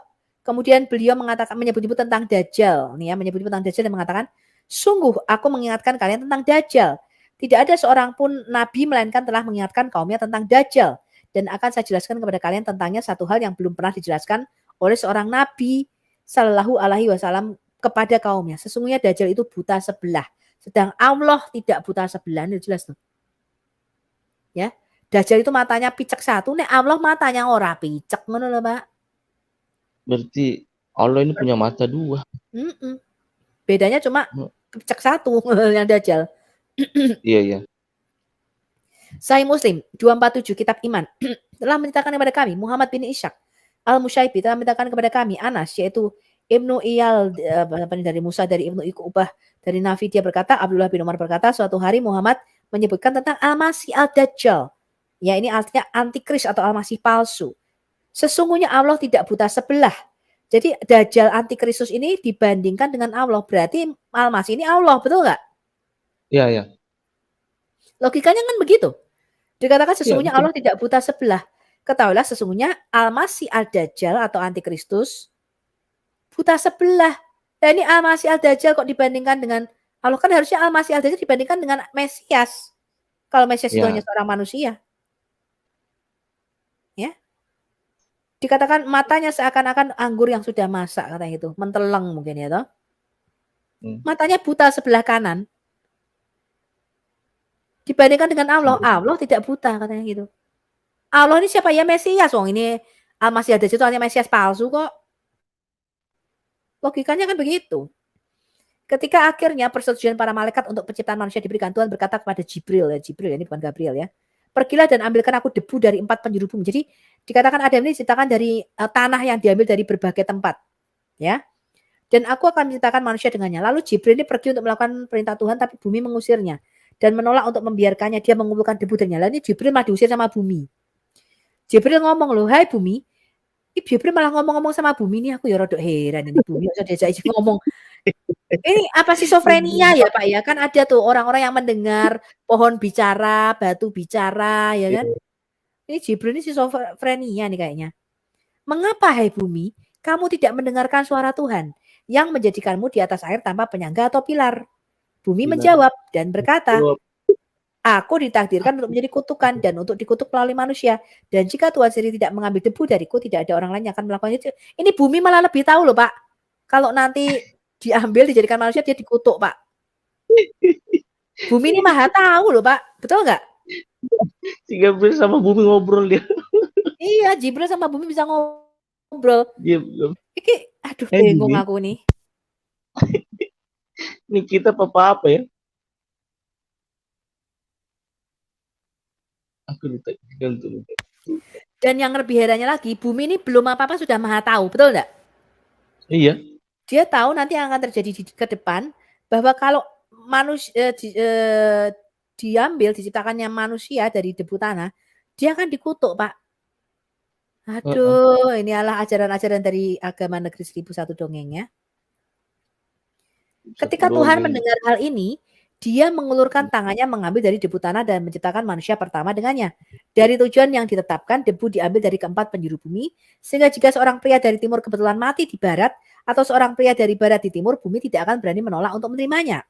Kemudian beliau menyebut-nyebut tentang Dajjal. Nih ya, menyebut-nyebut tentang Dajjal dan mengatakan, sungguh aku mengingatkan kalian tentang Dajjal. Tidak ada seorang pun nabi melainkan telah mengingatkan kaumnya tentang Dajjal. Dan akan saya jelaskan kepada kalian tentangnya satu hal yang belum pernah dijelaskan oleh seorang nabi sallallahu alaihi wasallam kepada kaumnya. Sesungguhnya Dajjal itu buta sebelah. Sedang Allah tidak buta sebelah. Ini jelas tuh. Ya, Dajjal itu matanya picek 1, nek Allah matanya ora picek ngono lho, Pak. Berarti Allah ini punya mata 2. Bedanya cuma picek 1 yang Dajjal. Iya. Sahih Muslim 247 Kitab Iman telah menceritakan kepada kami Muhammad bin Ishaq Al-Musyaibi telah menceritakan kepada kami Anas yaitu Ibnu Iyal dari Musa dari Ibnu Iqubah dari Nafi dia berkata Abdullah bin Umar berkata suatu hari Muhammad menyebutkan tentang Al-Masih Al-Dajjal. Ya ini artinya antikris atau Al-Masih palsu. Sesungguhnya Allah tidak buta sebelah. Jadi Dajjal antikristus ini dibandingkan dengan Allah. Berarti Al-Masih ini Allah, betul nggak? Iya. Logikanya kan begitu. Dikatakan sesungguhnya Allah tidak buta sebelah. Ketahuilah sesungguhnya Al-Masih Al-Dajjal atau antikristus buta sebelah. Dan ini Al-Masih Al-Dajjal kok dibandingkan dengan Allah, kan harusnya Al-Masih Al-Dajjal dibandingkan dengan Mesias. Kalau Mesias itu hanya seorang manusia. Ya. Dikatakan matanya seakan-akan anggur yang sudah masak katanya itu, menteleng mungkin ya toh. Matanya buta sebelah kanan. Dibandingkan dengan Allah, Allah tidak buta katanya gitu. Allah ini siapa ya Mesias? Wong ini Al-Masih Al-Dajjal itu hanya Mesias palsu kok. Logikanya kan begitu. Ketika akhirnya persetujuan para malaikat untuk penciptaan manusia diberikan, Tuhan berkata kepada Jibril ini bukan Gabriel ya. Pergilah dan ambilkan aku debu dari 4 penjuru bumi. Jadi dikatakan Adam ini diciptakan dari tanah yang diambil dari berbagai tempat. Ya. Dan aku akan menciptakan manusia dengannya. Lalu Jibril ini pergi untuk melakukan perintah Tuhan tapi bumi mengusirnya. Dan menolak untuk membiarkannya. Dia mengumpulkan debu darinya. Lalu ini Jibril malah diusir sama bumi. Jibril ngomong loh, hai bumi. Jibril malah ngomong-ngomong sama bumi ini. Aku ya rodok heran ini bumi. Bisa diajak ngomong. Ini apa schizofrenia ya Pak ya? Kan ada tuh orang-orang yang mendengar pohon bicara, batu bicara, ya kan? Ini Jibril ini schizofrenia nih kayaknya. Mengapa hai bumi, kamu tidak mendengarkan suara Tuhan yang menjadikanmu di atas air tanpa penyangga atau pilar? Bumi menjawab dan berkata, aku ditakdirkan untuk menjadi kutukan dan untuk dikutuk melalui manusia. Dan jika Tuhan sendiri tidak mengambil debu dariku, tidak ada orang lain yang akan melakukan itu. Ini bumi malah lebih tahu loh Pak. Kalau nanti diambil dijadikan manusia, dia dikutuk Pak. Bumi ini maha tahu loh Pak. Betul nggak? Jibril sama bumi ngobrol dia. Iya, Jibril sama bumi bisa ngobrol. Iki, aduh bingung aku nih. Ini kita apa ya? Dan yang lebih herannya lagi, bumi ini belum apa-apa sudah maha tahu, betul nggak? Iya. Dia tahu nanti yang akan terjadi ke depan, bahwa kalau manusia diambil, diciptakannya manusia dari debu tanah, dia akan dikutuk, Pak. Aduh, ini adalah ajaran-ajaran dari agama negeri 1001 dongeng ya. Ketika Tuhan mendengar hal ini, dia mengulurkan tangannya mengambil dari debu tanah dan menciptakan manusia pertama dengannya. Dari tujuan yang ditetapkan, debu diambil dari keempat penjuru bumi, sehingga jika seorang pria dari timur kebetulan mati di barat, atau seorang pria dari barat di timur, bumi tidak akan berani menolak untuk menerimanya.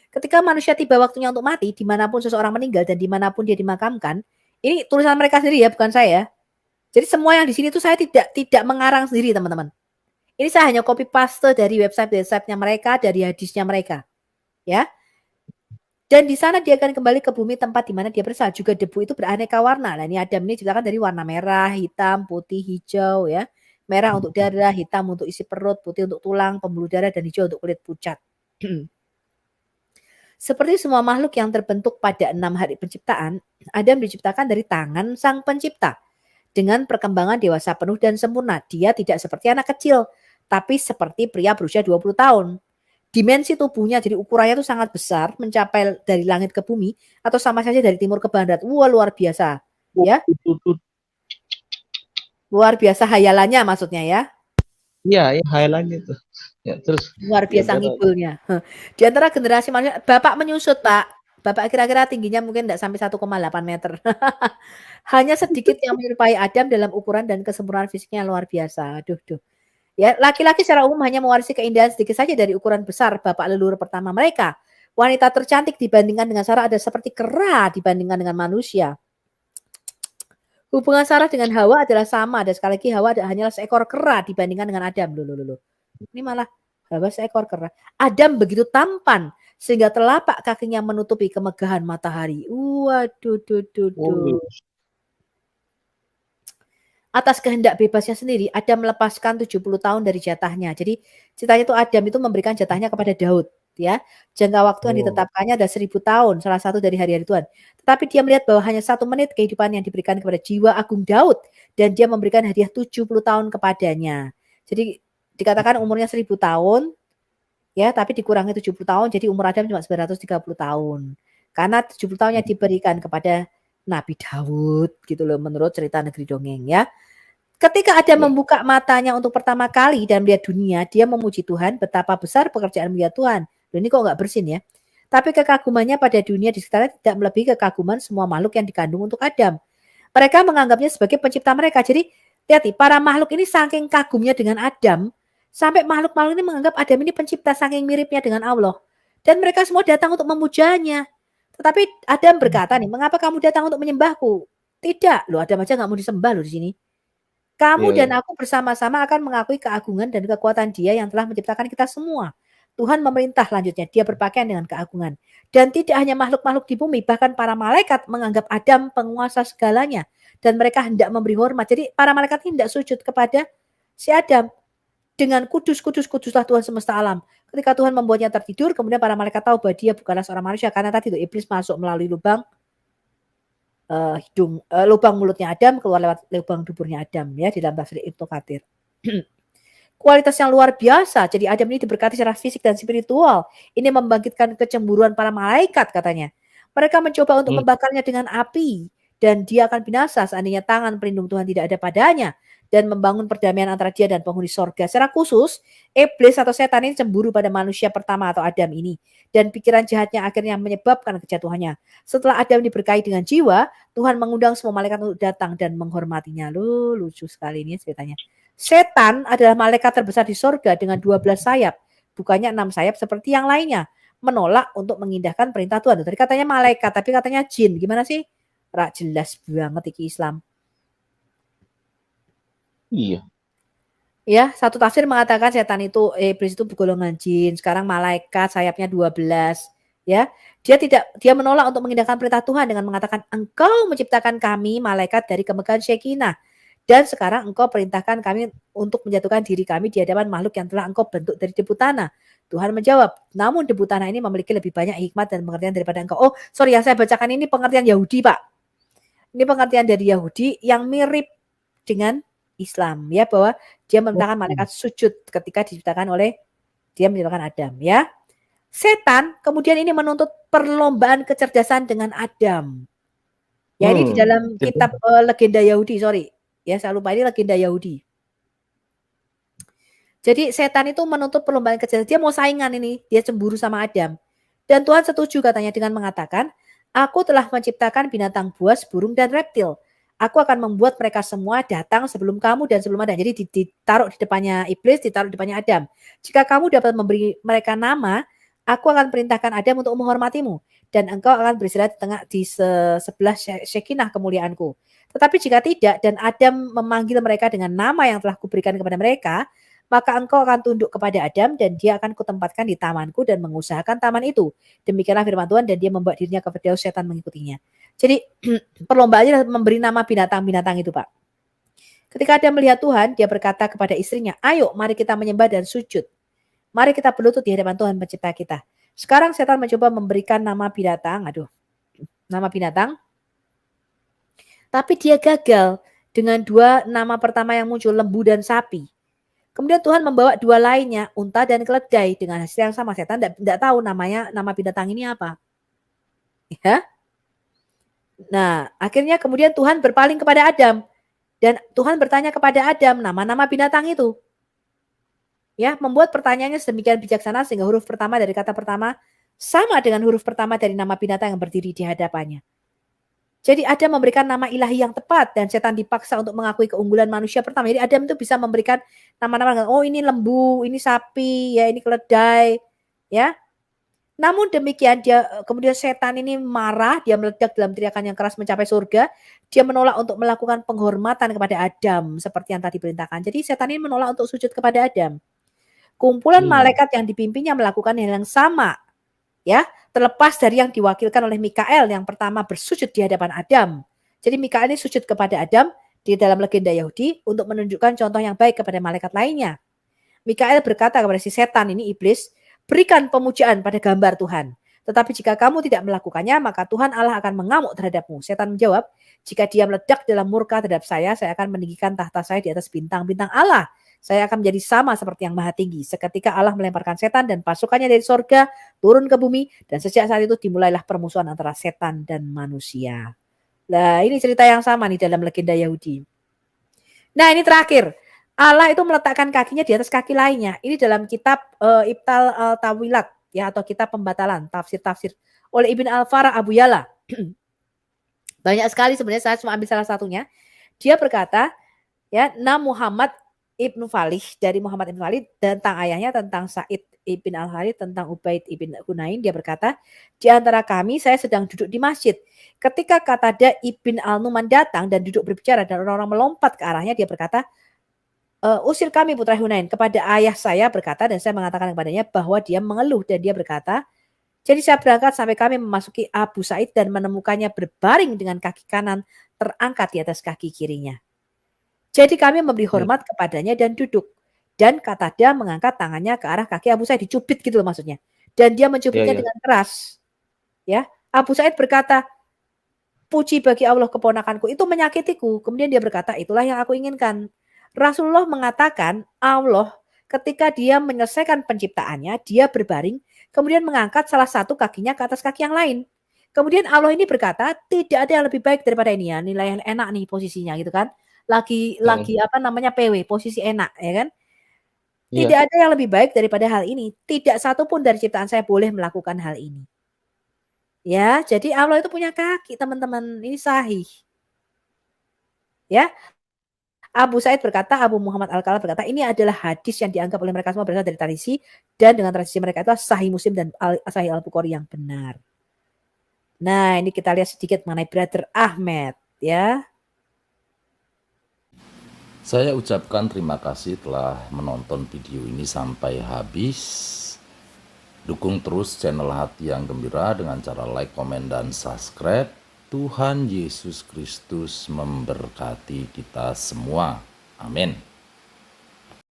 Ketika manusia tiba waktunya untuk mati, dimanapun seseorang meninggal dan dimanapun dia dimakamkan, ini tulisan mereka sendiri ya, bukan saya. Jadi semua yang di sini tuh saya tidak mengarang sendiri teman-teman. Ini saya hanya copy paste dari website-nya mereka, dari hadisnya mereka. Ya. Dan di sana dia akan kembali ke bumi tempat di mana dia berasal. Juga debu itu beraneka warna. Nah, ini Adam ini diciptakan dari warna merah, hitam, putih, hijau ya. Merah untuk darah, hitam untuk isi perut, putih untuk tulang, pembuluh darah, dan hijau untuk kulit pucat. Seperti semua makhluk yang terbentuk pada 6 hari penciptaan, Adam diciptakan dari tangan sang pencipta. Dengan perkembangan dewasa penuh dan sempurna, dia tidak seperti anak kecil, tapi seperti pria berusia 20 tahun. Dimensi tubuhnya, jadi ukurannya itu sangat besar, mencapai dari langit ke bumi, atau sama saja dari timur ke barat. Wah, luar biasa. Ya. Luar biasa hayalannya maksudnya ya. Iya, hayalannya tuh. Ya, terus luar biasa ngibulnya. Di antara generasi manusia, Bapak menyusut, Pak. Bapak kira-kira tingginya mungkin tidak sampai 1,8 meter. Hanya sedikit yang menyerupai Adam dalam ukuran dan kesempurnaan fisiknya luar biasa. Aduh. Ya, laki-laki secara umum hanya mewarisi keindahan sedikit saja dari ukuran besar bapak leluhur pertama mereka. Wanita tercantik dibandingkan dengan Sarah ada seperti kera dibandingkan dengan manusia. Hubungan Sarah dengan Hawa adalah sama, dan sekali lagi Hawa hanyalah seekor kera dibandingkan dengan Adam. Loh. Ini malah Hawa seekor kera. Adam begitu tampan sehingga telapak kakinya menutupi kemegahan matahari. Waduh. Atas kehendak bebasnya sendiri, Adam melepaskan 70 tahun dari jatahnya. Jadi ceritanya itu Adam itu memberikan jatahnya kepada Daud. Ya, jangka waktu yang ditetapkannya ada 1000 tahun, salah satu dari hari-hari Tuhan. Tetapi dia melihat bahwa hanya 1 menit kehidupan yang diberikan kepada jiwa agung Daud, dan dia memberikan hadiah 70 tahun kepadanya. Jadi dikatakan umurnya 1000 tahun, ya, tapi dikurangi 70 tahun, jadi umur Adam cuma 930 tahun. Karena 70 tahun yang diberikan kepada Nabi Daud, gitu loh, menurut cerita negeri dongeng ya. Ketika Adam membuka matanya untuk pertama kali dan melihat dunia, dia memuji Tuhan betapa besar pekerjaan mulia Tuhan. Loh, ini kok nggak bersin ya? Tapi kekagumannya pada dunia di sekitarnya tidak melebihi kekaguman semua makhluk yang dikandung untuk Adam. Mereka menganggapnya sebagai pencipta mereka. Jadi lihat nih, para makhluk ini saking kagumnya dengan Adam, sampai makhluk-makhluk ini menganggap Adam ini pencipta saking miripnya dengan Allah. Dan mereka semua datang untuk memujanya. Tetapi Adam berkata nih, mengapa kamu datang untuk menyembahku? Tidak, loh Adam aja nggak mau disembah loh di sini. Kamu dan aku bersama-sama akan mengakui keagungan dan kekuatan Dia yang telah menciptakan kita semua. Tuhan memerintah lanjutnya, dia berpakaian dengan keagungan. Dan tidak hanya makhluk-makhluk di bumi, bahkan para malaikat menganggap Adam penguasa segalanya. Dan mereka hendak memberi hormat. Jadi para malaikat ini hendak sujud kepada si Adam. Dengan kuduslah Tuhan semesta alam. Ketika Tuhan membuatnya tertidur, kemudian para malaikat tahu bahwa dia bukanlah seorang manusia. Karena tadi itu iblis masuk melalui lubang lubang mulutnya Adam, keluar lewat lubang duburnya Adam ya, di dalam tafsir Ibnu Katsir. Kualitas yang luar biasa. Jadi Adam ini diberkati secara fisik dan spiritual. Ini membangkitkan kecemburuan para malaikat katanya. Mereka mencoba untuk membakarnya dengan api dan dia akan binasa seandainya tangan pelindung Tuhan tidak ada padanya. dan membangun perdamaian antara dia dan penghuni sorga. Secara khusus, iblis atau setan ini cemburu pada manusia pertama atau Adam ini. Dan pikiran jahatnya akhirnya menyebabkan kejatuhannya. Setelah Adam diberkahi dengan jiwa, Tuhan mengundang semua malaikat untuk datang dan menghormatinya. Lucu sekali ini ceritanya. Setan adalah malaikat terbesar di sorga dengan 12 sayap. Bukannya 6 sayap seperti yang lainnya. Menolak untuk mengindahkan perintah Tuhan. Tadi katanya malaikat, tapi katanya jin. Gimana sih? Rak jelas banget iki Islam. Iya. Ya, satu tafsir mengatakan setan itu iblis itu golongan jin, sekarang malaikat sayapnya 12. Ya, dia menolak untuk mengindahkan perintah Tuhan dengan mengatakan, "Engkau menciptakan kami malaikat dari kemegahan Shekinah dan sekarang engkau perintahkan kami untuk menjatuhkan diri kami di hadapan makhluk yang telah engkau bentuk dari debu tanah." Tuhan menjawab, "Namun debu tanah ini memiliki lebih banyak hikmat dan pengertian daripada engkau." Oh, sorry, yang saya bacakan ini pengertian Yahudi, Pak. Ini pengertian dari Yahudi yang mirip dengan Islam, ya, bahwa dia memerintahkan malaikat sujud ketika dia menciptakan Adam, ya. Setan kemudian ini menuntut perlombaan kecerdasan dengan Adam. Ya, ini di dalam kitab legenda Yahudi, sorry. Ya, saya lupa, ini legenda Yahudi. Jadi setan itu menuntut perlombaan kecerdasan. Dia mau saingan ini, dia cemburu sama Adam. Dan Tuhan setuju katanya dengan mengatakan, "Aku telah menciptakan binatang buas, burung, dan reptil. Aku akan membuat mereka semua datang sebelum kamu dan sebelum Adam." Jadi ditaruh di depannya iblis, ditaruh di depannya Adam. "Jika kamu dapat memberi mereka nama, aku akan perintahkan Adam untuk menghormatimu. Dan engkau akan beristirahat di sebelah Shekinah kemuliaanku. Tetapi jika tidak dan Adam memanggil mereka dengan nama yang telah kuberikan kepada mereka, maka engkau akan tunduk kepada Adam dan dia akan kutempatkan di tamanku dan mengusahakan taman itu. Demikianlah firman Tuhan, dan dia membawa dirinya ke Firdaus, setan mengikutinya." Jadi perlombaannya memberi nama binatang-binatang itu, Pak. Ketika Adam melihat Tuhan, dia berkata kepada istrinya, "Ayo, mari kita menyembah dan sujud. Mari kita berlutut di hadapan Tuhan pencipta kita." Sekarang setan mencoba memberikan nama binatang, tapi dia gagal dengan 2 nama pertama yang muncul, lembu dan sapi. Kemudian Tuhan membawa 2 lainnya, unta dan keledai, dengan hasil yang sama. Setan tidak tahu nama binatang ini apa. Ya. Nah, akhirnya kemudian Tuhan berpaling kepada Adam. Dan Tuhan bertanya kepada Adam nama-nama binatang itu. Ya, membuat pertanyaannya sedemikian bijaksana sehingga huruf pertama dari kata pertama sama dengan huruf pertama dari nama binatang yang berdiri di hadapannya. Jadi Adam memberikan nama ilahi yang tepat dan setan dipaksa untuk mengakui keunggulan manusia pertama. Jadi Adam itu bisa memberikan nama-nama, oh ini lembu, ini sapi, ya ini keledai, ya. Namun demikian kemudian setan ini marah, dia meledak dalam teriakan yang keras mencapai surga. Dia menolak untuk melakukan penghormatan kepada Adam seperti yang tadi diperintahkan. Jadi setan ini menolak untuk sujud kepada Adam. Kumpulan malaikat yang dipimpinnya melakukan hal yang sama, ya, terlepas dari yang diwakilkan oleh Mikael yang pertama bersujud di hadapan Adam. Jadi Mikael ini sujud kepada Adam di dalam legenda Yahudi untuk menunjukkan contoh yang baik kepada malaikat lainnya. Mikael berkata kepada si setan ini, iblis, "Berikan pemujaan pada gambar Tuhan. Tetapi jika kamu tidak melakukannya, maka Tuhan Allah akan mengamuk terhadapmu." Setan menjawab, "Jika dia meledak dalam murka terhadap saya akan meninggikan tahta saya di atas bintang-bintang Allah. Saya akan menjadi sama seperti yang Maha Tinggi." Seketika Allah melemparkan setan dan pasukannya dari sorga turun ke bumi, dan sejak saat itu dimulailah permusuhan antara setan dan manusia. Nah, ini cerita yang sama nih dalam legenda Yahudi. Nah, ini terakhir. Allah itu meletakkan kakinya di atas kaki lainnya. Ini dalam kitab Ibtal al-Tawilat, ya, atau kitab pembatalan, tafsir-tafsir oleh Ibn al-Farah Abu Yala. Banyak sekali sebenarnya, saya cuma ambil salah satunya. Dia berkata, ya, Muhammad Ibnu Falih, dari Muhammad Ibnu Falih tentang ayahnya, tentang Sa'id Ibn al-Harith, tentang Ubaid Ibn Hunain, dia berkata, "Di antara kami saya sedang duduk di masjid. Ketika Qatada Ibn al-Numan datang dan duduk berbicara dan orang-orang melompat ke arahnya, dia berkata, 'Usir kami putra Hunain.' Kepada ayah saya berkata, dan saya mengatakan kepadanya bahwa dia mengeluh, dan dia berkata, jadi saya berangkat sampai kami memasuki Abu Sa'id dan menemukannya berbaring dengan kaki kanan terangkat di atas kaki kirinya. Jadi kami memberi hormat kepadanya dan duduk. Dan Qatada mengangkat tangannya ke arah kaki Abu Sa'id, dicubit gitu loh maksudnya. Dan dia mencubitnya dengan keras. Ya, Abu Sa'id berkata, 'Puji bagi Allah keponakanku, itu menyakitiku.' Kemudian dia berkata, 'Itulah yang aku inginkan.' Rasulullah mengatakan Allah ketika dia menyelesaikan penciptaannya, dia berbaring, kemudian mengangkat salah satu kakinya ke atas kaki yang lain. Kemudian Allah ini berkata, tidak ada yang lebih baik daripada ini, ya, nilai yang enak nih posisinya gitu kan. lagi apa namanya PW, posisi enak, ya kan? Iya. Tidak ada yang lebih baik daripada hal ini. Tidak satu pun dari ciptaan saya boleh melakukan hal ini. Ya, jadi Allah itu punya kaki, teman-teman. Ini sahih. Ya. Abu Said berkata, Abu Muhammad Al-Kala berkata, ini adalah hadis yang dianggap oleh mereka semua berasal dari tradisi, dan dengan tradisi mereka itu Sahih Muslim dan Sahih Al-Bukhari yang benar. Nah, ini kita lihat sedikit mengenai Brother Ahmed, ya. Saya ucapkan terima kasih telah menonton video ini sampai habis. Dukung terus channel Hati yang Gembira dengan cara like, komen, dan subscribe. Tuhan Yesus Kristus memberkati kita semua. Amin.